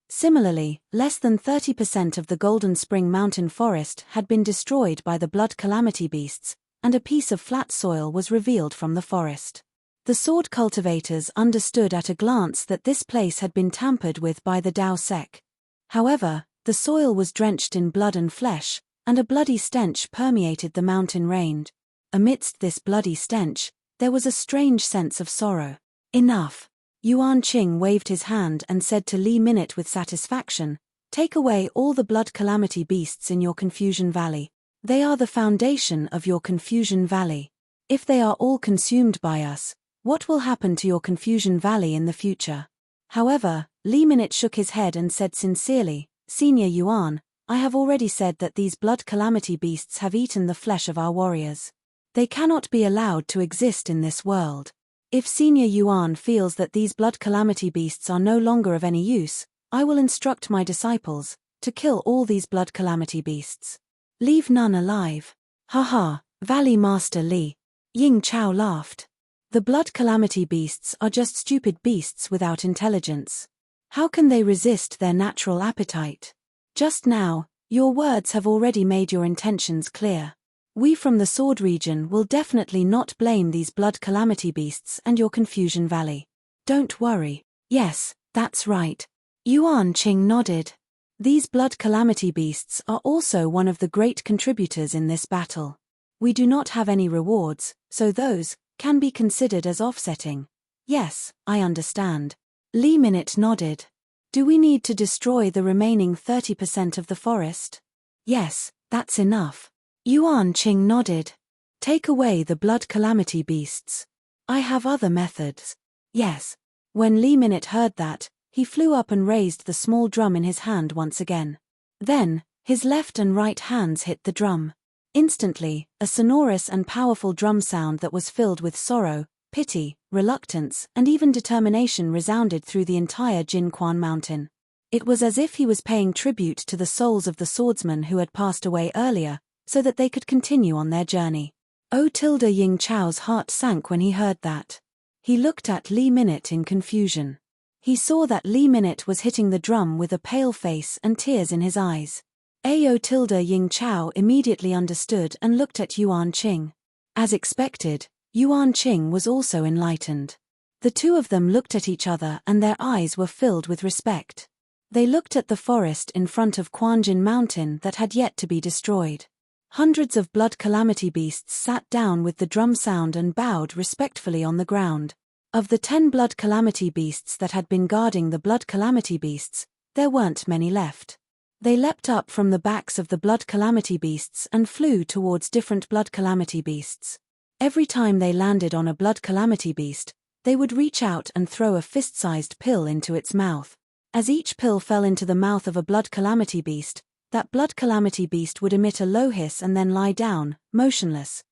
Similarly, less than 30% of the Golden Spring Mountain forest had been destroyed by the blood calamity beasts, and a piece of flat soil was revealed from the forest. The sword cultivators understood at a glance that this place had been tampered with by the Dao sect. However, the soil was drenched in blood and flesh, and a bloody stench permeated the mountain range. Amidst this bloody stench, there was a strange sense of sorrow. Enough. Yuan Qing waved his hand and said to Li Minute with satisfaction, "Take away all the blood calamity beasts in your Confusion Valley. They are the foundation of your Confusion Valley. If they are all consumed by us, what will happen to your Confusion Valley in the future?" However, Li Minute shook his head and said sincerely, "Senior Yuan, I have already said that these blood calamity beasts have eaten the flesh of our warriors. They cannot be allowed to exist in this world. If Senior Yuan feels that these blood calamity beasts are no longer of any use, I will instruct my disciples to kill all these blood calamity beasts. Leave none alive." "Haha, Valley Master Li." Ying Chao laughed. "The blood calamity beasts are just stupid beasts without intelligence. How can they resist their natural appetite? Just now, your words have already made your intentions clear. We from the Sword region will definitely not blame these blood calamity beasts and your Confusion Valley. Don't worry." "Yes, that's right." Yuan Qing nodded. "These blood calamity beasts are also one of the great contributors in this battle. We do not have any rewards, so those can be considered as offsetting." "Yes, I understand." Li Minute nodded. "Do we need to destroy the remaining 30% of the forest?" "Yes, that's enough." Yuan Qing nodded. "Take away the blood calamity beasts. I have other methods." "Yes." When Li Minute heard that, he flew up and raised the small drum in his hand once again. Then, his left and right hands hit the drum. Instantly, a sonorous and powerful drum sound that was filled with sorrow, pity, reluctance, and even determination resounded through the entire Jinquan mountain. It was as if he was paying tribute to the souls of the swordsmen who had passed away earlier, so that they could continue on their journey. Ying Chao's heart sank when he heard that. He looked at Li Minute in confusion. He saw that Li Minute was hitting the drum with a pale face and tears in his eyes. Ying Chao immediately understood and looked at Yuan Qing. As expected, Yuan Qing was also enlightened. The two of them looked at each other and their eyes were filled with respect. They looked at the forest in front of Quanjin Mountain that had yet to be destroyed. Hundreds of blood calamity beasts sat down with the drum sound and bowed respectfully on the ground. Of the 10 blood calamity beasts that had been guarding the blood calamity beasts, there weren't many left. They leapt up from the backs of the blood calamity beasts and flew towards different blood calamity beasts. Every time they landed on a blood calamity beast, they would reach out and throw a fist-sized pill into its mouth. As each pill fell into the mouth of a blood calamity beast, that blood calamity beast would emit a low hiss and then lie down, motionless.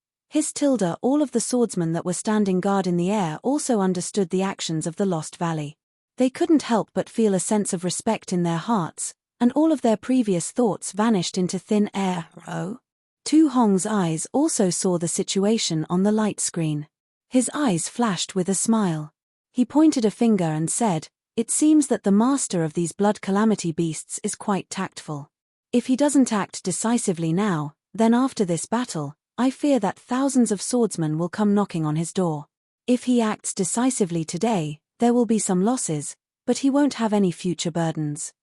All of the swordsmen that were standing guard in the air also understood the actions of the Lost Valley. They couldn't help but feel a sense of respect in their hearts, and all of their previous thoughts vanished into thin air. Tu Hong's eyes also saw the situation on the light screen. His eyes flashed with a smile. He pointed a finger and said, "It seems that the master of these blood calamity beasts is quite tactful. If he doesn't act decisively now, then after this battle, I fear that thousands of swordsmen will come knocking on his door. If he acts decisively today, there will be some losses, but he won't have any future burdens.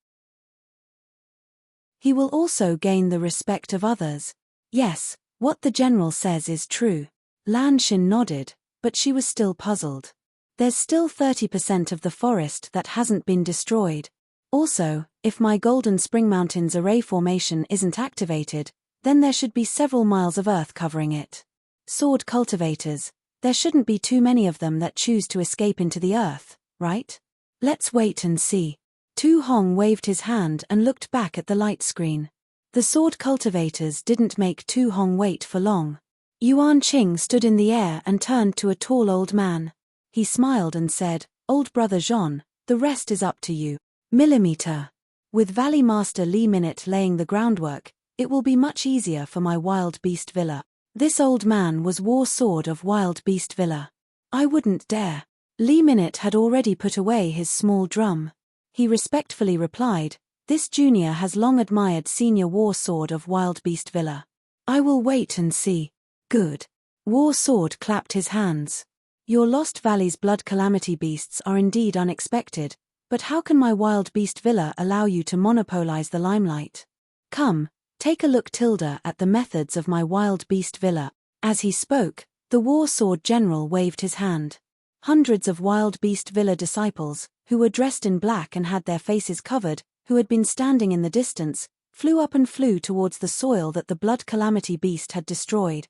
He will also gain the respect of others. Yes, what the general says is true. Lan Xin nodded, but she was still puzzled. There's still 30% of the forest that hasn't been destroyed. Also, if my Golden Spring Mountains array formation isn't activated, then there should be several miles of earth covering it. Sword cultivators, there shouldn't be too many of them that choose to escape into the earth, right? Let's wait and see. Tu Hong waved his hand and looked back at the light screen. The sword cultivators didn't make Tu Hong wait for long. Yuan Qing stood in the air and turned to a tall old man. He smiled and said, "Old brother Jean, the rest is up to you. Millimeter. With Valley Master Li Minute laying the groundwork, it will be much easier for my Wild Beast Villa." This old man was War Sword of Wild Beast Villa. I wouldn't dare. Li Minute had already put away his small drum. He respectfully replied, "This junior has long admired Senior War Sword of Wild Beast Villa. I will wait and see." Good. War Sword clapped his hands. Your Lost Valley's blood calamity beasts are indeed unexpected, but how can my Wild Beast Villa allow you to monopolize the limelight? Come, take a look at the methods of my Wild Beast Villa. As he spoke, the War Sword General waved his hand. Hundreds of Wild Beast Villa disciples, who were dressed in black and had their faces covered, who had been standing in the distance, flew up and flew towards the soil that the blood calamity beast had destroyed.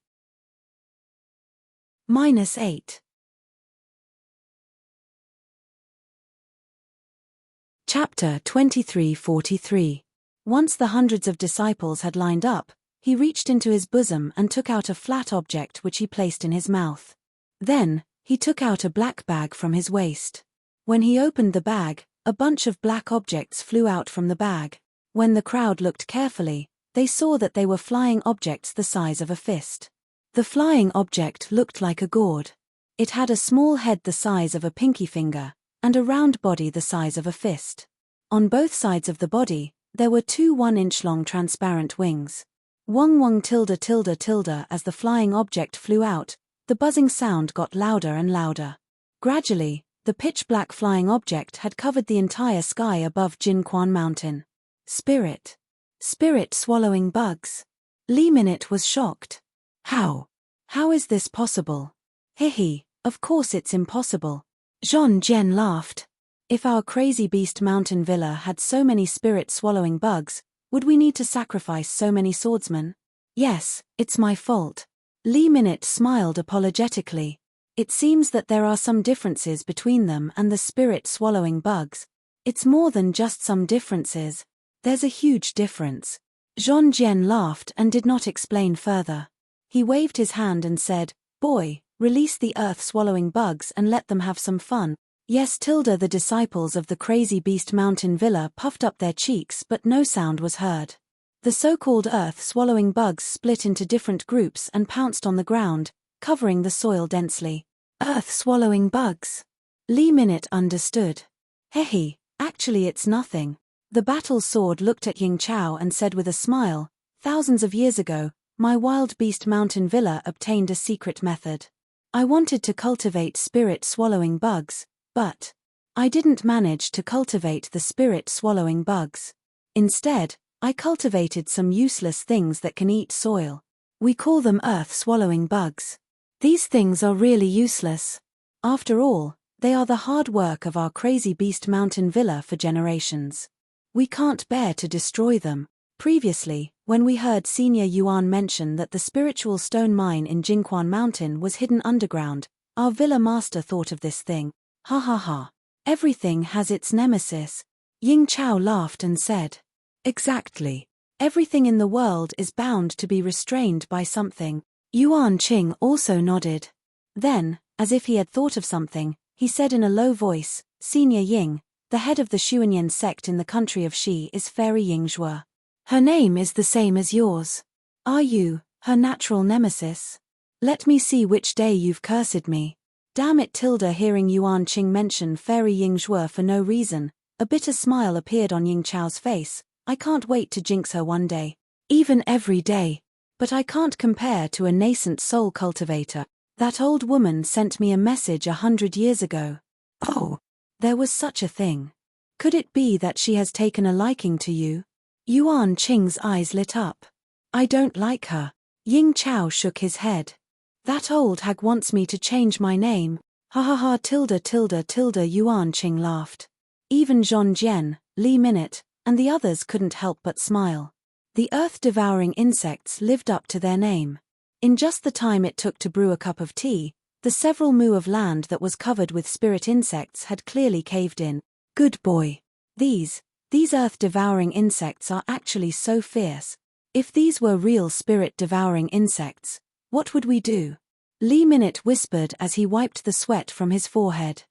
-8. Chapter 2343. Once the hundreds of disciples had lined up, he reached into his bosom and took out a flat object which he placed in his mouth. Then, he took out a black bag from his waist. When he opened the bag, a bunch of black objects flew out from the bag. When the crowd looked carefully, they saw that they were flying objects the size of a fist. The flying object looked like a gourd. It had a small head the size of a pinky finger, and a round body the size of a fist. On both sides of the body, there were two 1-inch long transparent wings. Wong wong tilde tilde tilde. As the flying object flew out, the buzzing sound got louder and louder. Gradually, the pitch-black flying object had covered the entire sky above Jinquan Mountain. Spirit swallowing bugs. Li Minute was shocked. How is this possible? Hihi, of course it's impossible. Zhon Jian laughed. If our crazy beast mountain villa had so many spirit-swallowing bugs, would we need to sacrifice so many swordsmen? Yes, it's my fault. Li Minute smiled apologetically. It seems that there are some differences between them and the spirit-swallowing bugs. It's more than just some differences. There's a huge difference. Zhon Jian laughed and did not explain further. He waved his hand and said, "Boy, release the earth-swallowing bugs and let them have some fun." Yes, the disciples of the Crazy Beast Mountain Villa puffed up their cheeks, but no sound was heard. The so-called earth-swallowing bugs split into different groups and pounced on the ground, covering the soil densely. Earth-swallowing bugs. Li Minute understood. Hehe, actually it's nothing. The battle sword looked at Ying Chao and said with a smile, "Thousands of years ago, my Wild Beast Mountain Villa obtained a secret method. I wanted to cultivate spirit-swallowing bugs, but I didn't manage to cultivate the spirit-swallowing bugs. Instead, I cultivated some useless things that can eat soil. We call them earth-swallowing bugs. These things are really useless. After all, they are the hard work of our Crazy Beast Mountain Villa for generations. We can't bear to destroy them." Previously, when we heard Senior Yuan mention that the spiritual stone mine in Jinquan Mountain was hidden underground, our villa master thought of this thing. Ha ha ha. Everything has its nemesis. Ying Chao laughed and said. Exactly. Everything in the world is bound to be restrained by something. Yuan Qing also nodded. Then, as if he had thought of something, he said in a low voice, "Senior Ying, the head of the Xuanyan sect in the country of Xi is Fairy Ying Zhuo. Her name is the same as yours. Are you her natural nemesis? Let me see which day you've cursed me." Damn it! Hearing Yuan Qing mention Fairy Ying Zhuo for no reason, a bitter smile appeared on Ying Chao's face. I can't wait to jinx her one day. Even every day. But I can't compare to a nascent soul cultivator. That old woman sent me a message 100 years ago. Oh, there was such a thing. Could it be that she has taken a liking to you? Yuan Qing's eyes lit up. I don't like her. Ying Chao shook his head. That old hag wants me to change my name. Ha ha ha tilde tilde tilde Yuan Qing laughed. Even Zhong Jian, Li Minute, and the others couldn't help but smile. The earth-devouring insects lived up to their name. In just the time it took to brew a cup of tea, the several mu of land that was covered with spirit insects had clearly caved in. Good boy. These earth-devouring insects are actually so fierce. If these were real spirit-devouring insects, what would we do? Li Minute whispered as he wiped the sweat from his forehead.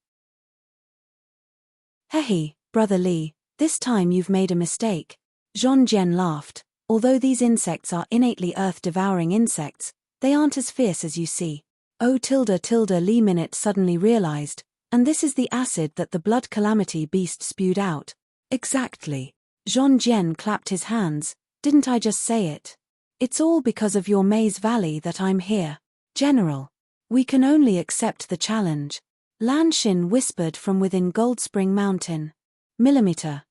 Hehe, Brother Li, this time you've made a mistake. Zhong Jian laughed. Although these insects are innately earth-devouring insects, they aren't as fierce as you see. Oh tilde tilde Li Minute suddenly realized, and this is the acid that the blood calamity beast spewed out. Exactly. Zhong Jian clapped his hands. Didn't I just say it? It's all because of your Maze Valley that I'm here. General. We can only accept the challenge. Lan Xin whispered from within Gold Spring Mountain. Millimeter.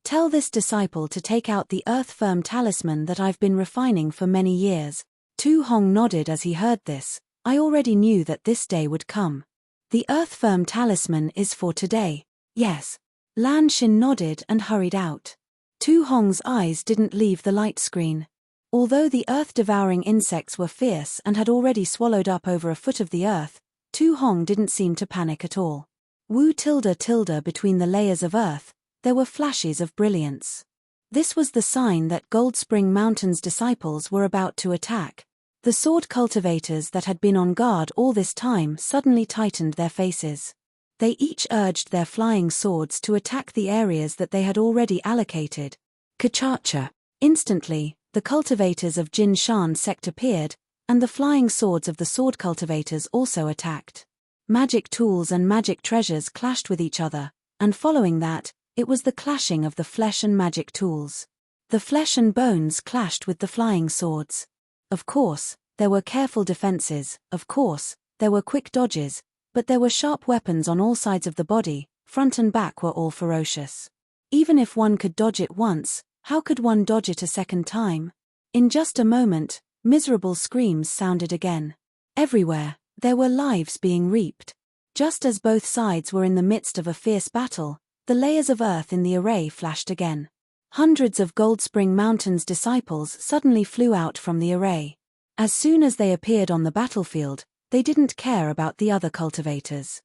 Tell this disciple to take out the earth-firm talisman that I've been refining for many years. Tu Hong nodded as he heard this. I already knew that this day would come. The earth-firm talisman is for today. Yes. Lan Xin nodded and hurried out. Tu Hong's eyes didn't leave the light screen. Although the earth-devouring insects were fierce and had already swallowed up over a foot of the earth, Tu Hong didn't seem to panic at all. Wu tilde tilde between the layers of earth, there were flashes of brilliance. This was the sign that Gold Spring Mountain's disciples were about to attack. The sword cultivators that had been on guard all this time suddenly tightened their faces. They each urged their flying swords to attack the areas that they had already allocated. Kachacha. Instantly, the cultivators of Jin Shan's sect appeared, and the flying swords of the sword cultivators also attacked. Magic tools and magic treasures clashed with each other, and following that, it was the clashing of the flesh and magic tools. The flesh and bones clashed with the flying swords. Of course, there were careful defenses, of course, there were quick dodges, but there were sharp weapons on all sides of the body, front and back were all ferocious. Even if one could dodge it once, how could one dodge it a second time? In just a moment, miserable screams sounded again. Everywhere, there were lives being reaped. Just as both sides were in the midst of a fierce battle, the layers of earth in the array flashed again. Hundreds of Gold Spring Mountain's disciples suddenly flew out from the array. As soon as they appeared on the battlefield, they didn't care about the other cultivators.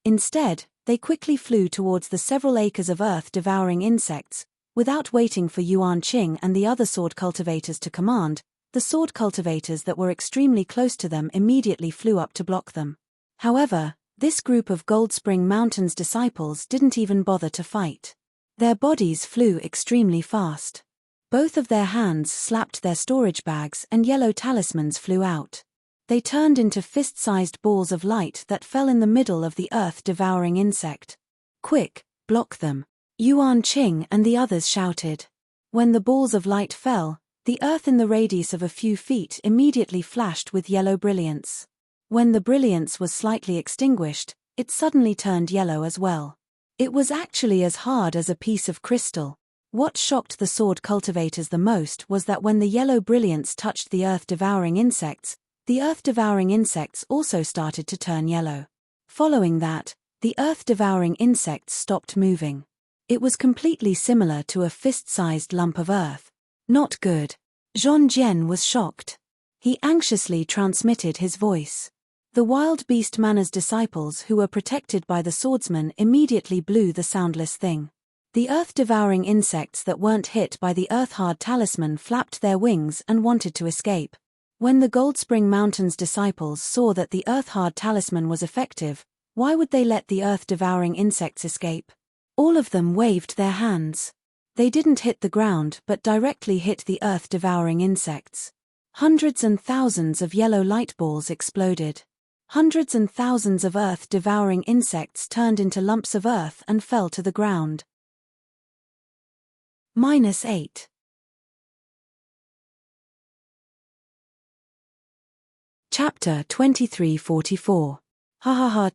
Instead, they quickly flew towards the several acres of earth-devouring insects. Without waiting for Yuan Qing and the other sword cultivators to command, the sword cultivators that were extremely close to them immediately flew up to block them. However, this group of Gold Spring Mountain's disciples didn't even bother to fight. Their bodies flew extremely fast. Both of their hands slapped their storage bags and yellow talismans flew out. They turned into fist-sized balls of light that fell in the middle of the earth-devouring insect. Quick, block them. Yuan Qing and the others shouted. When the balls of light fell, the earth in the radius of a few feet immediately flashed with yellow brilliance. When the brilliance was slightly extinguished, it suddenly turned yellow as well. It was actually as hard as a piece of crystal. What shocked the sword cultivators the most was that when the yellow brilliance touched the earth-devouring insects, the earth-devouring insects also started to turn yellow. Following that, the earth-devouring insects stopped moving. It was completely similar to a fist-sized lump of earth. Not good. Zhong Jian was shocked. He anxiously transmitted his voice. The wild beast manner's disciples who were protected by the swordsman immediately blew the soundless thing. The earth-devouring insects that weren't hit by the earth-hard talisman flapped their wings and wanted to escape. When the Gold Spring Mountain's disciples saw that the earth-hard talisman was effective, why would they let the earth-devouring insects escape? All of them waved their hands. They didn't hit the ground but directly hit the earth-devouring insects. Hundreds and thousands of yellow light balls exploded. Hundreds and thousands of earth-devouring insects turned into lumps of earth and fell to the ground. -8. Chapter 2344. Ha ha ha.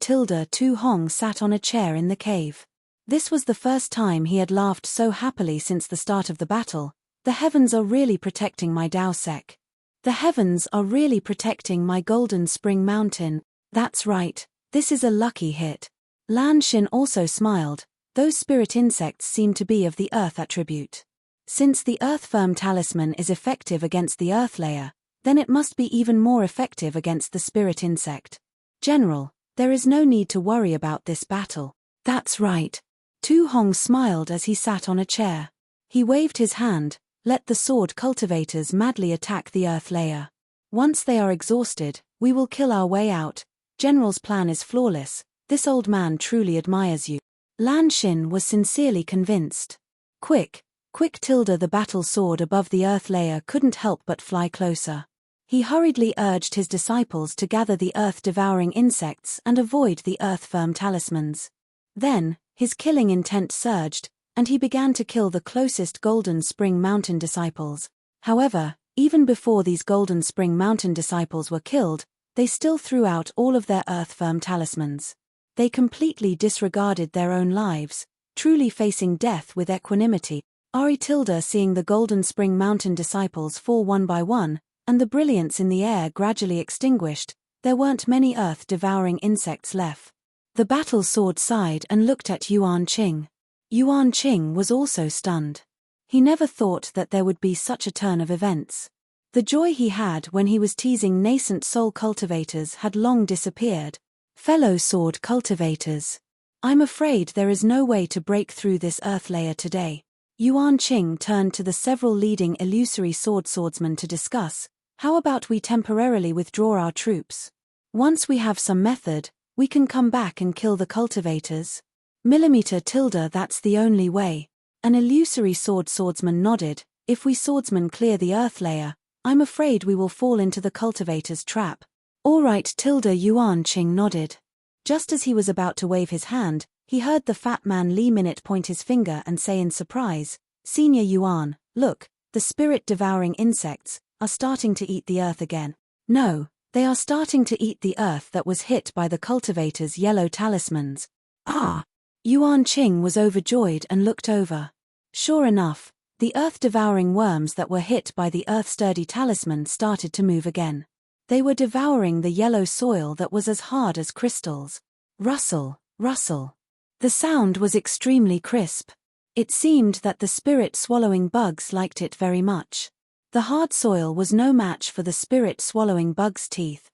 Tu Hong sat on a chair in the cave. This was the first time he had laughed so happily since the start of the battle. The heavens are really protecting my Dao Sec. The heavens are really protecting my Golden Spring Mountain. That's right, this is a lucky hit. Lan Xin also smiled. Those spirit insects seem to be of the earth attribute. Since the earth firm talisman is effective against the earth layer, then it must be even more effective against the spirit insect. General, there is no need to worry about this battle. That's right. Tu Hong smiled as he sat on a chair. He waved his hand. Let the sword cultivators madly attack the earth layer. Once they are exhausted, we will kill our way out. General's plan is flawless. This old man truly admires you. Lan Xin was sincerely convinced. Quick. The battle sword above the earth layer couldn't help but fly closer. He hurriedly urged his disciples to gather the earth-devouring insects and avoid the earth-firm talismans. Then, his killing intent surged, and he began to kill the closest Golden Spring Mountain disciples. However, even before these Golden Spring Mountain disciples were killed, they still threw out all of their earth-firm talismans. They completely disregarded their own lives, truly facing death with equanimity. Seeing the Golden Spring Mountain disciples fall one by one, and the brilliance in the air gradually extinguished, there weren't many earth-devouring insects left. The battle sword sighed and looked at Yuan Qing. Yuan Qing was also stunned. He never thought that there would be such a turn of events. The joy he had when he was teasing nascent soul cultivators had long disappeared. Fellow sword cultivators, I'm afraid there is no way to break through this earth layer today. Yuan Qing turned to the several leading illusory swordsmen to discuss. How about we temporarily withdraw our troops? Once we have some method, we can come back and kill the cultivators. That's the only way. An illusory swordsman nodded. If we swordsmen clear the earth layer, I'm afraid we will fall into the cultivators' trap. All right. Yuan Qing nodded. Just as he was about to wave his hand, he heard the fat man Li Minute point his finger and say in surprise, Senior Yuan, look, the spirit-devouring insects are starting to eat the earth again. No, they are starting to eat the earth that was hit by the cultivators' yellow talismans. Ah! Yuan Qing was overjoyed and looked over. Sure enough, the earth-devouring worms that were hit by the earth-sturdy talisman started to move again. They were devouring the yellow soil that was as hard as crystals. Rustle, rustle. The sound was extremely crisp. It seemed that the spirit-swallowing bugs liked it very much. The hard soil was no match for the spirit-swallowing bug's teeth.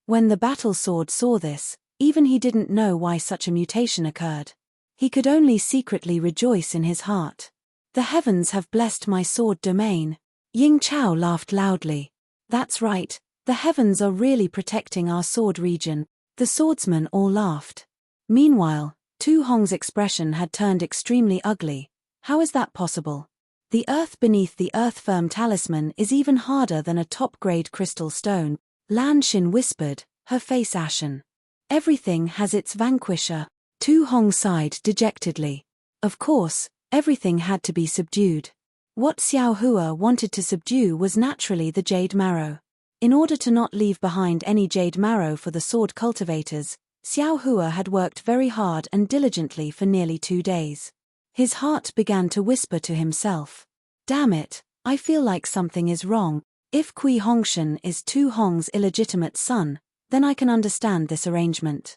When the battle sword saw this, even he didn't know why such a mutation occurred. He could only secretly rejoice in his heart. The heavens have blessed my sword domain. Ying Chao laughed loudly. That's right, the heavens are really protecting our sword region. The swordsmen all laughed. Meanwhile, Tu Hong's expression had turned extremely ugly. How is that possible? The earth beneath the earth-firm talisman is even harder than a top-grade crystal stone, Lan Xin whispered, her face ashen. Everything has its vanquisher. Tu Hong sighed dejectedly. Of course, everything had to be subdued. What Xiao Hua wanted to subdue was naturally the jade marrow. In order to not leave behind any jade marrow for the sword cultivators, Xiao Hua had worked very hard and diligently for nearly 2 days. His heart began to whisper to himself. Damn it, I feel like something is wrong. If Kui Hongshan is Tu Hong's illegitimate son, then I can understand this arrangement.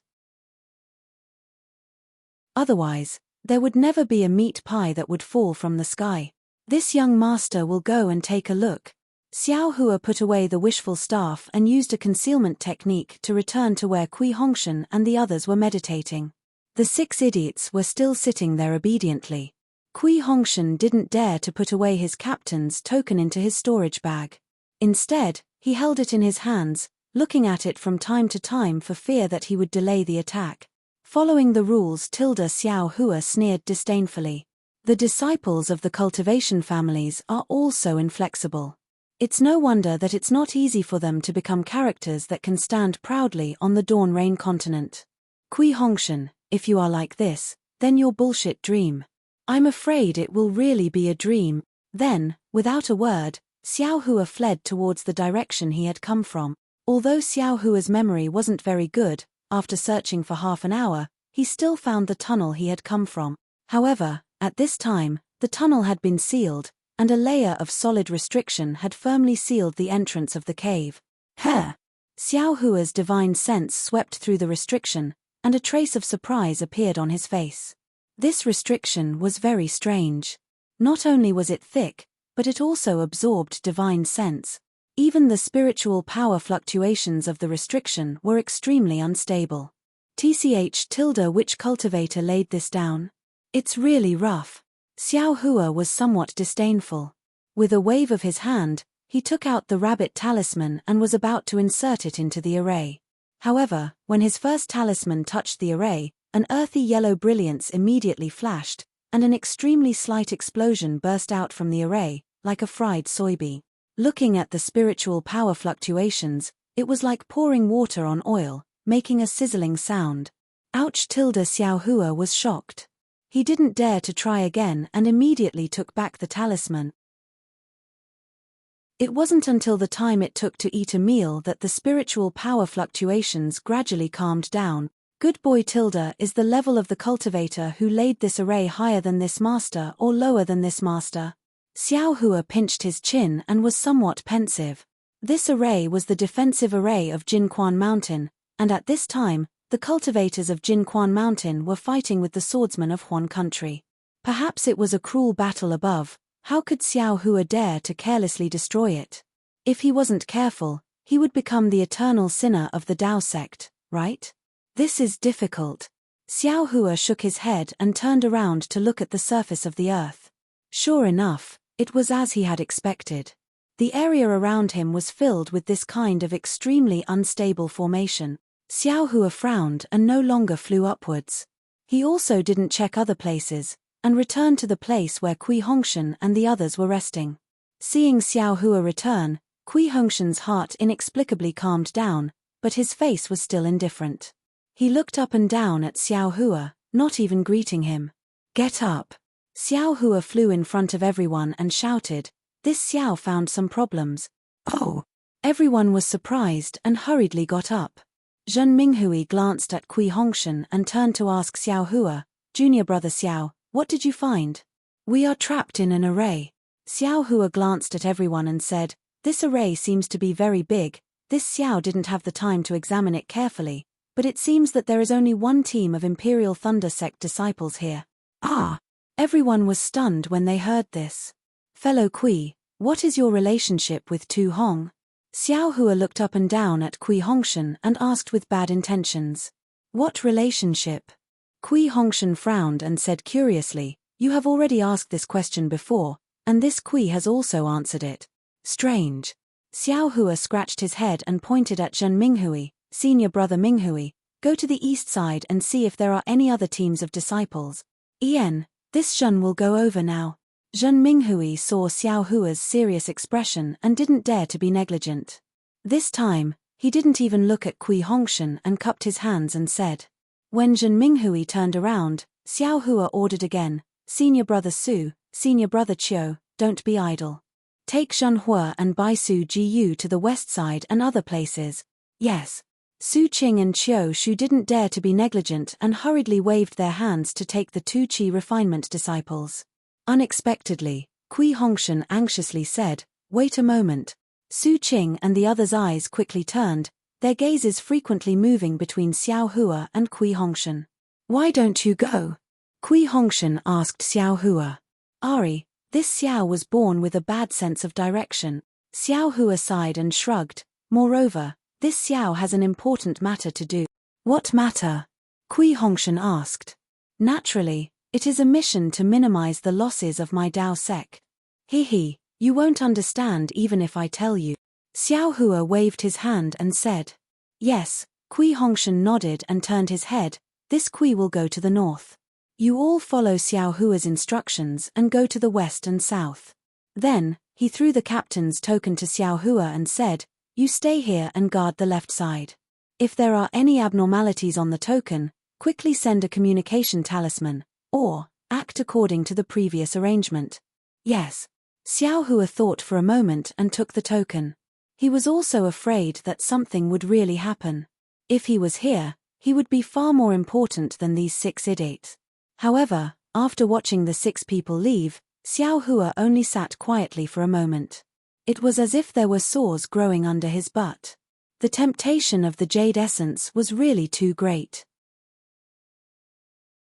Otherwise, there would never be a meat pie that would fall from the sky. This young master will go and take a look. Xiao Hua put away the wishful staff and used a concealment technique to return to where Kui Hongshan and the others were meditating. The 6 idiots were still sitting there obediently. Kui Hongshan didn't dare to put away his captain's token into his storage bag. Instead, he held it in his hands, looking at it from time to time for fear that he would delay the attack. Following the rules, Xiao Hua sneered disdainfully. The disciples of the cultivation families are also inflexible. It's no wonder that it's not easy for them to become characters that can stand proudly on the Dawn Rain continent. Kui Hongshan, if you are like this, then your bullshit dream. I'm afraid it will really be a dream. Then, without a word, Xiao Hua fled towards the direction he had come from. Although Xiao Hua's memory wasn't very good, after searching for half an hour, he still found the tunnel he had come from. However, at this time, the tunnel had been sealed, and a layer of solid restriction had firmly sealed the entrance of the cave. Xiao Hua's divine sense swept through the restriction, and a trace of surprise appeared on his face. This restriction was very strange. Not only was it thick, but it also absorbed divine sense. Even the spiritual power fluctuations of the restriction were extremely unstable. Which cultivator laid this down? It's really rough. Xiao Hua was somewhat disdainful. With a wave of his hand, he took out the rabbit talisman and was about to insert it into the array. However, when his first talisman touched the array, an earthy yellow brilliance immediately flashed, and an extremely slight explosion burst out from the array, like a fried soybean. Looking at the spiritual power fluctuations, it was like pouring water on oil, making a sizzling sound. Ouch! Xiao Hua was shocked. He didn't dare to try again and immediately took back the talisman. It wasn't until the time it took to eat a meal that the spiritual power fluctuations gradually calmed down. Good boy. Is the level of the cultivator who laid this array higher than this master or lower than this master? Xiao Hua pinched his chin and was somewhat pensive. This array was the defensive array of Jinquan Mountain, and at this time, the cultivators of Jinquan Mountain were fighting with the swordsmen of Huan country. Perhaps it was a cruel battle above. How could Xiao Hua dare to carelessly destroy it? If he wasn't careful, he would become the eternal sinner of the Dao sect, right? This is difficult. Xiao Hua shook his head and turned around to look at the surface of the earth. Sure enough, it was as he had expected. The area around him was filled with this kind of extremely unstable formation. Xiao Hua frowned and no longer flew upwards. He also didn't check other places, and returned to the place where Kui Hongshan and the others were resting. Seeing Xiao Hua return, Kui Hongshan's heart inexplicably calmed down, but his face was still indifferent. He looked up and down at Xiao Hua, not even greeting him. Get up! Xiao Hua flew in front of everyone and shouted. This Xiao found some problems. Oh! Everyone was surprised and hurriedly got up. Zhen Minghui glanced at Kui Hongshan and turned to ask Xiao Hua, Junior brother Xiao, what did you find? We are trapped in an array. Xiao Hua glanced at everyone and said, this array seems to be very big. This Xiao didn't have the time to examine it carefully, but it seems that there is only one team of Imperial Thunder Sect disciples here. Ah! Everyone was stunned when they heard this. Fellow Kui, what is your relationship with Tu Hong? Xiao Hua looked up and down at Kui Hongshan and asked with bad intentions. What relationship? Kui Hongshan frowned and said curiously, you have already asked this question before, and this Kui has also answered it. Strange. Xiao Hua scratched his head and pointed at Zhen Minghui, senior brother Minghui, go to the east side and see if there are any other teams of disciples. Ian, this Zhen will go over now. Zhen Minghui saw Xiao Hua's serious expression and didn't dare to be negligent. This time, he didn't even look at Kui Hongshan and cupped his hands and said. When Zhen Minghui turned around, Xiao Hua ordered again, Senior brother Su, Senior brother Qiu, don't be idle. Take Zhen Hua and Bai Su Jiu to the west side and other places. Yes. Su Qing and Qiu Shu didn't dare to be negligent and hurriedly waved their hands to take the two Qi refinement disciples. Unexpectedly, Kui Hongshan anxiously said, wait a moment. Su Qing and the others' eyes quickly turned, their gazes frequently moving between Xiao Hua and Kui Hongshan. Why don't you go? Kui Hongshan asked Xiao Hua. Ari, this Xiao was born with a bad sense of direction. Xiao Hua sighed and shrugged. Moreover, this Xiao has an important matter to do. What matter? Kui Hongshan asked. Naturally, it is a mission to minimize the losses of my Dao sect. He, you won't understand even if I tell you. Xiao Hua waved his hand and said. Yes, Kui Hongshan nodded and turned his head, this Kui will go to the north. You all follow Xiao Hua's instructions and go to the west and south. Then, he threw the captain's token to Xiao Hua and said, you stay here and guard the left side. If there are any abnormalities on the token, quickly send a communication talisman, or, act according to the previous arrangement. Yes. Xiao Hua thought for a moment and took the token. He was also afraid that something would really happen. If he was here, he would be far more important than these 6 idiots. However, after watching the 6 people leave, Xiao Hua only sat quietly for a moment. It was as if there were sores growing under his butt. The temptation of the jade essence was really too great.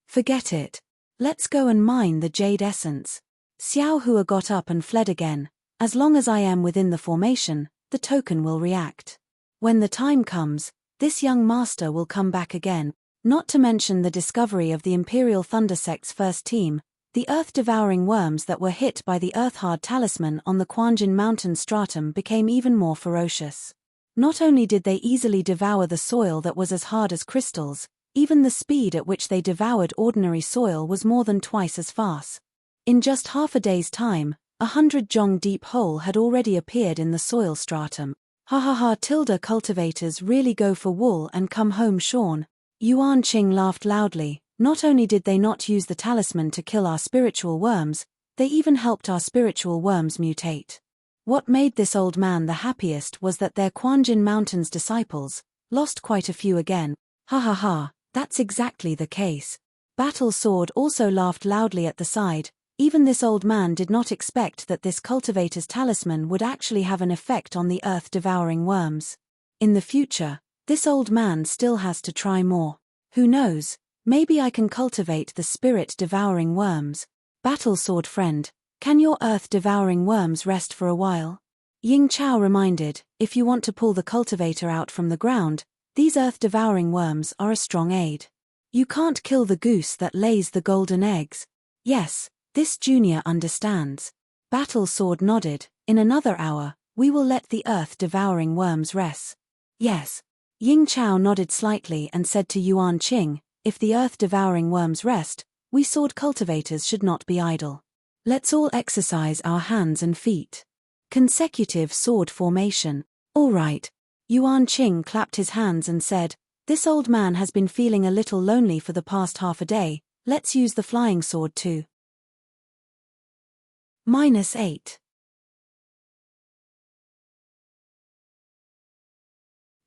Forget it. Let's go and mine the jade essence. Xiao Hua got up and fled again. As long as I am within the formation, the token will react. When the time comes, this young master will come back again, not to mention the discovery of the Imperial Thunder Sect's first team, the earth-devouring worms that were hit by the Earth-Hard talisman on the Quanjin mountain stratum became even more ferocious. Not only did they easily devour the soil that was as hard as crystals, even the speed at which they devoured ordinary soil was more than twice as fast. In just half a day's time, 100 jong deep hole had already appeared in the soil stratum. Ha ha ha! Cultivators really go for wool and come home shorn. Yuan Qing laughed loudly. Not only did they not use the talisman to kill our spiritual worms, they even helped our spiritual worms mutate. What made this old man the happiest was that their Quanjin Mountains disciples lost quite a few again. Ha ha ha, that's exactly the case. Battle Sword also laughed loudly at the side. Even this old man did not expect that this cultivator's talisman would actually have an effect on the earth-devouring worms. In the future, this old man still has to try more. Who knows, maybe I can cultivate the spirit-devouring worms. Battle Sword friend, can your earth-devouring worms rest for a while? Ying Chao reminded, if you want to pull the cultivator out from the ground, these earth-devouring worms are a strong aid. You can't kill the goose that lays the golden eggs. Yes. This junior understands. Battle Sword nodded. In another hour, we will let the earth-devouring worms rest. Yes. Ying Chao nodded slightly and said to Yuan Qing, if the earth-devouring worms rest, we sword cultivators should not be idle. Let's all exercise our hands and feet. Consecutive sword formation. All right. Yuan Qing clapped his hands and said, this old man has been feeling a little lonely for the past half a day, let's use the flying sword too. -8.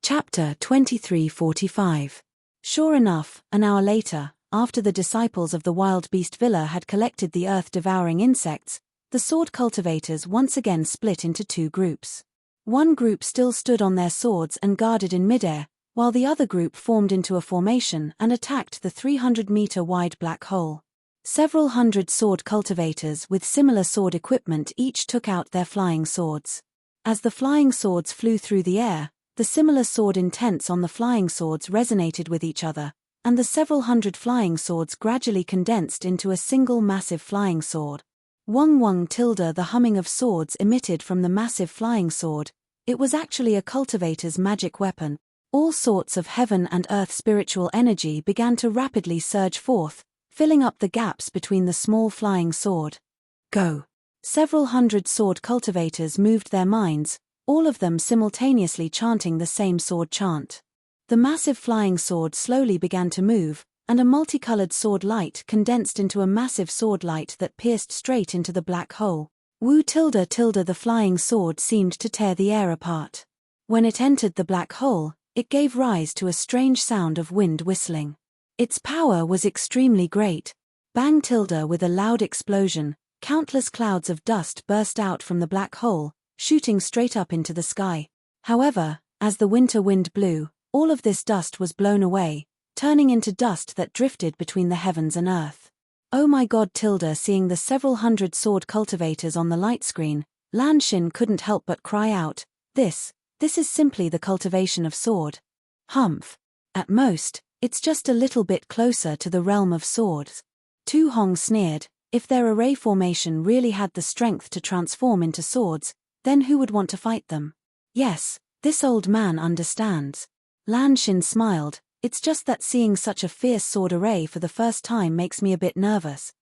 Chapter 2345. Sure enough, an hour later, after the disciples of the wild beast villa had collected the earth-devouring insects, the sword cultivators once again split into 2 groups. One group still stood on their swords and guarded in midair, while the other group formed into a formation and attacked the 300-meter-wide black hole. Several hundred sword cultivators with similar sword equipment each took out their flying swords. As the flying swords flew through the air, the similar sword intents on the flying swords resonated with each other, and the several hundred flying swords gradually condensed into a single massive flying sword. Wong wong tilde the humming of swords emitted from the massive flying sword. It was actually a cultivator's magic weapon. All sorts of heaven and earth spiritual energy began to rapidly surge forth, filling up the gaps between the small flying sword. Go! Several hundred sword cultivators moved their minds, all of them simultaneously chanting the same sword chant. The massive flying sword slowly began to move, and a multicolored sword light condensed into a massive sword light that pierced straight into the black hole. Wu tilde tilde the flying sword seemed to tear the air apart. When it entered the black hole, it gave rise to a strange sound of wind whistling. Its power was extremely great. Bang tilde with a loud explosion, countless clouds of dust burst out from the black hole, shooting straight up into the sky. However, as the winter wind blew, all of this dust was blown away, turning into dust that drifted between the heavens and earth. Oh my god tilde seeing the several hundred sword cultivators on the light screen, Lan Xin couldn't help but cry out, this is simply the cultivation of sword. Humph. At most, it's just a little bit closer to the realm of swords. Tu Hong sneered, if their array formation really had the strength to transform into swords, then who would want to fight them? Yes, this old man understands. Lan Xin smiled, it's just that seeing such a fierce sword array for the first time makes me a bit nervous.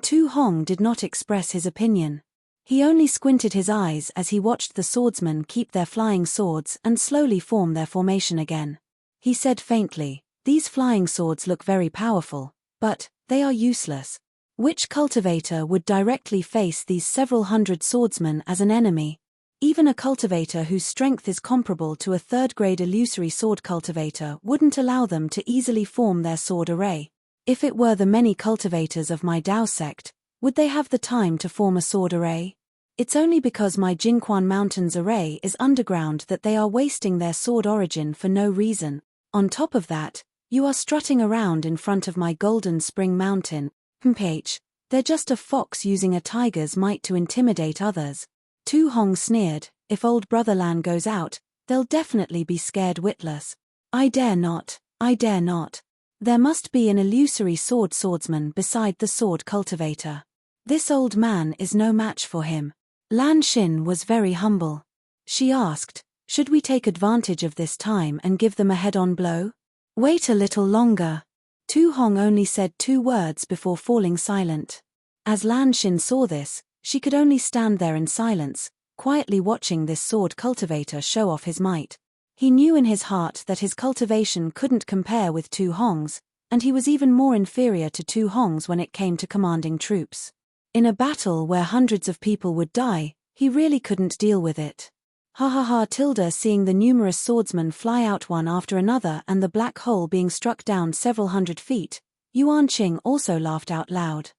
Tu Hong did not express his opinion. He only squinted his eyes as he watched the swordsmen keep their flying swords and slowly form their formation again. He said faintly, these flying swords look very powerful, but they are useless. Which cultivator would directly face these several hundred swordsmen as an enemy? Even a cultivator whose strength is comparable to a third-grade illusory sword cultivator wouldn't allow them to easily form their sword array. If it were the many cultivators of my Dao sect, would they have the time to form a sword array? It's only because my Jingquan Mountains array is underground that they are wasting their sword origin for no reason. On top of that, you are strutting around in front of my Golden Spring Mountain. They're just a fox using a tiger's might to intimidate others. Tu Hong sneered, if old brother Lan goes out, they'll definitely be scared witless. I dare not, I dare not. There must be an illusory swordsman beside the sword cultivator. This old man is no match for him. Lan Xin was very humble. She asked, should we take advantage of this time and give them a head-on blow? Wait a little longer. Tu Hong only said 2 words before falling silent. As Lan Xin saw this, she could only stand there in silence, quietly watching this sword cultivator show off his might. He knew in his heart that his cultivation couldn't compare with Tu Hong's, and he was even more inferior to Tu Hong's when it came to commanding troops. In a battle where hundreds of people would die, he really couldn't deal with it. Ha ha ha tilde seeing the numerous swordsmen fly out one after another and the black hole being struck down several hundred feet, Yuan Qing also laughed out loud.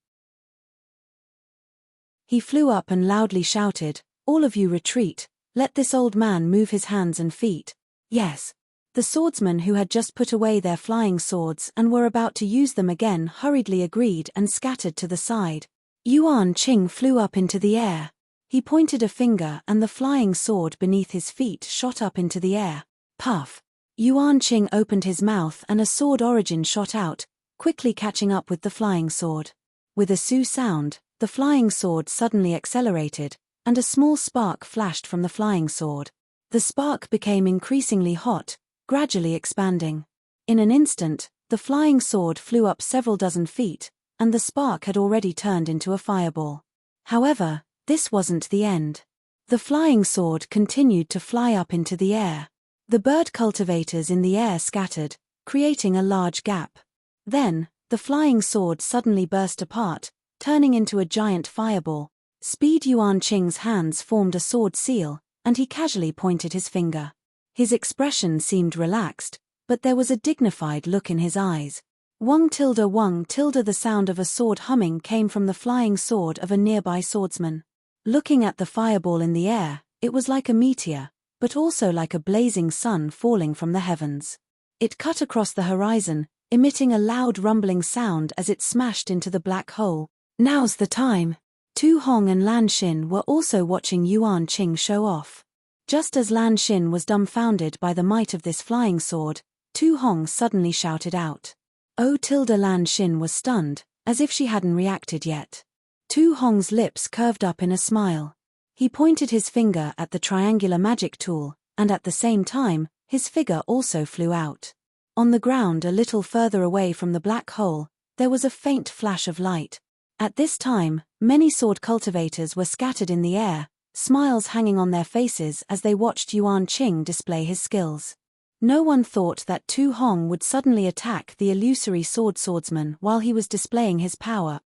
He flew up and loudly shouted, all of you retreat, let this old man move his hands and feet. Yes. The swordsmen who had just put away their flying swords and were about to use them again hurriedly agreed and scattered to the side. Yuan Qing flew up into the air. He pointed a finger and the flying sword beneath his feet shot up into the air. Puff. Yuan Qing opened his mouth and a sword origin shot out, quickly catching up with the flying sword. With a su sound, the flying sword suddenly accelerated, and a small spark flashed from the flying sword. The spark became increasingly hot, gradually expanding. In an instant, the flying sword flew up several dozen feet, and the spark had already turned into a fireball. However, this wasn't the end. The flying sword continued to fly up into the air. The bird cultivators in the air scattered, creating a large gap. Then, the flying sword suddenly burst apart, turning into a giant fireball. Speed Yuan Qing's hands formed a sword seal, and he casually pointed his finger. His expression seemed relaxed, but there was a dignified look in his eyes. Wung tilde the sound of a sword humming came from the flying sword of a nearby swordsman. Looking at the fireball in the air, it was like a meteor, but also like a blazing sun falling from the heavens. It cut across the horizon, emitting a loud rumbling sound as it smashed into the black hole. Now's the time. Tu Hong and Lan Xin were also watching Yuan Qing show off. Just as Lan Xin was dumbfounded by the might of this flying sword, Tu Hong suddenly shouted out. Oh tilde Lan Xin was stunned, as if she hadn't reacted yet. Tu Hong's lips curved up in a smile. He pointed his finger at the triangular magic tool, and at the same time, his figure also flew out. On the ground a little further away from the black hole, there was a faint flash of light. At this time, many sword cultivators were scattered in the air, smiles hanging on their faces as they watched Yuan Qing display his skills. No one thought that Tu Hong would suddenly attack the illusory swordsman while he was displaying his power.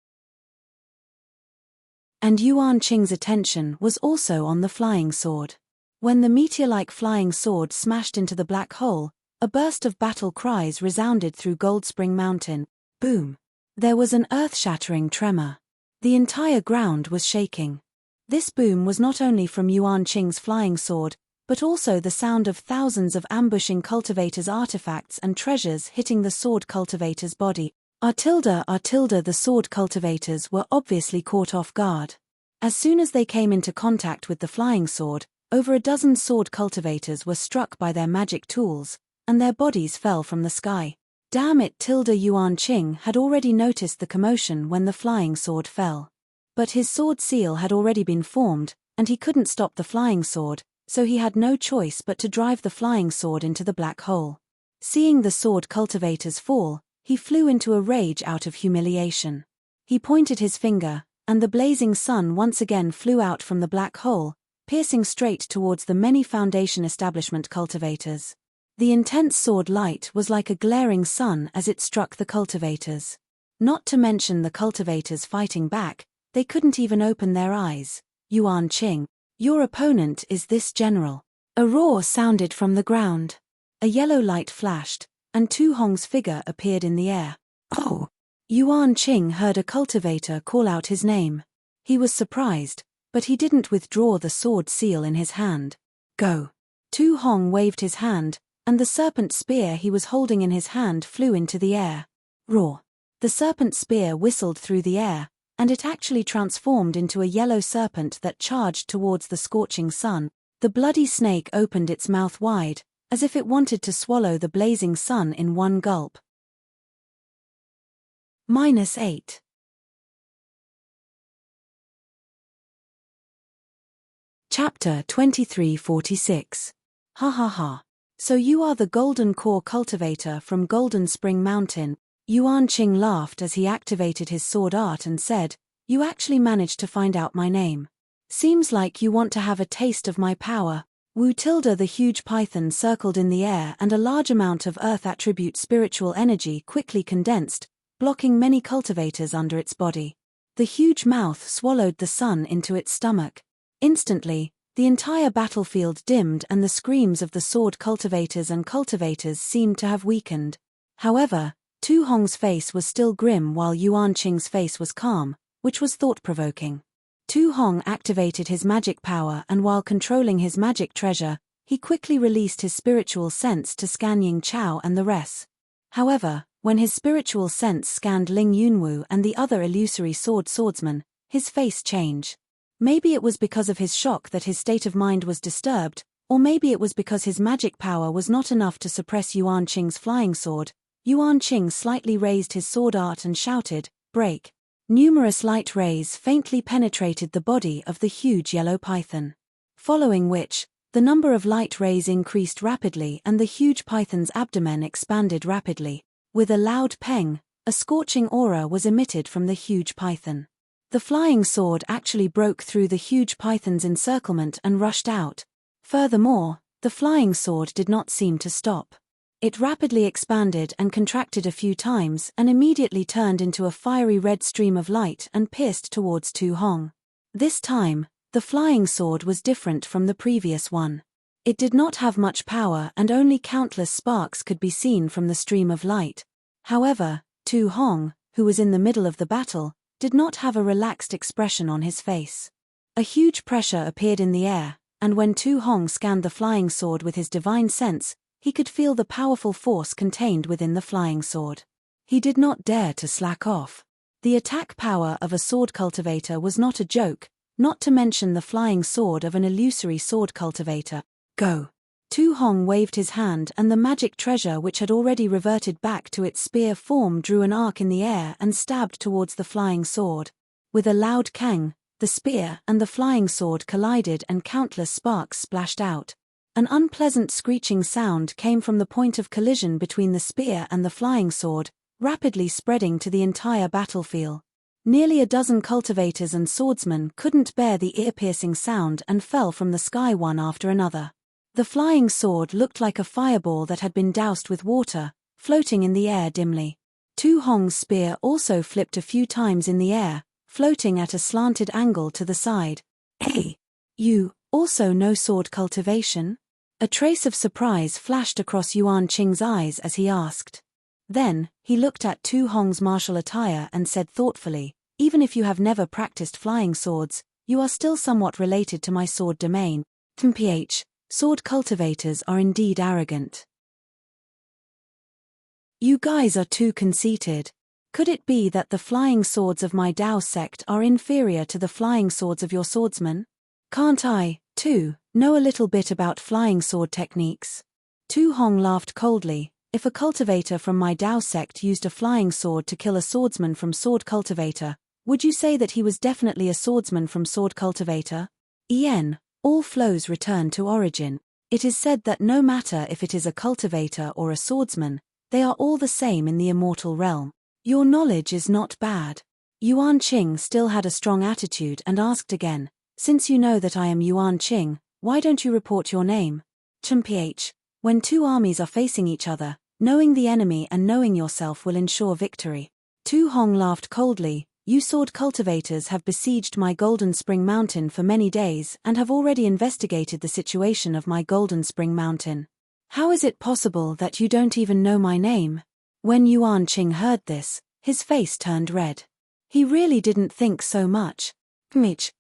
And Yuan Qing's attention was also on the flying sword. When the meteor-like flying sword smashed into the black hole, a burst of battle cries resounded through Gold Spring Mountain. Boom! There was an earth-shattering tremor. The entire ground was shaking. This boom was not only from Yuan Qing's flying sword, but also the sound of thousands of ambushing cultivators' artifacts and treasures hitting the sword cultivator's body. The sword cultivators were obviously caught off guard. As soon as they came into contact with the flying sword, over a dozen sword cultivators were struck by their magic tools, and their bodies fell from the sky. Damn it! Yuan Qing had already noticed the commotion when the flying sword fell. But his sword seal had already been formed, and he couldn't stop the flying sword, so he had no choice but to drive the flying sword into the black hole. Seeing the sword cultivators fall, he flew into a rage out of humiliation. He pointed his finger, and the blazing sun once again flew out from the black hole, piercing straight towards the many Foundation establishment cultivators. The intense sword light was like a glaring sun as it struck the cultivators. Not to mention the cultivators fighting back, they couldn't even open their eyes. Yuan Qing, your opponent is this general. A roar sounded from the ground. A yellow light flashed, and Tu Hong's figure appeared in the air. Oh! Yuan Qing heard a cultivator call out his name. He was surprised, but he didn't withdraw the sword seal in his hand. Go! Tu Hong waved his hand, and the serpent spear he was holding in his hand flew into the air. Roar! The serpent spear whistled through the air, and it actually transformed into a yellow serpent that charged towards the scorching sun. The bloody snake opened its mouth wide, as if it wanted to swallow the blazing sun in one gulp. -8. Chapter 2346. Ha ha ha. So you are the Golden Core cultivator from Golden Spring Mountain. Yuan Qing laughed as he activated his sword art and said, you actually managed to find out my name. Seems like you want to have a taste of my power. Wu Tilda, the huge python, circled in the air, and a large amount of earth attribute spiritual energy quickly condensed, blocking many cultivators under its body. The huge mouth swallowed the sun into its stomach. Instantly, the entire battlefield dimmed and the screams of the sword cultivators and cultivators seemed to have weakened. However, Tu Hong's face was still grim while Yuan Qing's face was calm, which was thought-provoking. Tu Hong activated his magic power, and while controlling his magic treasure, he quickly released his spiritual sense to scan Ying Chao and the rest. However, when his spiritual sense scanned Ling Yunwu and the other illusory swordsman, his face changed. Maybe it was because of his shock that his state of mind was disturbed, or maybe it was because his magic power was not enough to suppress Yuan Qing's flying sword. Yuan Qing slightly raised his sword art and shouted, break. Numerous light rays faintly penetrated the body of the huge yellow python. Following which, the number of light rays increased rapidly and the huge python's abdomen expanded rapidly. With a loud peng, a scorching aura was emitted from the huge python. The flying sword actually broke through the huge python's encirclement and rushed out. Furthermore, the flying sword did not seem to stop. It rapidly expanded and contracted a few times and immediately turned into a fiery red stream of light and pierced towards Tu Hong. This time, the flying sword was different from the previous one. It did not have much power and only countless sparks could be seen from the stream of light. However, Tu Hong, who was in the middle of the battle, did not have a relaxed expression on his face. A huge pressure appeared in the air, and when Tu Hong scanned the flying sword with his divine sense, he could feel the powerful force contained within the flying sword. He did not dare to slack off. The attack power of a sword cultivator was not a joke, not to mention the flying sword of an illusory sword cultivator. Go! Tu Hong waved his hand and the magic treasure, which had already reverted back to its spear form, drew an arc in the air and stabbed towards the flying sword. With a loud kang, the spear and the flying sword collided and countless sparks splashed out. An unpleasant screeching sound came from the point of collision between the spear and the flying sword, rapidly spreading to the entire battlefield. Nearly a dozen cultivators and swordsmen couldn't bear the ear-piercing sound and fell from the sky one after another. The flying sword looked like a fireball that had been doused with water, floating in the air dimly. Tu Hong's spear also flipped a few times in the air, floating at a slanted angle to the side. Hey! You also know sword cultivation? A trace of surprise flashed across Yuan Qing's eyes as he asked. Then, he looked at Tu Hong's martial attire and said thoughtfully, even if you have never practiced flying swords, you are still somewhat related to my sword domain. Mph, sword cultivators are indeed arrogant. You guys are too conceited. Could it be that the flying swords of my Dao sect are inferior to the flying swords of your swordsmen? Can't I, too, know a little bit about flying sword techniques? Tu Hong laughed coldly. If a cultivator from my Dao sect used a flying sword to kill a swordsman from sword cultivator, would you say that he was definitely a swordsman from sword cultivator? All flows return to origin. It is said that no matter if it is a cultivator or a swordsman, they are all the same in the immortal realm. Your knowledge is not bad. Yuan Qing still had a strong attitude and asked again, since you know that I am Yuan Qing, why don't you report your name? Mph, when two armies are facing each other, knowing the enemy and knowing yourself will ensure victory. Tu Hong laughed coldly. You sword cultivators have besieged my Golden Spring Mountain for many days and have already investigated the situation of my Golden Spring Mountain. How is it possible that you don't even know my name? When Yuan Qing heard this, his face turned red. He really didn't think so much. Mitch,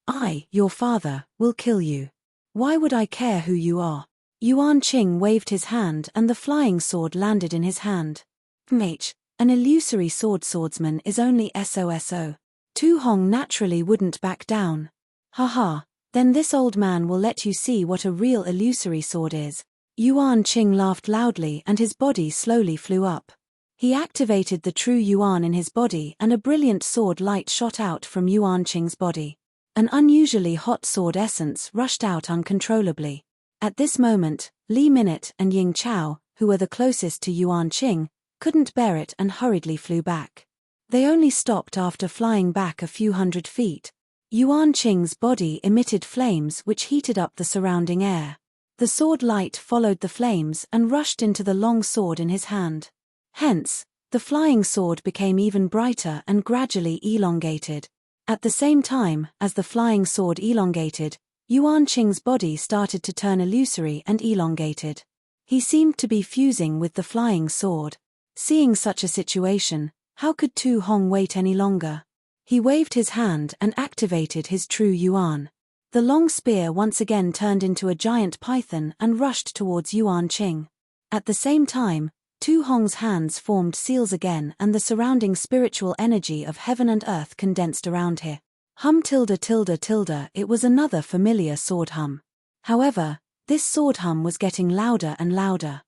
your father, will kill you. Why would I care who you are? Yuan Qing waved his hand and the flying sword landed in his hand. Mitch, an illusory swordsman is only SOSO. Tu Hong naturally wouldn't back down. Haha, then this old man will let you see what a real illusory sword is. Yuan Qing laughed loudly and his body slowly flew up. He activated the true Yuan in his body and a brilliant sword light shot out from Yuan Qing's body. An unusually hot sword essence rushed out uncontrollably. At this moment, Li Minute and Ying Chao, who were the closest to Yuan Qing, couldn't bear it and hurriedly flew back. They only stopped after flying back a few hundred feet. Yuan Qing's body emitted flames which heated up the surrounding air. The sword light followed the flames and rushed into the long sword in his hand. Hence, the flying sword became even brighter and gradually elongated. At the same time as the flying sword elongated, Yuan Qing's body started to turn illusory and elongated. He seemed to be fusing with the flying sword. Seeing such a situation, how could Tu Hong wait any longer? He waved his hand and activated his true Yuan. The long spear once again turned into a giant python and rushed towards Yuan Qing. At the same time, Tu Hong's hands formed seals again and the surrounding spiritual energy of heaven and earth condensed around him. Hum tilde tilde tilde, it was another familiar sword hum. However, this sword hum was getting louder and louder.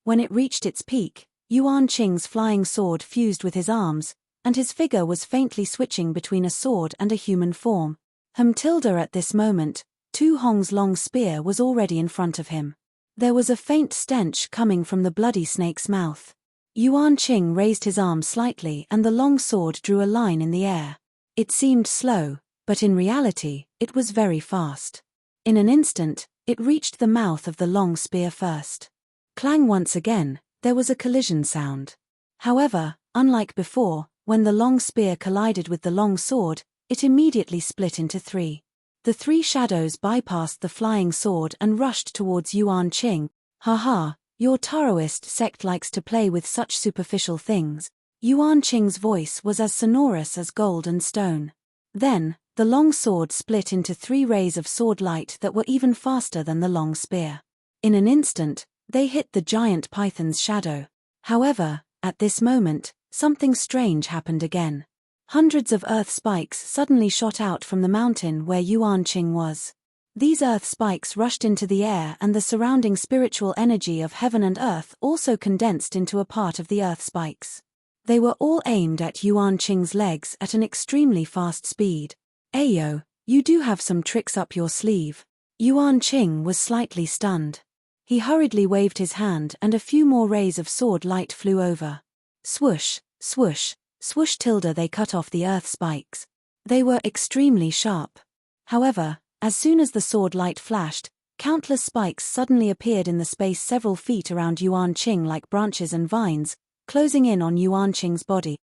When it reached its peak, Yuan Qing's flying sword fused with his arms, and his figure was faintly switching between a sword and a human form. At this moment, Tu Hong's long spear was already in front of him. There was a faint stench coming from the bloody snake's mouth. Yuan Qing raised his arm slightly and the long sword drew a line in the air. It seemed slow, but in reality, it was very fast. In an instant, it reached the mouth of the long spear first. Clang once again, there was a collision sound. However, unlike before, when the long spear collided with the long sword, it immediately split into three. The three shadows bypassed the flying sword and rushed towards Yuan Qing. Haha, your Taoist sect likes to play with such superficial things. Yuan Qing's voice was as sonorous as gold and stone. Then, the long sword split into three rays of sword light that were even faster than the long spear. In an instant, they hit the giant python's shadow. However, at this moment, something strange happened again. Hundreds of earth spikes suddenly shot out from the mountain where Yuan Qing was. These earth spikes rushed into the air and the surrounding spiritual energy of heaven and earth also condensed into a part of the earth spikes. They were all aimed at Yuan Qing's legs at an extremely fast speed. Ayo, you do have some tricks up your sleeve. Yuan Qing was slightly stunned. He hurriedly waved his hand and a few more rays of sword light flew over. Swoosh, swoosh, swoosh tilde, they cut off the earth spikes. They were extremely sharp. However, as soon as the sword light flashed, countless spikes suddenly appeared in the space several feet around Yuan Qing like branches and vines, closing in on Yuan Qing's body.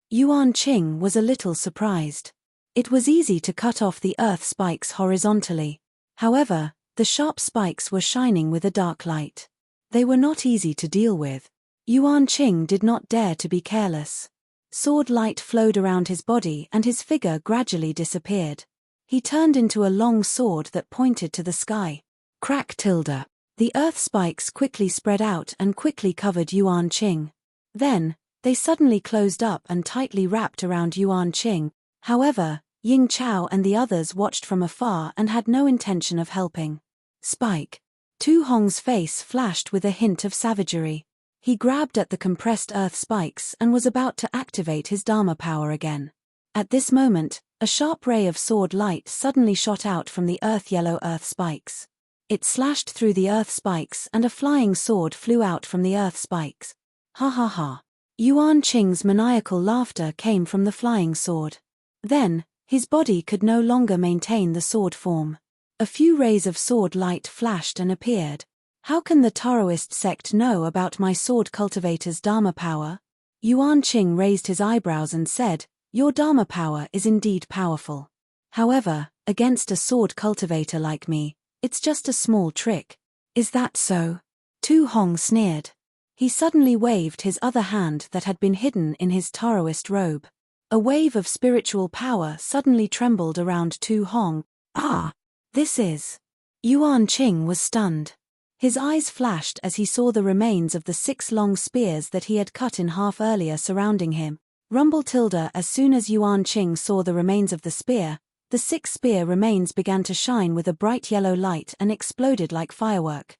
Yuan Qing was a little surprised. It was easy to cut off the earth spikes horizontally. However, the sharp spikes were shining with a dark light. They were not easy to deal with. Yuan Qing did not dare to be careless. Sword light flowed around his body and his figure gradually disappeared. He turned into a long sword that pointed to the sky. Crack tilde. The earth spikes quickly spread out and quickly covered Yuan Qing. Then, they suddenly closed up and tightly wrapped around Yuan Qing. However, Ying Chao and the others watched from afar and had no intention of helping. Spike. Tu Hong's face flashed with a hint of savagery. He grabbed at the compressed earth spikes and was about to activate his Dharma power again. At this moment, a sharp ray of sword light suddenly shot out from the yellow earth spikes. It slashed through the earth spikes and a flying sword flew out from the earth spikes. Ha ha ha. Yuan Qing's maniacal laughter came from the flying sword. Then, his body could no longer maintain the sword form. A few rays of sword light flashed and appeared. How can the Taoist sect know about my sword cultivator's Dharma power? Yuan Qing raised his eyebrows and said, "Your Dharma power is indeed powerful. However, against a sword cultivator like me, it's just a small trick." "Is that so?" Tu Hong sneered. He suddenly waved his other hand that had been hidden in his Taoist robe. A wave of spiritual power suddenly trembled around Tu Hong. "Ah! This is..." Yuan Qing was stunned. His eyes flashed as he saw the remains of the 6 long spears that he had cut in half earlier surrounding him. As soon as Yuan Qing saw the remains of the spear, the 6 spear remains began to shine with a bright yellow light and exploded like firework.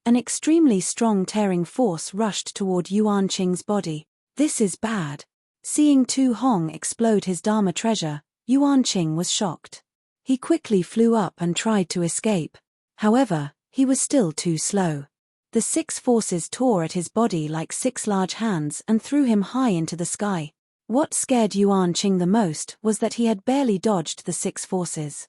An extremely strong tearing force rushed toward Yuan Qing's body. "This is bad." Seeing Tu Hong explode his Dharma treasure, Yuan Qing was shocked. He quickly flew up and tried to escape. However, he was still too slow. The 6 forces tore at his body like 6 large hands and threw him high into the sky. What scared Yuan Qing the most was that he had barely dodged the 6 forces.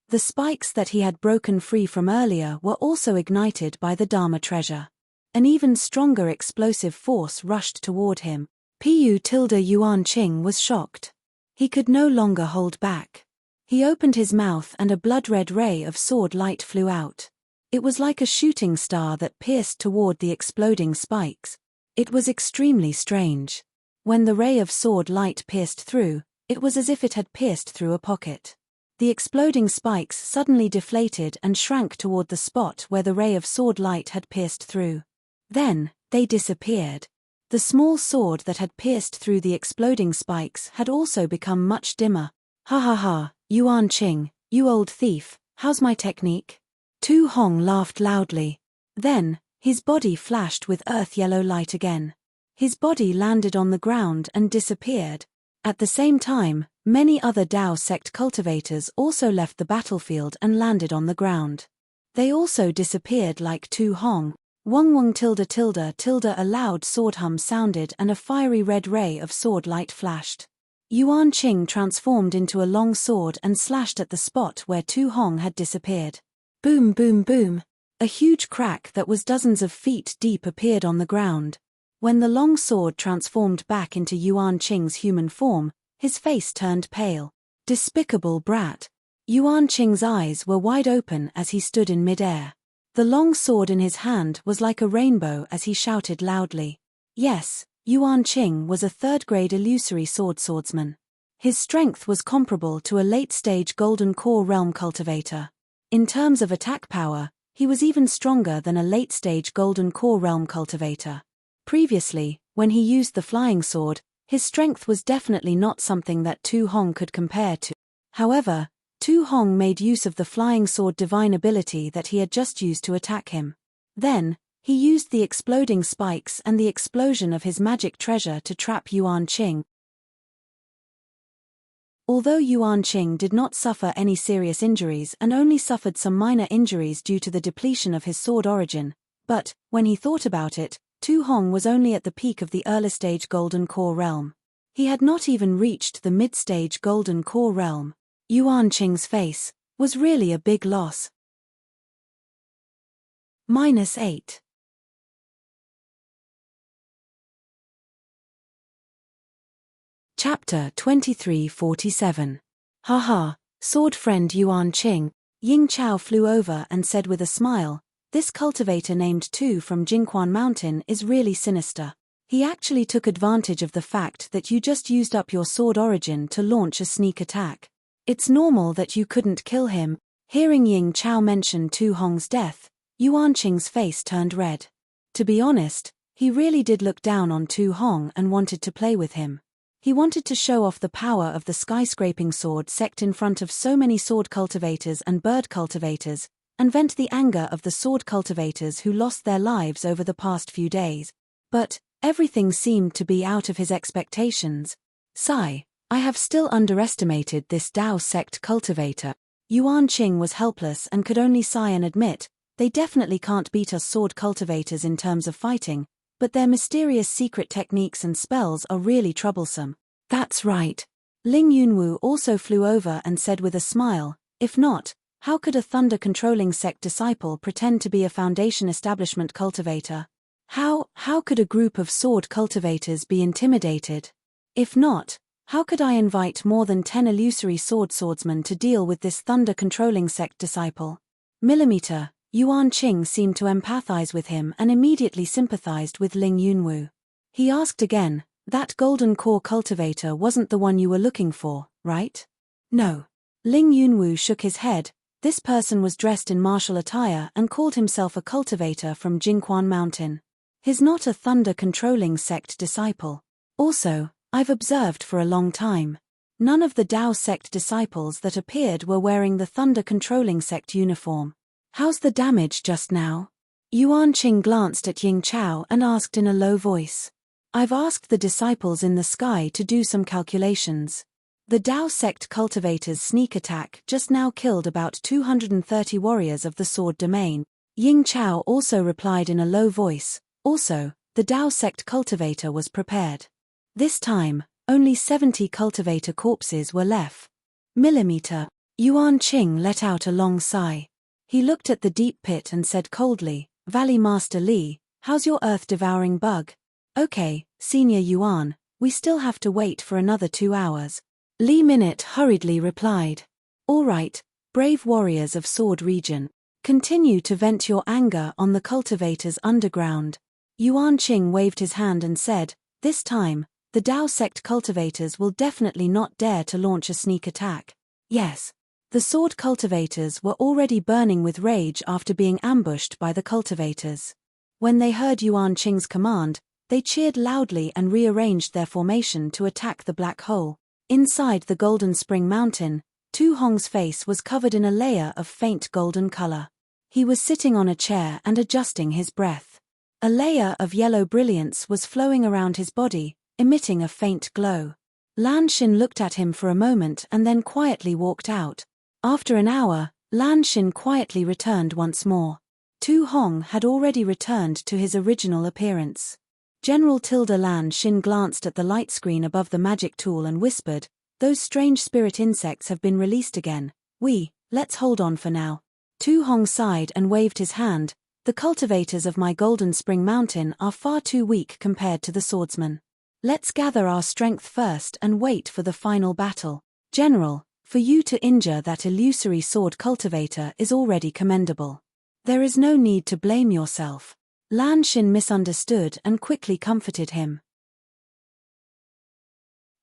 The spikes that he had broken free from earlier were also ignited by the Dharma treasure. An even stronger explosive force rushed toward him. Yuan Qing was shocked. He could no longer hold back. He opened his mouth and a blood-red ray of sword light flew out. It was like a shooting star that pierced toward the exploding spikes. It was extremely strange. When the ray of sword light pierced through, it was as if it had pierced through a pocket. The exploding spikes suddenly deflated and shrank toward the spot where the ray of sword light had pierced through. Then, they disappeared. The small sword that had pierced through the exploding spikes had also become much dimmer. "Ha ha ha, Yuan Qing, you old thief, how's my technique?" Tu Hong laughed loudly. Then, his body flashed with earth-yellow light again. His body landed on the ground and disappeared. At the same time, many other Dao sect cultivators also left the battlefield and landed on the ground. They also disappeared like Tu Hong. Wong wong tilde tilde tilde. A loud sword hum sounded and a fiery red ray of sword light flashed. Yuan Qing transformed into a long sword and slashed at the spot where Tu Hong had disappeared. Boom boom boom. A huge crack that was dozens of feet deep appeared on the ground. When the long sword transformed back into Yuan Qing's human form, his face turned pale. Despicable brat. Yuan Qing's eyes were wide open as he stood in midair. The long sword in his hand was like a rainbow as he shouted loudly. Yes, Yuan Qing was a 3rd-grade illusory swordsman. His strength was comparable to a late-stage Golden Core Realm cultivator. In terms of attack power, he was even stronger than a late-stage Golden Core Realm cultivator. Previously, when he used the flying sword, his strength was definitely not something that Tu Hong could compare to. However, Tu Hong made use of the flying sword divine ability that he had just used to attack him. Then, he used the exploding spikes and the explosion of his magic treasure to trap Yuan Qing. Although Yuan Qing did not suffer any serious injuries and only suffered some minor injuries due to the depletion of his sword origin, but, when he thought about it, Tu Hong was only at the peak of the early-stage Golden Core Realm. He had not even reached the mid-stage Golden Core Realm. Yuan Qing's face was really a big loss. -8. Chapter 2347. Haha, sword friend Yuan Qing. Ying Chao flew over and said with a smile, "This cultivator named Tu from Jingquan Mountain is really sinister. He actually took advantage of the fact that you just used up your sword origin to launch a sneak attack. It's normal that you couldn't kill him." Hearing Ying Chao mention Tu Hong's death, Yuan Qing's face turned red. To be honest, he really did look down on Tu Hong and wanted to play with him. He wanted to show off the power of the skyscraping sword sect in front of so many sword cultivators and bird cultivators, and vent the anger of the sword cultivators who lost their lives over the past few days. But everything seemed to be out of his expectations. Sigh. I have still underestimated this Dao sect cultivator. Yuan Qing was helpless and could only sigh and admit, they definitely can't beat us sword cultivators in terms of fighting, but their mysterious secret techniques and spells are really troublesome. That's right. Ling Yunwu also flew over and said with a smile, if not, how could a thunder-controlling sect disciple pretend to be a foundation establishment cultivator? How could a group of sword cultivators be intimidated? If not, how could I invite more than 10 illusory swordsmen to deal with this thunder-controlling sect disciple? Millimeter, Yuan Qing seemed to empathize with him and immediately sympathized with Ling Yunwu. He asked again, that golden core cultivator wasn't the one you were looking for, right? No. Ling Yunwu shook his head. This person was dressed in martial attire and called himself a cultivator from Jingquan Mountain. He's not a thunder-controlling sect disciple. Also, I've observed for a long time. None of the Dao sect disciples that appeared were wearing the thunder-controlling sect uniform. How's the damage just now? Yuan Qing glanced at Ying Chao and asked in a low voice. I've asked the disciples in the sky to do some calculations. The Dao sect cultivator's sneak attack just now killed about 230 warriors of the sword domain. Ying Chao also replied in a low voice. Also, the Dao sect cultivator was prepared. This time, only 70 cultivator corpses were left. Millimeter. Yuan Qing let out a long sigh. He looked at the deep pit and said coldly, Valley Master Li, how's your earth-devouring bug? Okay, Senior Yuan, we still have to wait for another 2 hours. Li Minute hurriedly replied. All right, brave warriors of Sword Region. Continue to vent your anger on the cultivators underground. Yuan Qing waved his hand and said, this time, the Dao sect cultivators will definitely not dare to launch a sneak attack. Yes. The sword cultivators were already burning with rage after being ambushed by the cultivators. When they heard Yuan Qing's command, they cheered loudly and rearranged their formation to attack the black hole. Inside the Golden Spring Mountain, Tu Hong's face was covered in a layer of faint golden color. He was sitting on a chair and adjusting his breath. A layer of yellow brilliance was flowing around his body, emitting a faint glow. Lan Xin looked at him for a moment and then quietly walked out. After an hour, Lan Xin quietly returned once more. Tu Hong had already returned to his original appearance. General Lan Xin glanced at the light screen above the magic tool and whispered, those strange spirit insects have been released again. Let's hold on for now. Tu Hong sighed and waved his hand. The cultivators of my Golden Spring Mountain are far too weak compared to the swordsmen. Let's gather our strength first and wait for the final battle. General, for you to injure that illusory sword cultivator is already commendable. There is no need to blame yourself. Lan Xin misunderstood and quickly comforted him.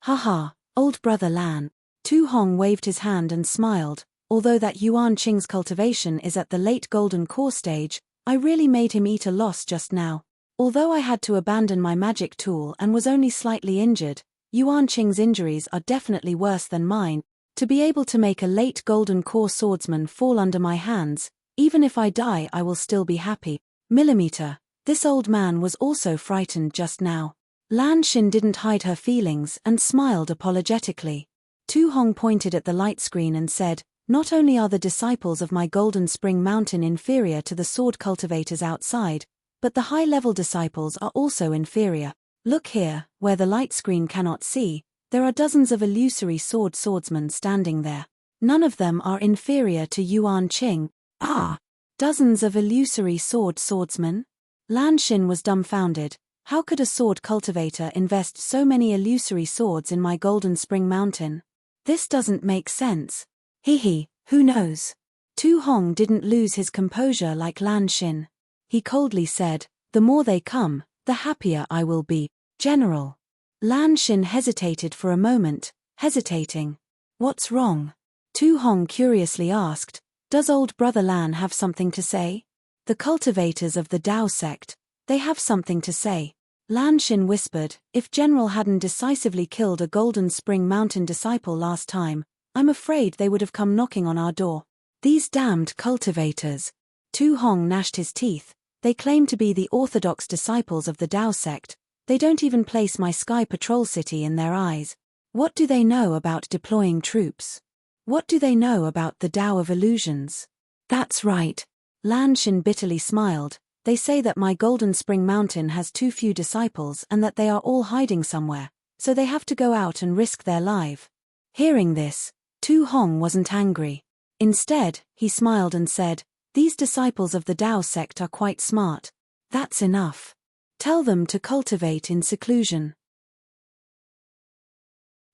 Haha, old brother Lan. Tu Hong waved his hand and smiled. Although that Yuan Qing's cultivation is at the late golden core stage, I really made him eat a loss just now. Although I had to abandon my magic tool and was only slightly injured, Yuan Qing's injuries are definitely worse than mine. To be able to make a late golden core swordsman fall under my hands, even if I die I will still be happy. Millimeter. This old man was also frightened just now. Lan Xin didn't hide her feelings and smiled apologetically. Tu Hong pointed at the light screen and said, not only are the disciples of my Golden Spring Mountain inferior to the sword cultivators outside, but the high-level disciples are also inferior. Look here, where the light screen cannot see, there are dozens of illusory swordsmen standing there. None of them are inferior to Yuan Qing. Ah! Dozens of illusory swordsmen? Lan Xin was dumbfounded. How could a sword cultivator invest so many illusory swords in my Golden Spring Mountain? This doesn't make sense. Who knows? Tu Hong didn't lose his composure like Lan Xin. He coldly said, the more they come, the happier I will be. General. Lan Xin hesitated for a moment, hesitating. What's wrong? Tu Hong curiously asked, does old brother Lan have something to say? The cultivators of the Dao sect, they have something to say. Lan Xin whispered, if General hadn't decisively killed a Golden Spring Mountain disciple last time, I'm afraid they would have come knocking on our door. These damned cultivators. Tu Hong gnashed his teeth. They claim to be the orthodox disciples of the Dao sect. They don't even place my Sky Patrol City in their eyes. What do they know about deploying troops? What do they know about the Dao of illusions? That's right. Lan Xin bitterly smiled. They say that my Golden Spring Mountain has too few disciples and that they are all hiding somewhere, so they have to go out and risk their life. Hearing this, Tu Hong wasn't angry. Instead, he smiled and said, these disciples of the Dao sect are quite smart. That's enough. Tell them to cultivate in seclusion.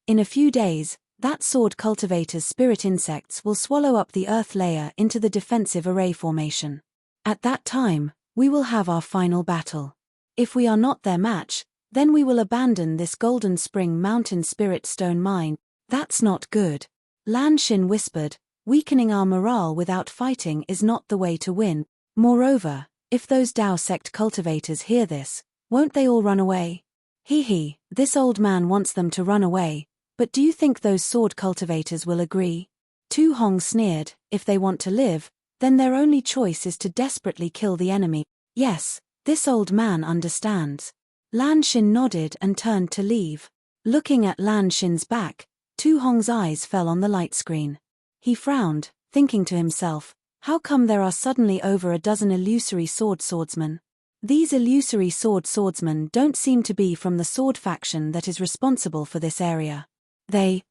In a few days, that sword cultivator's spirit insects will swallow up the earth layer into the defensive array formation. At that time, we will have our final battle. If we are not their match, then we will abandon this Golden Spring Mountain Spirit Stone mine. That's not good. Lan Xin whispered, weakening our morale without fighting is not the way to win. Moreover, if those Dao sect cultivators hear this, won't they all run away? Hee, this old man wants them to run away, but do you think those sword cultivators will agree? Tu Hong sneered, if they want to live, then their only choice is to desperately kill the enemy. Yes, this old man understands. Lan Xin nodded and turned to leave. Looking at Lan Xin's back, Tu Hong's eyes fell on the light screen. He frowned, thinking to himself, how come there are suddenly over a dozen illusory swordsmen? These illusory swordsmen don't seem to be from the sword faction that is responsible for this area.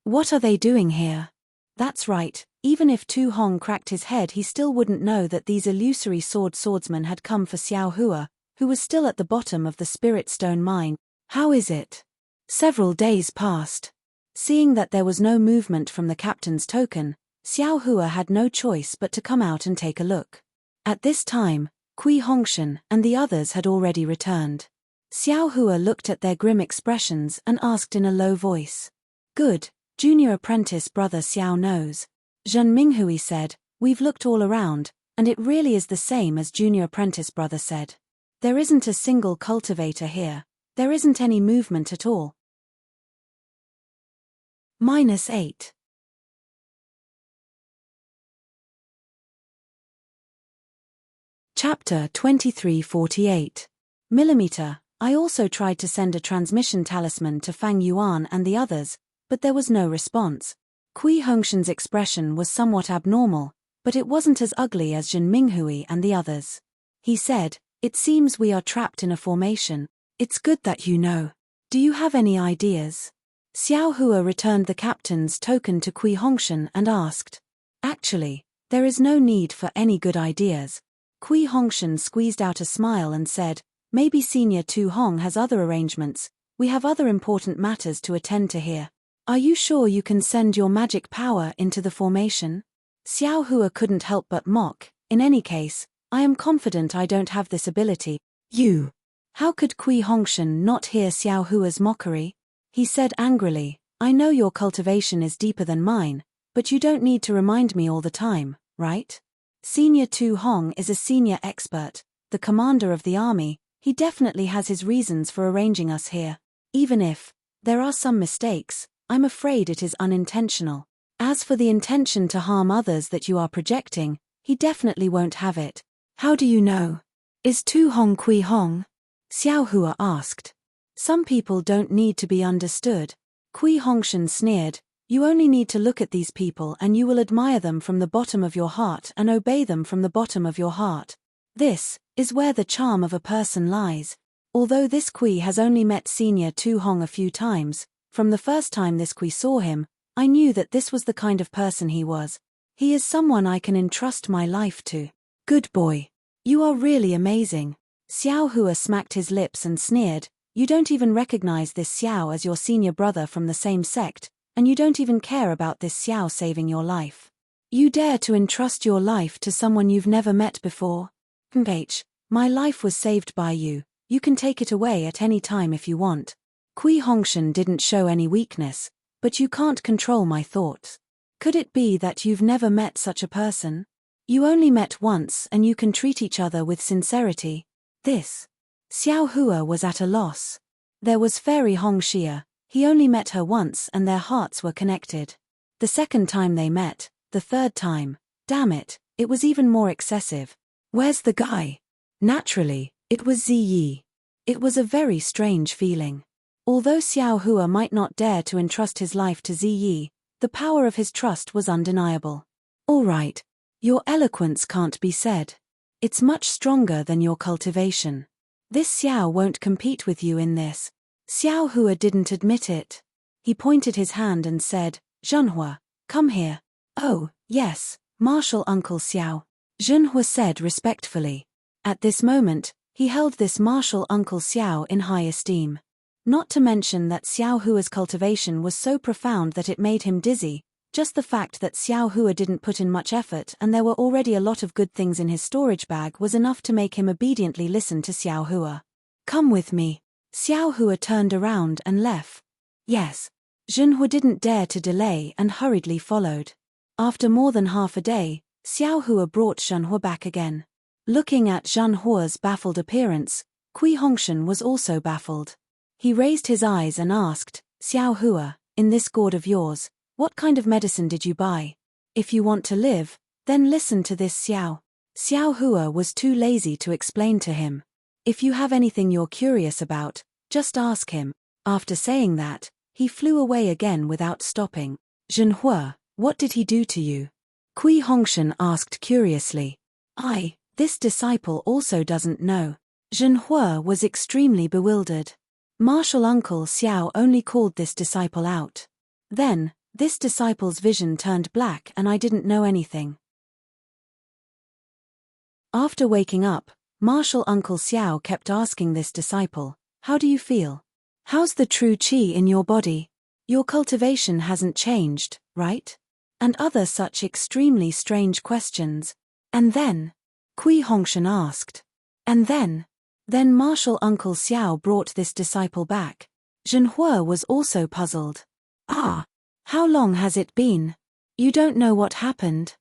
What are they doing here? That's right, even if Tu Hong cracked his head he still wouldn't know that these illusory swordsmen had come for Xiao Hua, who was still at the bottom of the Spirit Stone mine. How is it? Several days passed. Seeing that there was no movement from the captain's token, Xiao Hua had no choice but to come out and take a look. At this time, Kui Hongshan and the others had already returned. Xiao Hua looked at their grim expressions and asked in a low voice. Good, junior apprentice brother Xiao knows. Zhen Minghui said, we've looked all around, and it really is the same as junior apprentice brother said. There isn't a single cultivator here, there isn't any movement at all. -8. Chapter 2348. Millimeter. I also tried to send a transmission talisman to Fang Yuan and the others, but there was no response. Kui Hongshan's expression was somewhat abnormal, but it wasn't as ugly as Zhen Minghui and the others. He said, it seems we are trapped in a formation. It's good that you know. Do you have any ideas? Xiao Hua returned the captain's token to Kui Hongshan and asked. Actually, there is no need for any good ideas. Kui Hongshan squeezed out a smile and said, maybe Senior Tu Hong has other arrangements, we have other important matters to attend to here. Are you sure you can send your magic power into the formation? Xiao Hua couldn't help but mock, in any case, I am confident I don't have this ability. You. How could Kui Hongshan not hear Xiao Hua's mockery? He said angrily, I know your cultivation is deeper than mine, but you don't need to remind me all the time, right? Senior Tu Hong is a senior expert, the commander of the army, he definitely has his reasons for arranging us here. Even if there are some mistakes, I'm afraid it is unintentional. As for the intention to harm others that you are projecting, he definitely won't have it. How do you know? Is Tu Hong Kui Hong? Xiao Hua asked. Some people don't need to be understood. Kui Hongshan sneered, you only need to look at these people and you will admire them from the bottom of your heart and obey them from the bottom of your heart. This is where the charm of a person lies. Although this Kui has only met Senior Tu Hong a few times, from the first time this Kui saw him, I knew that this was the kind of person he was. He is someone I can entrust my life to. Good boy. You are really amazing. Xiao Hua smacked his lips and sneered, you don't even recognize this Xiao as your senior brother from the same sect, and you don't even care about this Xiao saving your life. You dare to entrust your life to someone you've never met before? My life was saved by you, you can take it away at any time if you want. Kui Hongshan didn't show any weakness, but you can't control my thoughts. Could it be that you've never met such a person? You only met once and you can treat each other with sincerity. This. Xiao Hua was at a loss. There was Fairy Hongxia, he only met her once and their hearts were connected. The second time they met, the third time, damn it, it was even more excessive. Where's the guy? Naturally, it was Ziyi. It was a very strange feeling. Although Xiao Hua might not dare to entrust his life to Ziyi, the power of his trust was undeniable. All right. Your eloquence can't be said. It's much stronger than your cultivation. This Xiao won't compete with you in this. Xiao Hua didn't admit it. He pointed his hand and said, Zhenhua, come here. Oh, yes, Martial Uncle Xiao. Zhenhua said respectfully. At this moment, He held this martial uncle Xiao in high esteem. Not to mention that Xiao Hua's cultivation was so profound that it made him dizzy. Just the fact that Xiao Hua didn't put in much effort and there were already a lot of good things in his storage bag was enough to make him obediently listen to Xiao Hua. Come with me. Xiao Hua turned around and left. Yes. Zhenhua didn't dare to delay and hurriedly followed. After more than half a day, Xiao Hua brought Zhenhua back again. Looking at Zhenhua's baffled appearance, Kui Hongshan was also baffled. He raised his eyes and asked, Xiao Hua, in this gourd of yours, what kind of medicine did you buy? If you want to live, then listen to this Xiao. Xiao Hua was too lazy to explain to him. If you have anything you're curious about, just ask him. After saying that, he flew away again without stopping. Zhenhua, what did he do to you? Kui Hongshan asked curiously. This disciple also doesn't know. Zhenhua was extremely bewildered. Martial Uncle Xiao only called this disciple out. Then, this disciple's vision turned black and I didn't know anything. After waking up, Martial Uncle Xiao kept asking this disciple, how do you feel? How's the true qi in your body? Your cultivation hasn't changed, right? And other such extremely strange questions. And then? Kui Hongshan asked. And then? Then Martial Uncle Xiao brought this disciple back. Zhenhua was also puzzled. How long has it been? You don't know what happened?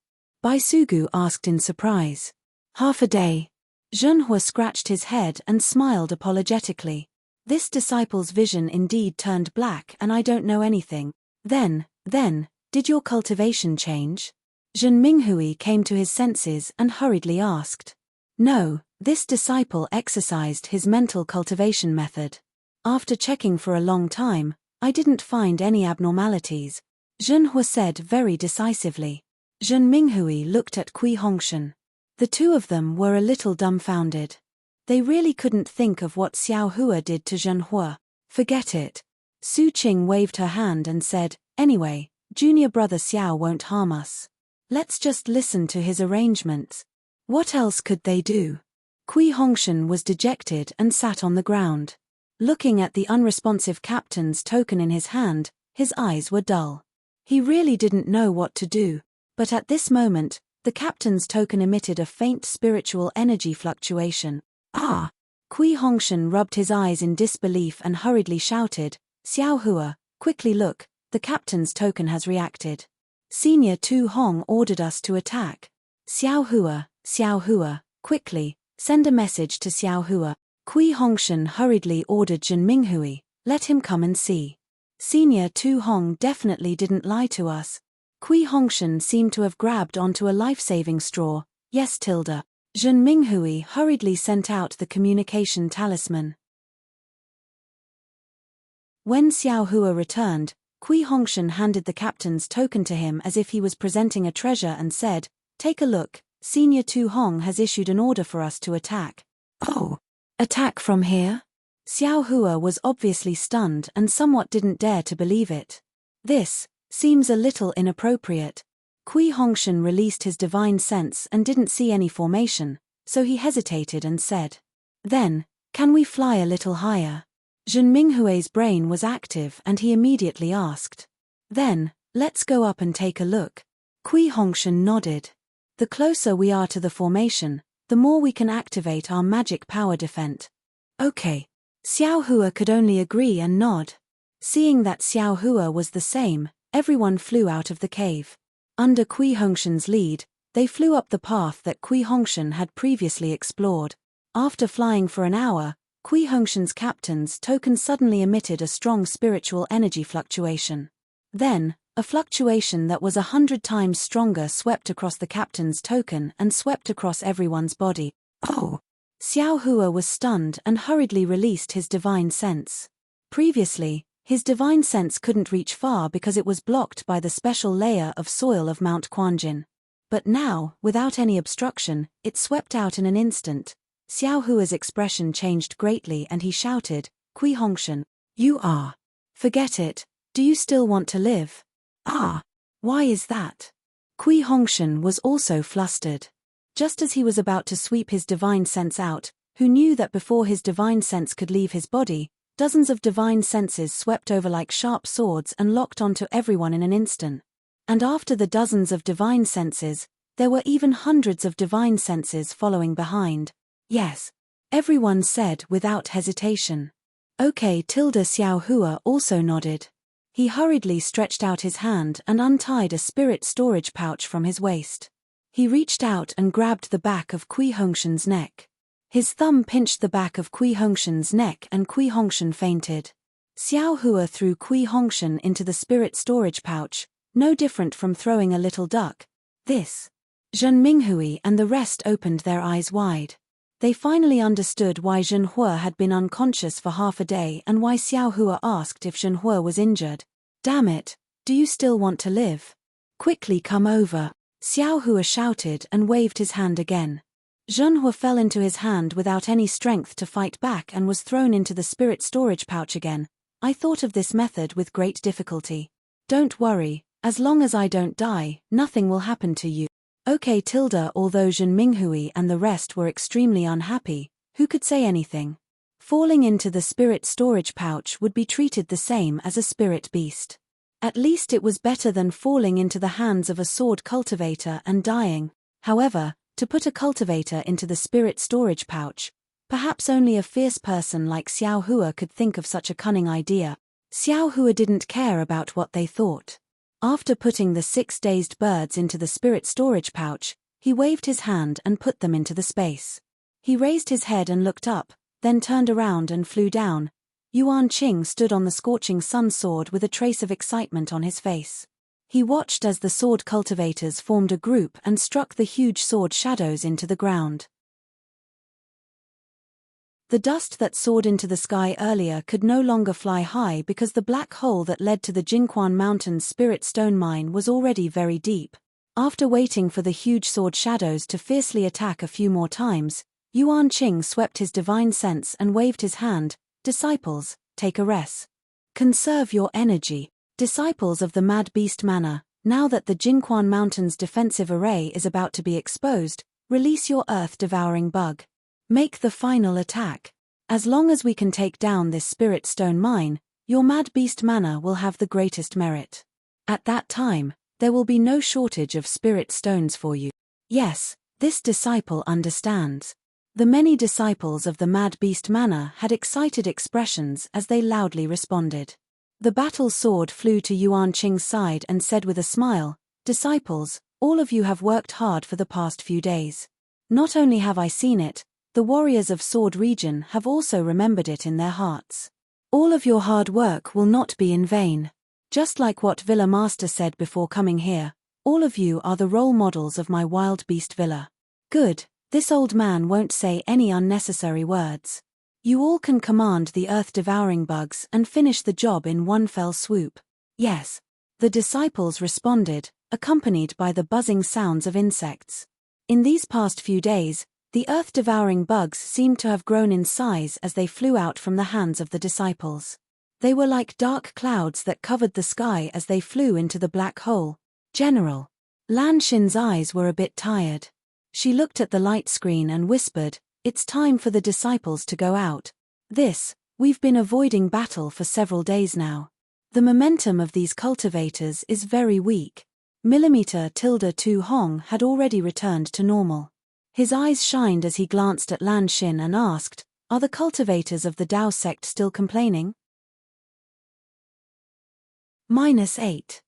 Bai Sugu asked in surprise. Half a day. Zhenhua scratched his head and smiled apologetically. This disciple's vision indeed turned black and I don't know anything. Then, did your cultivation change? Zhen Minghui came to his senses and hurriedly asked. No, this disciple exercised his mental cultivation method. After checking for a long time, I didn't find any abnormalities. Zhenhua said very decisively. Zhen Minghui looked at Kui Hongshan. The two of them were a little dumbfounded. They really couldn't think of what Xiao Hua did to Zhenhua. Forget it. Su Qing waved her hand and said, anyway, junior brother Xiao won't harm us. Let's just listen to his arrangements. What else could they do? Kui Hongshan was dejected and sat on the ground. Looking at the unresponsive captain's token in his hand, his eyes were dull. He really didn't know what to do, but at this moment, the captain's token emitted a faint spiritual energy fluctuation. Kui Hongshan rubbed his eyes in disbelief and hurriedly shouted, Xiao Hua, quickly look, the captain's token has reacted. Senior Tu Hong ordered us to attack. Xiao Hua, quickly, send a message to Xiao Hua. Kui Hongshan hurriedly ordered Zhen Minghui, let him come and see. Senior Tu Hong definitely didn't lie to us. Kui Hongshan seemed to have grabbed onto a life-saving straw. Yes, Tilda. Zhen Minghui hurriedly sent out the communication talisman. When Xiao Hua returned, Kui Hongshan handed the captain's token to him as if he was presenting a treasure and said, take a look, Senior Tu Hong has issued an order for us to attack. Attack from here? Xiao Hua was obviously stunned and somewhat didn't dare to believe it. This seems a little inappropriate. Kui Hongshan released his divine sense and didn't see any formation, so he hesitated and said, then, can we fly a little higher? Zhen Minghui's brain was active and he immediately asked. Then, let's go up and take a look. Kui Hongshan nodded. The closer we are to the formation, the more we can activate our magic power defense. Okay. Xiao Hua could only agree and nod. Seeing that Xiao Hua was the same, everyone flew out of the cave. Under Kui Hongshan's lead, they flew up the path that Kui Hongshan had previously explored. After flying for an hour, Kui Hongshan's captain's token suddenly emitted a strong spiritual energy fluctuation. Then, a fluctuation that was 100 times stronger swept across the captain's token and swept across everyone's body. Xiao Hua was stunned and hurriedly released his divine sense. Previously, his divine sense couldn't reach far because it was blocked by the special layer of soil of Mount Quanjin. But now, without any obstruction, it swept out in an instant. Xiao Hua's expression changed greatly and he shouted, Kui Hongshan, you are. Forget it, do you still want to live? Why is that? Kui Hongshan was also flustered. Just as he was about to sweep his divine sense out, who knew that before his divine sense could leave his body, dozens of divine senses swept over like sharp swords and locked onto everyone in an instant. And after the dozens of divine senses, there were even hundreds of divine senses following behind. Yes. Everyone said without hesitation. Okay. Xiao Hua also nodded. He hurriedly stretched out his hand and untied a spirit storage pouch from his waist. He reached out and grabbed the back of Kui Hongshan's neck. His thumb pinched the back of Kui Hongshan's neck and Kui Hongshan fainted. Xiao Hua threw Kui Hongshan into the spirit storage pouch, no different from throwing a little duck. This. Zhen Minghui and the rest opened their eyes wide. They finally understood why Zhenhua had been unconscious for half a day and why Xiao Hua asked if Zhenhua was injured. Damn it, do you still want to live? Quickly come over, Xiao Hua shouted and waved his hand again. Zhenhua fell into his hand without any strength to fight back and was thrown into the spirit storage pouch again. I thought of this method with great difficulty. Don't worry, as long as I don't die, nothing will happen to you. Okay. Although Zhen Minghui and the rest were extremely unhappy, who could say anything? Falling into the spirit storage pouch would be treated the same as a spirit beast. At least it was better than falling into the hands of a sword cultivator and dying. However, to put a cultivator into the spirit storage pouch, perhaps only a fierce person like Xiao Hua could think of such a cunning idea. Xiao Hua didn't care about what they thought. After putting the 6 dazed birds into the spirit storage pouch, he waved his hand and put them into the space. He raised his head and looked up, then turned around and flew down. Yuan Qing stood on the scorching sun sword with a trace of excitement on his face. He watched as the sword cultivators formed a group and struck the huge sword shadows into the ground. The dust that soared into the sky earlier could no longer fly high because the black hole that led to the Jingquan Mountains spirit stone mine was already very deep. After waiting for the huge sword shadows to fiercely attack a few more times, Yuan Qing swept his divine sense and waved his hand. Disciples, take a rest. Conserve your energy. Disciples of the Mad Beast Manor, now that the Jingquan Mountains defensive array is about to be exposed, release your earth-devouring bug. Make the final attack. As long as we can take down this spirit stone mine, your Mad Beast Manor will have the greatest merit. At that time, there will be no shortage of spirit stones for you. Yes, this disciple understands. The many disciples of the Mad Beast Manor had excited expressions as they loudly responded. The battle sword flew to Yuan Qing's side and said with a smile, "Disciples, all of you have worked hard for the past few days. Not only have I seen it, the warriors of Sword Region have also remembered it in their hearts. All of your hard work will not be in vain. Just like what Villa Master said before coming here, all of you are the role models of my wild beast villa. Good, this old man won't say any unnecessary words. You all can command the earth-devouring bugs and finish the job in one fell swoop." Yes. The disciples responded, accompanied by the buzzing sounds of insects. In these past few days, the earth-devouring bugs seemed to have grown in size as they flew out from the hands of the disciples. They were like dark clouds that covered the sky as they flew into the black hole. General. Lan Xin's eyes were a bit tired. She looked at the light screen and whispered, "It's time for the disciples to go out. We've been avoiding battle for several days now. The momentum of these cultivators is very weak." Tu Hong had already returned to normal. His eyes shined as he glanced at Lan Xin and asked, "Are the cultivators of the Dao sect still complaining?" -8.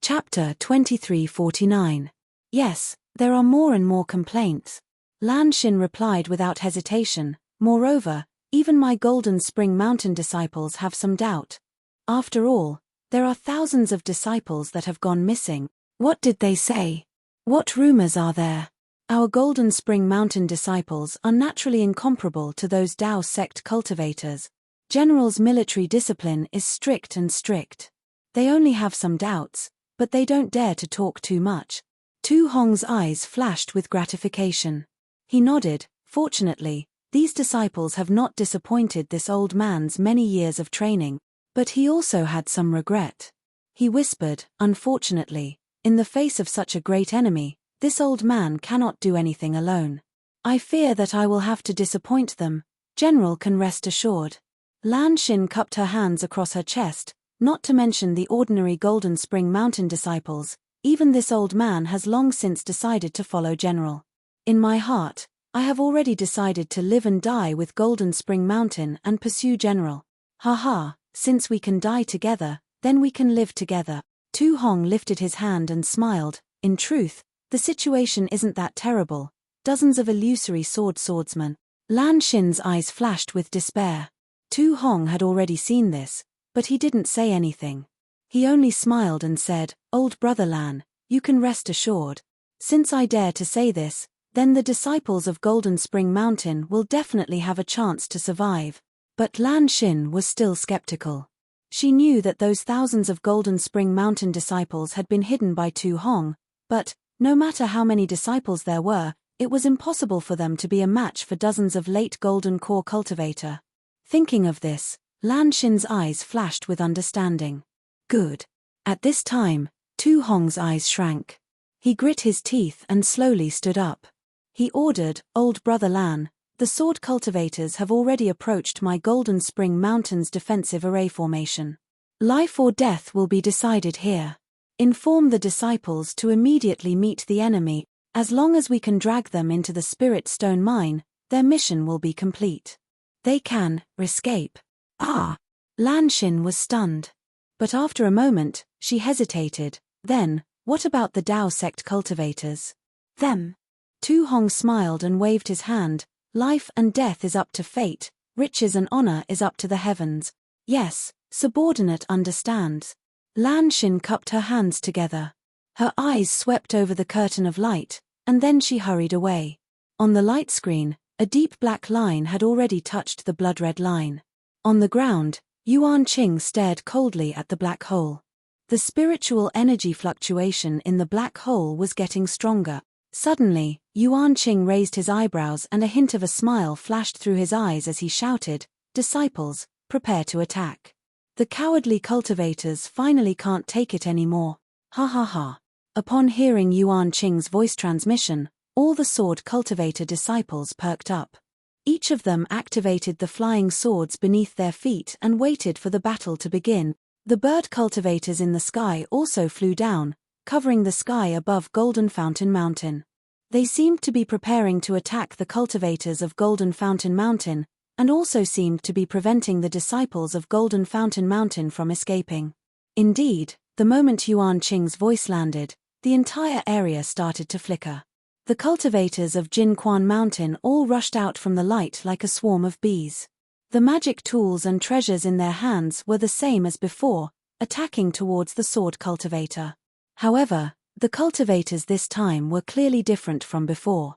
Chapter 2349. Yes, there are more and more complaints. Lan Xin replied without hesitation. Moreover, even my Golden Spring Mountain disciples have some doubt. After all, there are thousands of disciples that have gone missing. What did they say? What rumors are there? Our Golden Spring Mountain disciples are naturally incomparable to those Dao sect cultivators. General's military discipline is strict and strict. They only have some doubts, but they don't dare to talk too much. Tu Hong's eyes flashed with gratification. He nodded. Fortunately, these disciples have not disappointed this old man's many years of training, but he also had some regret. He whispered, "Unfortunately, In the face of such a great enemy, this old man cannot do anything alone. I fear that I will have to disappoint them. General can rest assured. Lan Xin cupped her hands across her chest, not to mention the ordinary Golden Spring Mountain disciples. Even this old man has long since decided to follow General. In my heart, I have already decided to live and die with Golden Spring Mountain and pursue General. Haha, since we can die together, then we can live together. Tu Hong lifted his hand and smiled. In truth, the situation isn't that terrible. Dozens of illusory swordsmen. Lan Xin's eyes flashed with despair. Tu Hong had already seen this, but he didn't say anything. He only smiled and said, "Old brother Lan, you can rest assured. Since I dare to say this, then the disciples of Golden Spring Mountain will definitely have a chance to survive." But Lan Xin was still skeptical. She knew that those thousands of Golden Spring Mountain disciples had been hidden by Tu Hong, but, no matter how many disciples there were, it was impossible for them to be a match for dozens of late Golden Core Cultivator. Thinking of this, Lan Xin's eyes flashed with understanding. Good. At this time, Tu Hong's eyes shrank. He grit his teeth and slowly stood up. He ordered, "Old brother Lan, the sword cultivators have already approached my Golden Spring Mountain's defensive array formation. Life or death will be decided here. Inform the disciples to immediately meet the enemy. As long as we can drag them into the Spirit Stone Mine, their mission will be complete. They can escape." Ah! Lan Xin was stunned. But after a moment, she hesitated. Then, what about the Dao sect cultivators? Them? Tu Hong smiled and waved his hand. Life and death is up to fate, riches and honor is up to the heavens. Yes, subordinate understands. Lan Xin cupped her hands together. Her eyes swept over the curtain of light, and then she hurried away. On the light screen, a deep black line had already touched the blood-red line. On the ground, Yuan Qing stared coldly at the black hole. The spiritual energy fluctuation in the black hole was getting stronger. Suddenly, Yuan Qing raised his eyebrows and a hint of a smile flashed through his eyes as he shouted, "Disciples, prepare to attack. The cowardly cultivators finally can't take it anymore. Ha ha ha." Upon hearing Yuan Qing's voice transmission, all the sword cultivator disciples perked up. Each of them activated the flying swords beneath their feet and waited for the battle to begin. The bird cultivators in the sky also flew down, covering the sky above Golden Fountain Mountain. They seemed to be preparing to attack the cultivators of Golden Fountain Mountain, and also seemed to be preventing the disciples of Golden Fountain Mountain from escaping. Indeed, the moment Yuan Qing's voice landed, the entire area started to flicker. The cultivators of Jinquan Mountain all rushed out from the light like a swarm of bees. The magic tools and treasures in their hands were the same as before, attacking towards the sword cultivator. However, the cultivators this time were clearly different from before.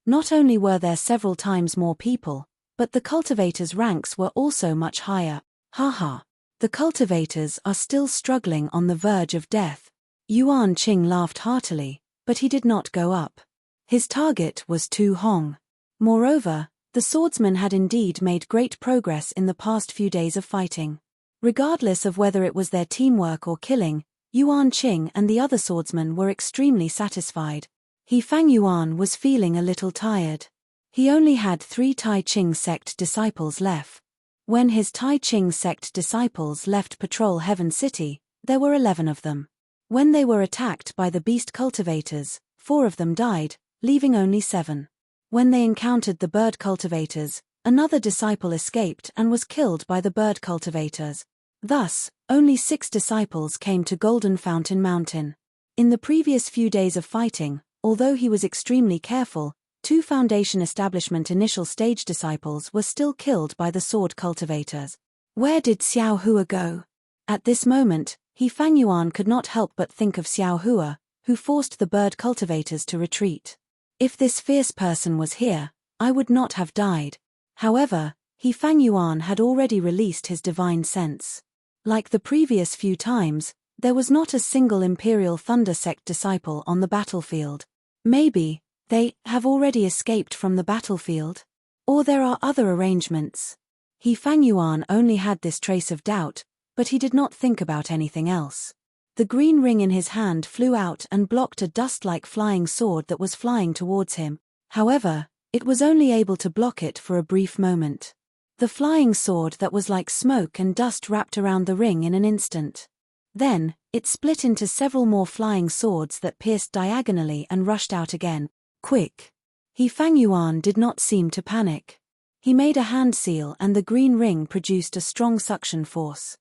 Not only were there several times more people, but the cultivators' ranks were also much higher. Haha. The cultivators are still struggling on the verge of death. Yuan Qing laughed heartily, but he did not go up. His target was Tu Hong. Moreover, the swordsmen had indeed made great progress in the past few days of fighting. Regardless of whether it was their teamwork or killing, Yuan Qing and the other swordsmen were extremely satisfied. He Fang Yuan was feeling a little tired. He only had 3 Tai Ching sect disciples left. When his Tai Ching sect disciples left patrol Heaven City, there were 11 of them. When they were attacked by the beast cultivators, 4 of them died, leaving only 7. When they encountered the bird cultivators, another disciple escaped and was killed by the bird cultivators. Thus, only 6 disciples came to Golden Fountain Mountain. In the previous few days of fighting, although he was extremely careful, 2 Foundation Establishment initial stage disciples were still killed by the sword cultivators. Where did Xiao Hua go? At this moment, He Fang Yuan could not help but think of Xiao Hua, who forced the bird cultivators to retreat. If this fierce person was here, I would not have died. However, He Fang Yuan had already released his divine sense. Like the previous few times, there was not a single Imperial Thunder Sect disciple on the battlefield. Maybe they have already escaped from the battlefield? Or there are other arrangements. He Fang Yuan only had this trace of doubt, but he did not think about anything else. The green ring in his hand flew out and blocked a dust-like flying sword that was flying towards him. However, it was only able to block it for a brief moment. The flying sword that was like smoke and dust wrapped around the ring in an instant. Then, it split into several more flying swords that pierced diagonally and rushed out again. Quick! He Fang Yuan did not seem to panic. He made a hand seal and the green ring produced a strong suction force.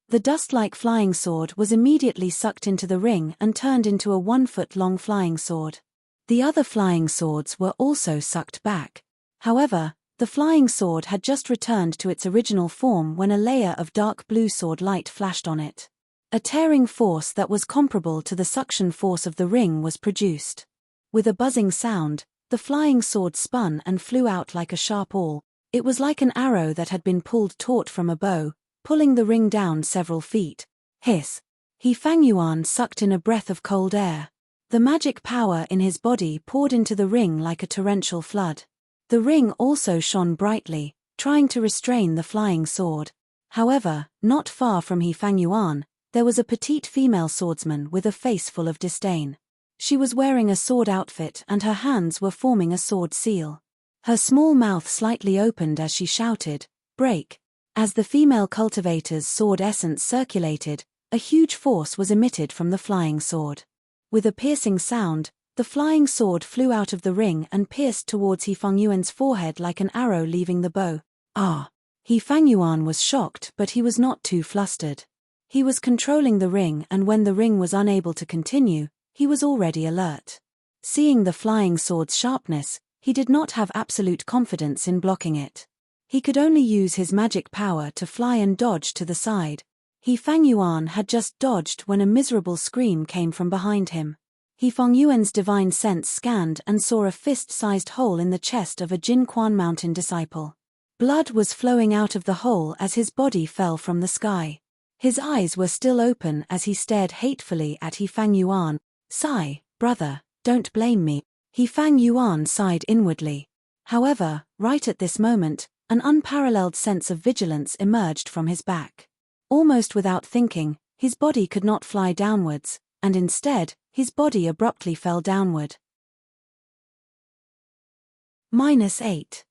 The dust-like flying sword was immediately sucked into the ring and turned into a 1-foot-long flying sword. The other flying swords were also sucked back. However, the flying sword had just returned to its original form when a layer of dark blue sword light flashed on it. A tearing force that was comparable to the suction force of the ring was produced. With a buzzing sound, the flying sword spun and flew out like a sharp awl. It was like an arrow that had been pulled taut from a bow, pulling the ring down several feet. Hiss! He Fang Yuan sucked in a breath of cold air. The magic power in his body poured into the ring like a torrential flood. The ring also shone brightly, trying to restrain the flying sword. However, not far from He Fang Yuan, there was a petite female swordsman with a face full of disdain. She was wearing a sword outfit and her hands were forming a sword seal. Her small mouth slightly opened as she shouted, "Break!" As the female cultivator's sword essence circulated, a huge force was emitted from the flying sword. With a piercing sound, the flying sword flew out of the ring and pierced towards He Fang Yuan's forehead like an arrow leaving the bow. Ah! He Fang Yuan was shocked, but he was not too flustered. He was controlling the ring, and when the ring was unable to continue, he was already alert. Seeing the flying sword's sharpness, he did not have absolute confidence in blocking it. He could only use his magic power to fly and dodge to the side. He Fang Yuan had just dodged when a miserable scream came from behind him. He Fang Yuan's divine sense scanned and saw a fist-sized hole in the chest of a Jin Quan Mountain disciple. Blood was flowing out of the hole as his body fell from the sky. His eyes were still open as he stared hatefully at He Fang Yuan. "Sigh, brother, don't blame me." He Fang Yuan sighed inwardly. However, right at this moment, an unparalleled sense of vigilance emerged from his back. Almost without thinking, his body could not fly downwards, and instead, his body abruptly fell downward. -8.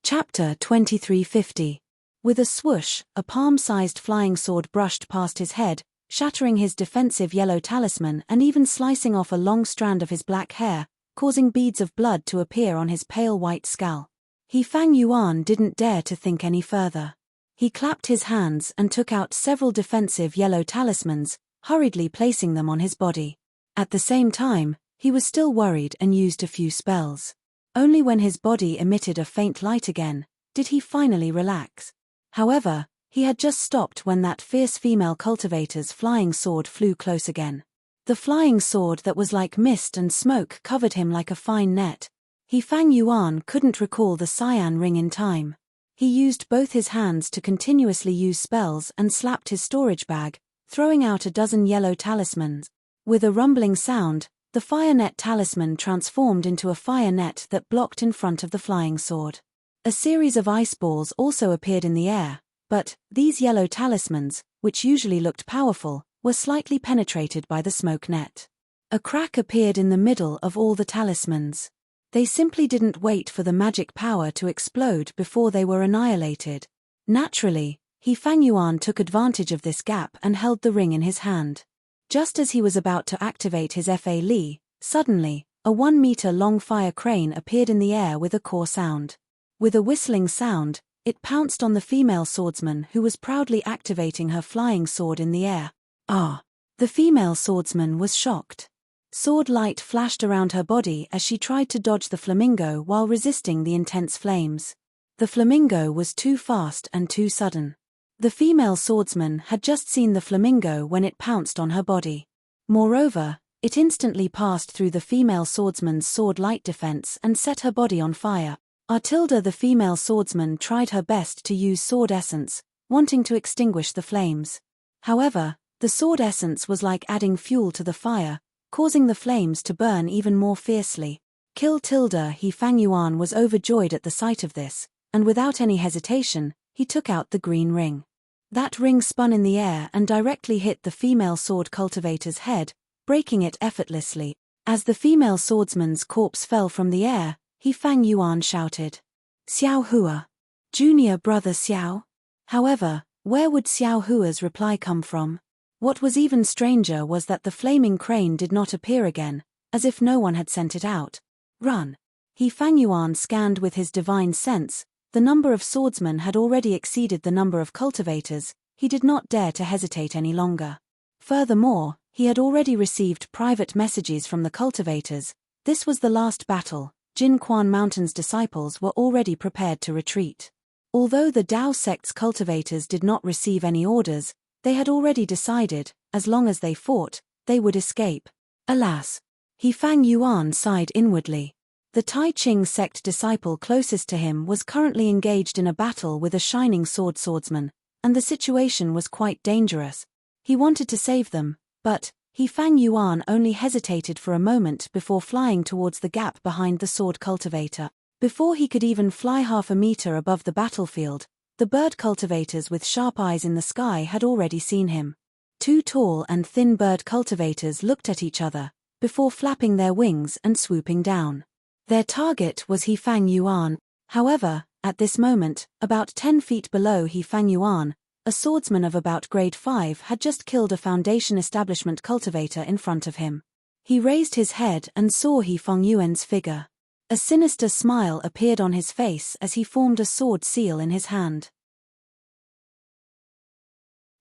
Chapter 2350. With a swoosh, a palm-sized flying sword brushed past his head, shattering his defensive yellow talisman and even slicing off a long strand of his black hair, causing beads of blood to appear on his pale white skull. He Fang Yuan didn't dare to think any further. He clapped his hands and took out several defensive yellow talismans, hurriedly placing them on his body. At the same time, he was still worried and used a few spells. Only when his body emitted a faint light again, did he finally relax. However, he had just stopped when that fierce female cultivator's flying sword flew close again. The flying sword that was like mist and smoke covered him like a fine net. He Fang Yuan couldn't recall the cyan ring in time. He used both his hands to continuously use spells and slapped his storage bag, throwing out a dozen yellow talismans. With a rumbling sound, the fire net talisman transformed into a fire net that blocked in front of the flying sword. A series of ice balls also appeared in the air, but these yellow talismans, which usually looked powerful, were slightly penetrated by the smoke net. A crack appeared in the middle of all the talismans. They simply didn't wait for the magic power to explode before they were annihilated. Naturally, He Fang Yuan took advantage of this gap and held the ring in his hand. Just as he was about to activate his Fa Li, suddenly, a 1-meter-long fire crane appeared in the air with a core sound. With a whistling sound, it pounced on the female swordsman who was proudly activating her flying sword in the air. Ah! The female swordsman was shocked. Sword light flashed around her body as she tried to dodge the flamingo while resisting the intense flames. The flamingo was too fast and too sudden. The female swordsman had just seen the flamingo when it pounced on her body. Moreover, it instantly passed through the female swordsman's sword light defense and set her body on fire. Artilda, the female swordsman, tried her best to use sword essence, wanting to extinguish the flames. However, the sword essence was like adding fuel to the fire, causing the flames to burn even more fiercely. Kill tilde. He Fang Yuan was overjoyed at the sight of this, and without any hesitation, he took out the green ring. That ring spun in the air and directly hit the female sword cultivator's head, breaking it effortlessly. As the female swordsman's corpse fell from the air, He Fang Yuan shouted, "Xiao Hua! Junior brother Xiao?" However, where would Xiao Hua's reply come from? What was even stranger was that the flaming crane did not appear again, as if no one had sent it out. Run! He Fang Yuan scanned with his divine sense. The number of swordsmen had already exceeded the number of cultivators. He did not dare to hesitate any longer. Furthermore, he had already received private messages from the cultivators. This was the last battle. Jin Quan Mountain's disciples were already prepared to retreat. Although the Dao sect's cultivators did not receive any orders, they had already decided, as long as they fought, they would escape. Alas! He Fang Yuan sighed inwardly. The Tai Ching sect disciple closest to him was currently engaged in a battle with a shining swordsman, and the situation was quite dangerous. He wanted to save them, but He Fang Yuan only hesitated for a moment before flying towards the gap behind the sword cultivator. Before he could even fly half a meter above the battlefield, the bird cultivators with sharp eyes in the sky had already seen him. Two tall and thin bird cultivators looked at each other, before flapping their wings and swooping down. Their target was He Fang Yuan. However, at this moment, about 10 feet below He Fang Yuan, a swordsman of about grade 5 had just killed a foundation establishment cultivator in front of him. He raised his head and saw He Fang Yuan's figure. A sinister smile appeared on his face as he formed a sword seal in his hand.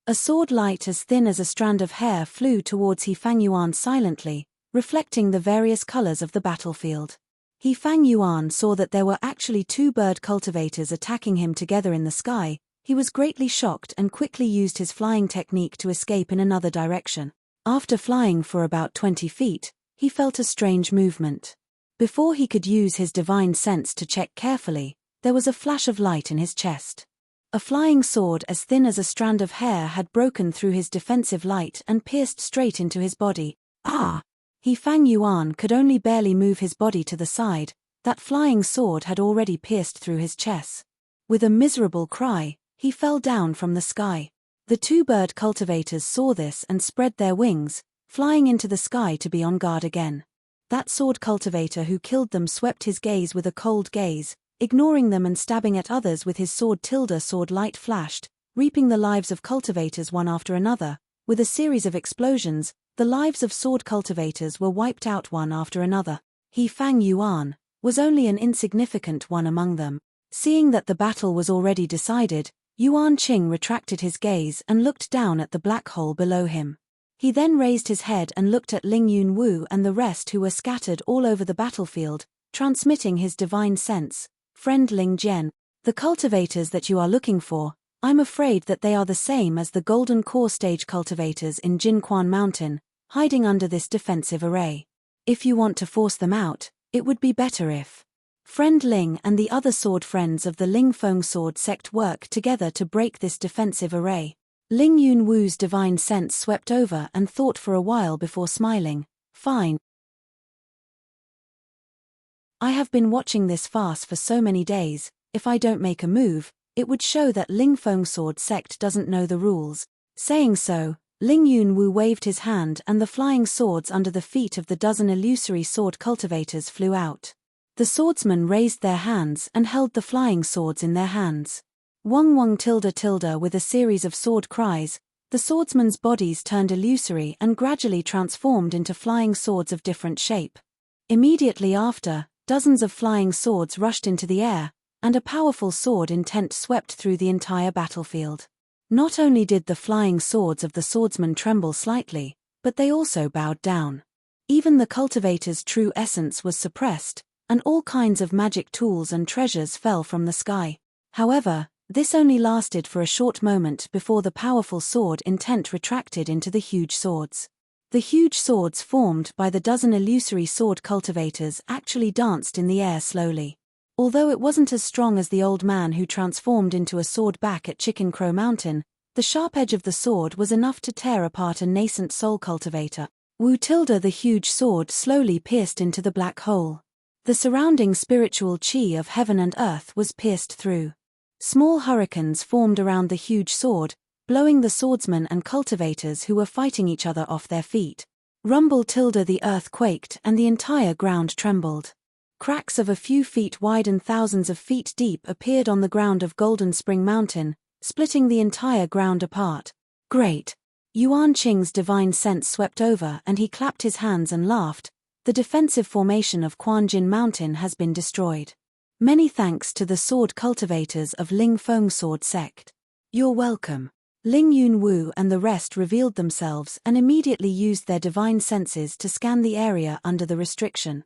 A sword light as thin as a strand of hair flew towards He Fang Yuan silently, reflecting the various colors of the battlefield. He Fang Yuan saw that there were actually two bird cultivators attacking him together in the sky. He was greatly shocked and quickly used his flying technique to escape in another direction. After flying for about 20 feet, he felt a strange movement. Before he could use his divine sense to check carefully, there was a flash of light in his chest. A flying sword as thin as a strand of hair had broken through his defensive light and pierced straight into his body. Ah! He Fang Yuan could only barely move his body to the side. That flying sword had already pierced through his chest. With a miserable cry, he fell down from the sky. The two bird cultivators saw this and spread their wings, flying into the sky to be on guard again. That sword cultivator who killed them swept his gaze with a cold gaze, ignoring them and stabbing at others with his sword. Sword light flashed, reaping the lives of cultivators one after another. With a series of explosions, the lives of sword cultivators were wiped out one after another. He Fang Yuan was only an insignificant one among them. Seeing that the battle was already decided, Yuan Qing retracted his gaze and looked down at the black hole below him. He then raised his head and looked at Ling Yunwu and the rest who were scattered all over the battlefield, transmitting his divine sense. "Friend Ling Jian, the cultivators that you are looking for, I'm afraid that they are the same as the golden core stage cultivators in Jinquan Mountain, hiding under this defensive array. If you want to force them out, it would be better if Friend Ling and the other sword friends of the Ling Feng sword sect work together to break this defensive array." Ling Yunwu's divine sense swept over and thought for a while before smiling. "Fine. I have been watching this farce for so many days. If I don't make a move, it would show that Ling Feng sword sect doesn't know the rules." Saying so, Ling Yunwu waved his hand and the flying swords under the feet of the dozen illusory sword cultivators flew out. The swordsmen raised their hands and held the flying swords in their hands. Wong wong tilde tilde. With a series of sword cries, the swordsmen's bodies turned illusory and gradually transformed into flying swords of different shape. Immediately after, dozens of flying swords rushed into the air, and a powerful sword intent swept through the entire battlefield. Not only did the flying swords of the swordsmen tremble slightly, but they also bowed down. Even the cultivator's true essence was suppressed, and all kinds of magic tools and treasures fell from the sky. However, this only lasted for a short moment before the powerful sword intent retracted into the huge swords. The huge swords formed by the dozen illusory sword cultivators actually danced in the air slowly. Although it wasn't as strong as the old man who transformed into a sword back at Chicken Crow Mountain, the sharp edge of the sword was enough to tear apart a nascent soul cultivator. Wu tilde. The huge sword slowly pierced into the black hole. The surrounding spiritual chi of heaven and earth was pierced through. Small hurricanes formed around the huge sword, blowing the swordsmen and cultivators who were fighting each other off their feet. Rumble tilde the earth quaked and the entire ground trembled. Cracks of a few feet wide and thousands of feet deep appeared on the ground of Golden Spring Mountain, splitting the entire ground apart. Great! Yuan Qing's divine sense swept over and he clapped his hands and laughed. The defensive formation of Quanjin Mountain has been destroyed. Many thanks to the sword cultivators of Ling Feng Sword Sect. You're welcome. Ling Yunwu and the rest revealed themselves and immediately used their divine senses to scan the area under the restriction.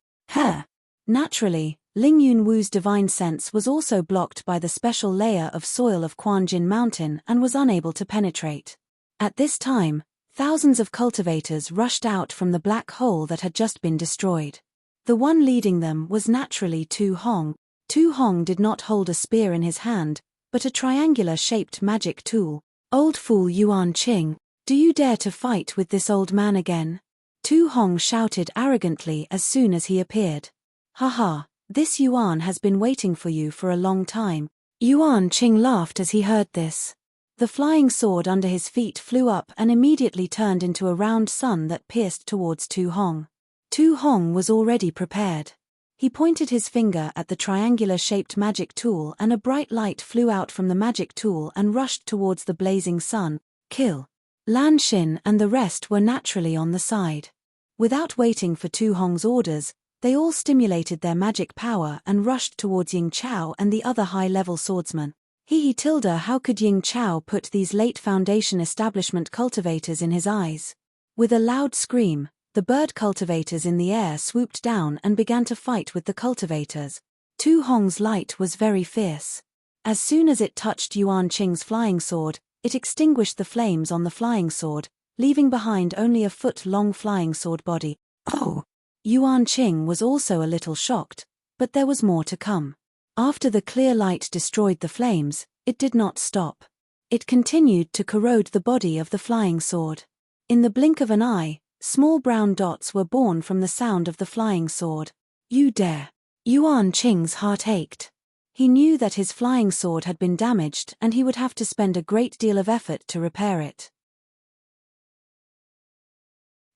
Naturally, Ling Yunwu's divine sense was also blocked by the special layer of soil of Quanjin Mountain and was unable to penetrate. At this time, thousands of cultivators rushed out from the black hole that had just been destroyed. The one leading them was naturally Tu Hong. Tu Hong did not hold a spear in his hand, but a triangular-shaped magic tool. Old fool Yuan Qing, do you dare to fight with this old man again? Tu Hong shouted arrogantly as soon as he appeared. Haha, this Yuan has been waiting for you for a long time. Yuan Qing laughed as he heard this. The flying sword under his feet flew up and immediately turned into a round sun that pierced towards Tu Hong. Tu Hong was already prepared. He pointed his finger at the triangular-shaped magic tool and a bright light flew out from the magic tool and rushed towards the blazing sun. Kill! Lan Xin and the rest were naturally on the side. Without waiting for Tu Hong's orders, they all stimulated their magic power and rushed towards Ying Chao and the other high-level swordsmen. How could Ying Chao put these late Foundation establishment cultivators in his eyes? With a loud scream, the bird cultivators in the air swooped down and began to fight with the cultivators. Tu Hong's light was very fierce. As soon as it touched Yuan Qing's flying sword, it extinguished the flames on the flying sword, leaving behind only a foot-long flying sword body. Oh! Yuan Qing was also a little shocked, but there was more to come. After the clear light destroyed the flames, it did not stop. It continued to corrode the body of the flying sword. In the blink of an eye, small brown dots were born from the sound of the flying sword. You dare! Yuan Qing's heart ached. He knew that his flying sword had been damaged and he would have to spend a great deal of effort to repair it.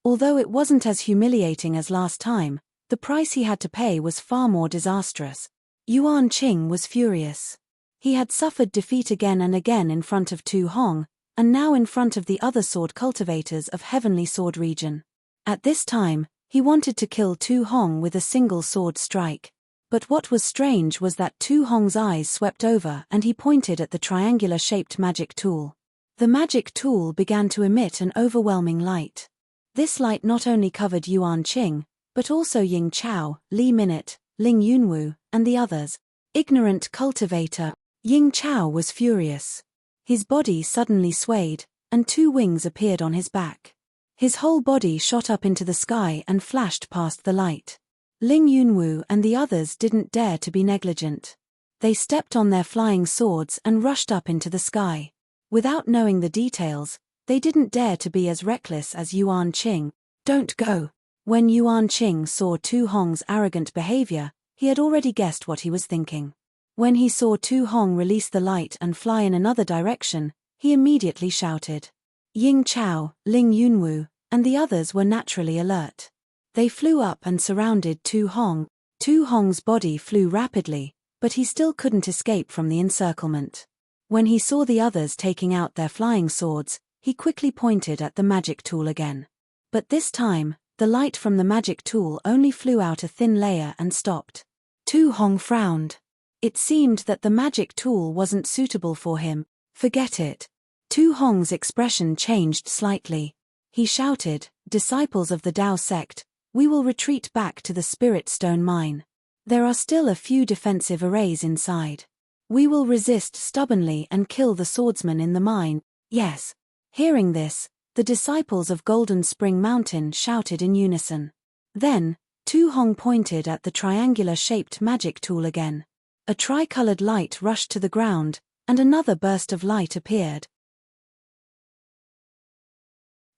Although it wasn't as humiliating as last time, the price he had to pay was far more disastrous. Yuan Qing was furious. He had suffered defeat again and again in front of Tu Hong, and now in front of the other sword cultivators of Heavenly Sword region. At this time, he wanted to kill Tu Hong with a single sword strike. But what was strange was that Tu Hong's eyes swept over and he pointed at the triangular-shaped magic tool. The magic tool began to emit an overwhelming light. This light not only covered Yuan Qing, but also Ying Chao, Li Minute, Ling Yunwu, and the others. Ignorant cultivator. Ying Chao was furious. His body suddenly swayed, and two wings appeared on his back. His whole body shot up into the sky and flashed past the light. Ling Yunwu and the others didn't dare to be negligent. They stepped on their flying swords and rushed up into the sky. Without knowing the details, they didn't dare to be as reckless as Yuan Qing. Don't go! When Yuan Qing saw Tu Hong's arrogant behavior, he had already guessed what he was thinking. When he saw Tu Hong release the light and fly in another direction, he immediately shouted. Ying Chao, Ling Yunwu, and the others were naturally alert. They flew up and surrounded Tu Hong. Tu Hong's body flew rapidly, but he still couldn't escape from the encirclement. When he saw the others taking out their flying swords, he quickly pointed at the magic tool again. But this time, the light from the magic tool only flew out a thin layer and stopped. Tu Hong frowned. It seemed that the magic tool wasn't suitable for him. Forget it. Tu Hong's expression changed slightly. He shouted, "Disciples of the Tao sect, we will retreat back to the Spirit Stone Mine. There are still a few defensive arrays inside. We will resist stubbornly and kill the swordsmen in the mine." Yes. Hearing this, the disciples of Golden Spring Mountain shouted in unison. Then, Tu Hong pointed at the triangular-shaped magic tool again. A tricolored light rushed to the ground, and another burst of light appeared.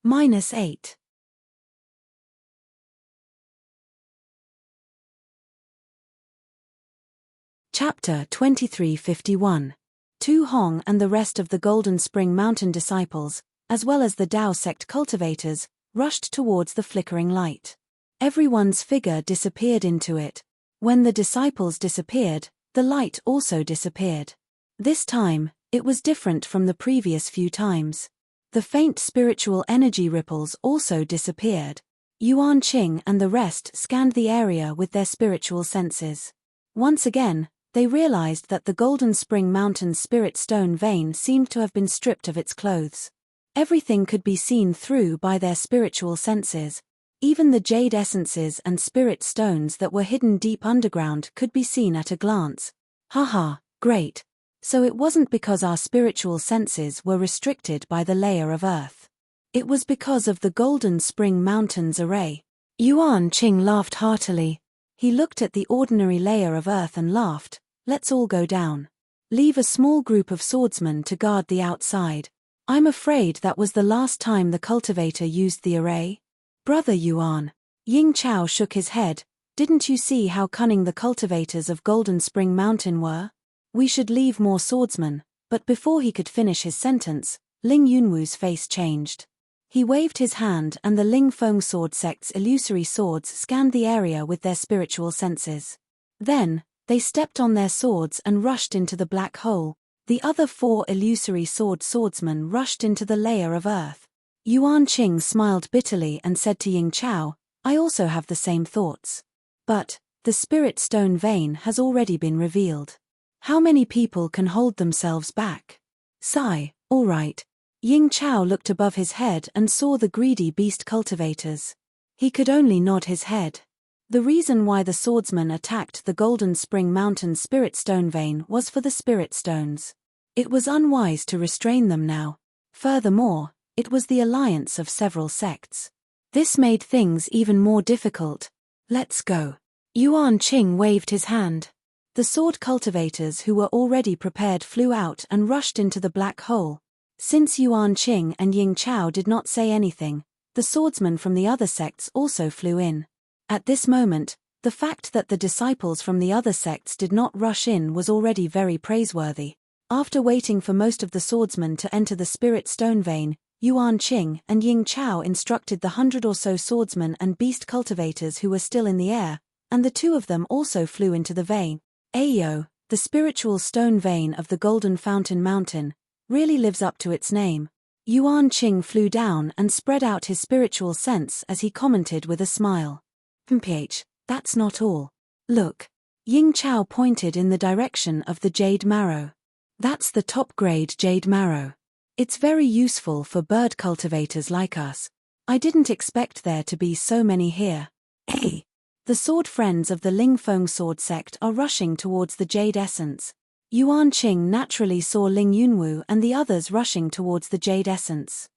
-8. Chapter 2351. Tu Hong and the rest of the Golden Spring Mountain disciples, as well as the Tao sect cultivators, rushed towards the flickering light. Everyone's figure disappeared into it. When the disciples disappeared, the light also disappeared. This time, it was different from the previous few times. The faint spiritual energy ripples also disappeared. Yuan Qing and the rest scanned the area with their spiritual senses. Once again, they realized that the Golden Spring Mountain's spirit stone vein seemed to have been stripped of its clothes. Everything could be seen through by their spiritual senses. Even the jade essences and spirit stones that were hidden deep underground could be seen at a glance. Haha, great. So it wasn't because our spiritual senses were restricted by the layer of earth. It was because of the Golden Spring Mountain's array. Yuan Qing laughed heartily. He looked at the ordinary layer of earth and laughed. Let's all go down. Leave a small group of swordsmen to guard the outside. I'm afraid that was the last time the cultivator used the array. Brother Yuan. Ying Chao shook his head. Didn't you see how cunning the cultivators of Golden Spring Mountain were? We should leave more swordsmen. But before he could finish his sentence, Ling Yunwu's face changed. He waved his hand and the Ling Feng sword sect's illusory swords scanned the area with their spiritual senses. Then, they stepped on their swords and rushed into the black hole. The other 4 illusory swordsmen rushed into the layer of earth. Yuan Qing smiled bitterly and said to Ying Chao, I also have the same thoughts. But, the spirit stone vein has already been revealed. How many people can hold themselves back? Sigh, all right. Ying Chao looked above his head and saw the greedy beast cultivators. He could only nod his head. The reason why the swordsmen attacked the Golden Spring Mountain spirit stone vein was for the spirit stones. It was unwise to restrain them now. Furthermore, it was the alliance of several sects. This made things even more difficult. Let's go. Yuan Qing waved his hand. The sword cultivators who were already prepared flew out and rushed into the black hole. Since Yuan Qing and Ying Chao did not say anything, the swordsmen from the other sects also flew in. At this moment, the fact that the disciples from the other sects did not rush in was already very praiseworthy. After waiting for most of the swordsmen to enter the spirit stone vein, Yuan Qing and Ying Chao instructed the 100 or so swordsmen and beast cultivators who were still in the air, and the 2 of them also flew into the vein. Ayo, the spiritual stone vein of the Golden Fountain Mountain, really lives up to its name. Yuan Qing flew down and spread out his spiritual sense as he commented with a smile. That's not all. Look. Ying Chao pointed in the direction of the jade marrow. That's the top-grade jade marrow. It's very useful for bird cultivators like us. I didn't expect there to be so many here. Hey! The sword friends of the Ling Feng sword sect are rushing towards the jade essence. Yuan Qing naturally saw Ling Yunwu and the others rushing towards the jade essence.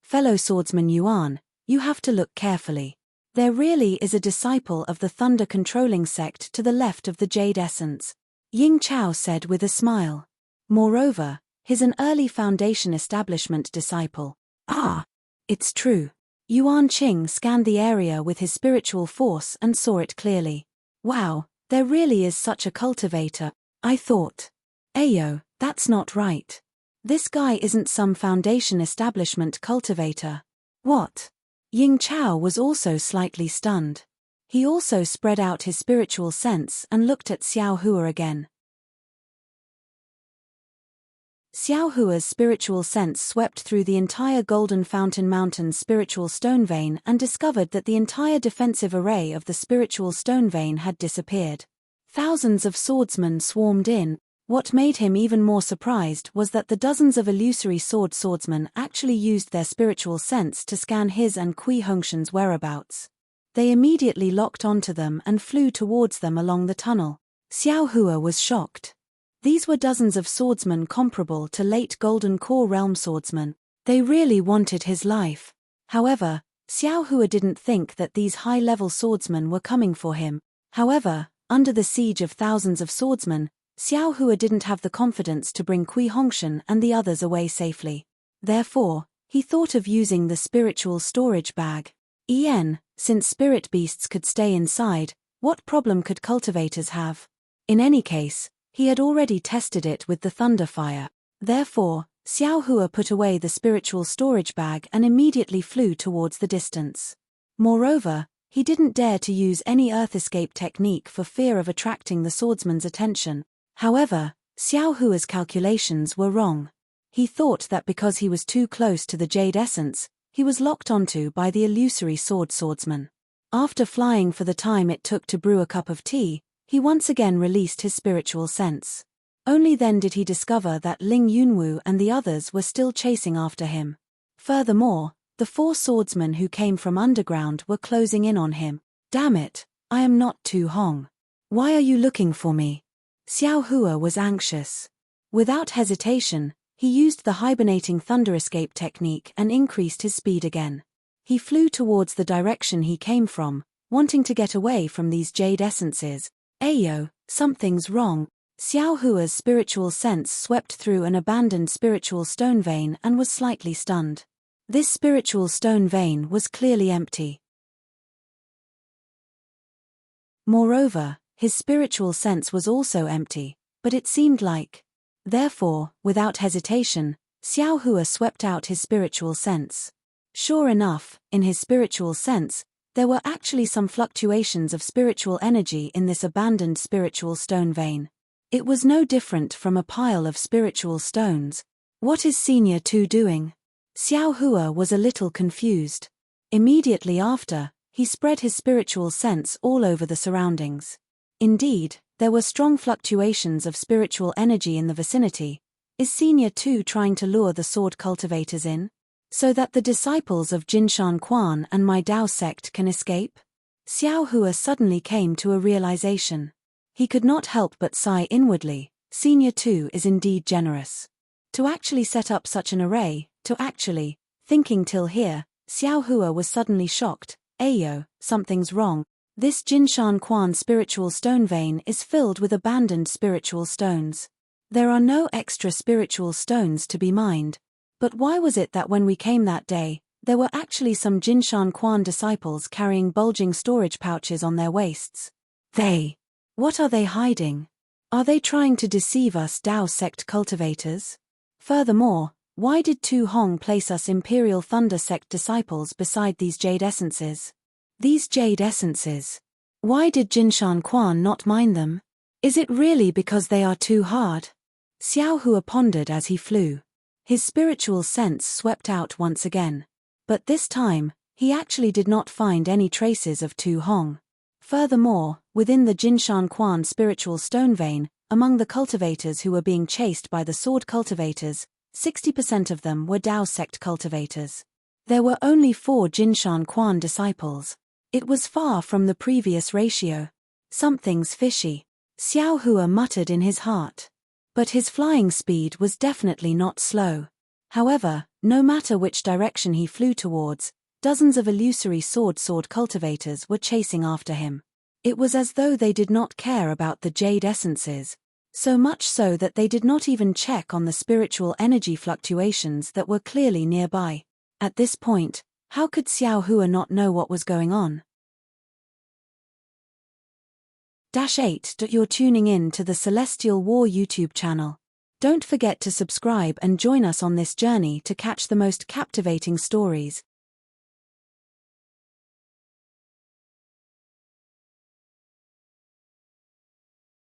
Fellow swordsman Yuan, you have to look carefully. There really is a disciple of the thunder controlling sect to the left of the jade essence. Ying Chao said with a smile. Moreover, he's an early foundation establishment disciple. Ah! It's true. Yuan Qing scanned the area with his spiritual force and saw it clearly. Wow, there really is such a cultivator, I thought. Ayo, that's not right. This guy isn't some foundation establishment cultivator. What? Ying Chao was also slightly stunned. He also spread out his spiritual sense and looked at Xiao Hua again. Xiao Hua's spiritual sense swept through the entire Golden Fountain Mountain's spiritual stone vein and discovered that the entire defensive array of the spiritual stone vein had disappeared. Thousands of swordsmen swarmed in. What made him even more surprised was that the dozens of illusory swordsmen actually used their spiritual sense to scan his and Kui Hongshan's whereabouts. They immediately locked onto them and flew towards them along the tunnel. Xiao Hua was shocked. These were dozens of swordsmen comparable to late Golden Core Realm swordsmen. They really wanted his life. However, Xiao Hua didn't think that these high-level swordsmen were coming for him. However, under the siege of thousands of swordsmen, Xiao Hua didn't have the confidence to bring Kui Hongshan and the others away safely. Therefore, he thought of using the spiritual storage bag. Since spirit beasts could stay inside, what problem could cultivators have? In any case, he had already tested it with the thunder fire. Therefore, Xiao Hua put away the spiritual storage bag and immediately flew towards the distance. Moreover, he didn't dare to use any earth escape technique for fear of attracting the swordsman's attention. However, Xiao Hua's calculations were wrong. He thought that because he was too close to the jade essence, he was locked onto by the illusory swordsman. After flying for the time it took to brew a cup of tea, he once again released his spiritual sense. Only then did he discover that Ling Yunwu and the others were still chasing after him. Furthermore, the 4 swordsmen who came from underground were closing in on him. Damn it, I am not Tu Hong. Why are you looking for me? Xiao Hua was anxious. Without hesitation, he used the hibernating thunder escape technique and increased his speed again. He flew towards the direction he came from, wanting to get away from these jade essences. Ayo, something's wrong. Xiao Hua's spiritual sense swept through an abandoned spiritual stone vein and was slightly stunned. This spiritual stone vein was clearly empty. Moreover, his spiritual sense was also empty, but it seemed like. Therefore, without hesitation, Xiao Hua swept out his spiritual sense. Sure enough, in his spiritual sense, there were actually some fluctuations of spiritual energy in this abandoned spiritual stone vein. It was no different from a pile of spiritual stones. What is Senior 2 doing? Xiao Hua was a little confused. Immediately after, he spread his spiritual sense all over the surroundings. Indeed, there were strong fluctuations of spiritual energy in the vicinity. Is Senior 2 trying to lure the sword cultivators in? So that the disciples of Jinshan Quan and my Dao sect can escape? Xiao Hua suddenly came to a realization. He could not help but sigh inwardly. Senior 2 is indeed generous. To actually set up such an array, thinking till here, Xiao Hua was suddenly shocked. Ayo, something's wrong. This Jinshan Quan spiritual stone vein is filled with abandoned spiritual stones. There are no extra spiritual stones to be mined. But why was it that when we came that day, there were actually some Jinshan Quan disciples carrying bulging storage pouches on their waists? What are they hiding? Are they trying to deceive us Dao sect cultivators? Furthermore, why did Tu Hong place us Imperial Thunder sect disciples beside these jade essences? These jade essences. Why did Jinshan Quan not mine them? Is it really because they are too hard? Xiao Hua pondered as he flew. His spiritual sense swept out once again. But this time, he actually did not find any traces of Tu Hong. Furthermore, within the Jinshan Quan spiritual stone vein, among the cultivators who were being chased by the sword cultivators, 60% of them were Dao sect cultivators. There were only 4 Jinshan Quan disciples. It was far from the previous ratio. Something's fishy. Xiao Hua muttered in his heart. But his flying speed was definitely not slow. However, no matter which direction he flew towards, dozens of illusory sword cultivators were chasing after him. It was as though they did not care about the jade essences, so much so that they did not even check on the spiritual energy fluctuations that were clearly nearby. At this point, how could Xiao Hua not know what was going on? 8. You're tuning in to the Celestial War YouTube channel. Don't forget to subscribe and join us on this journey to catch the most captivating stories,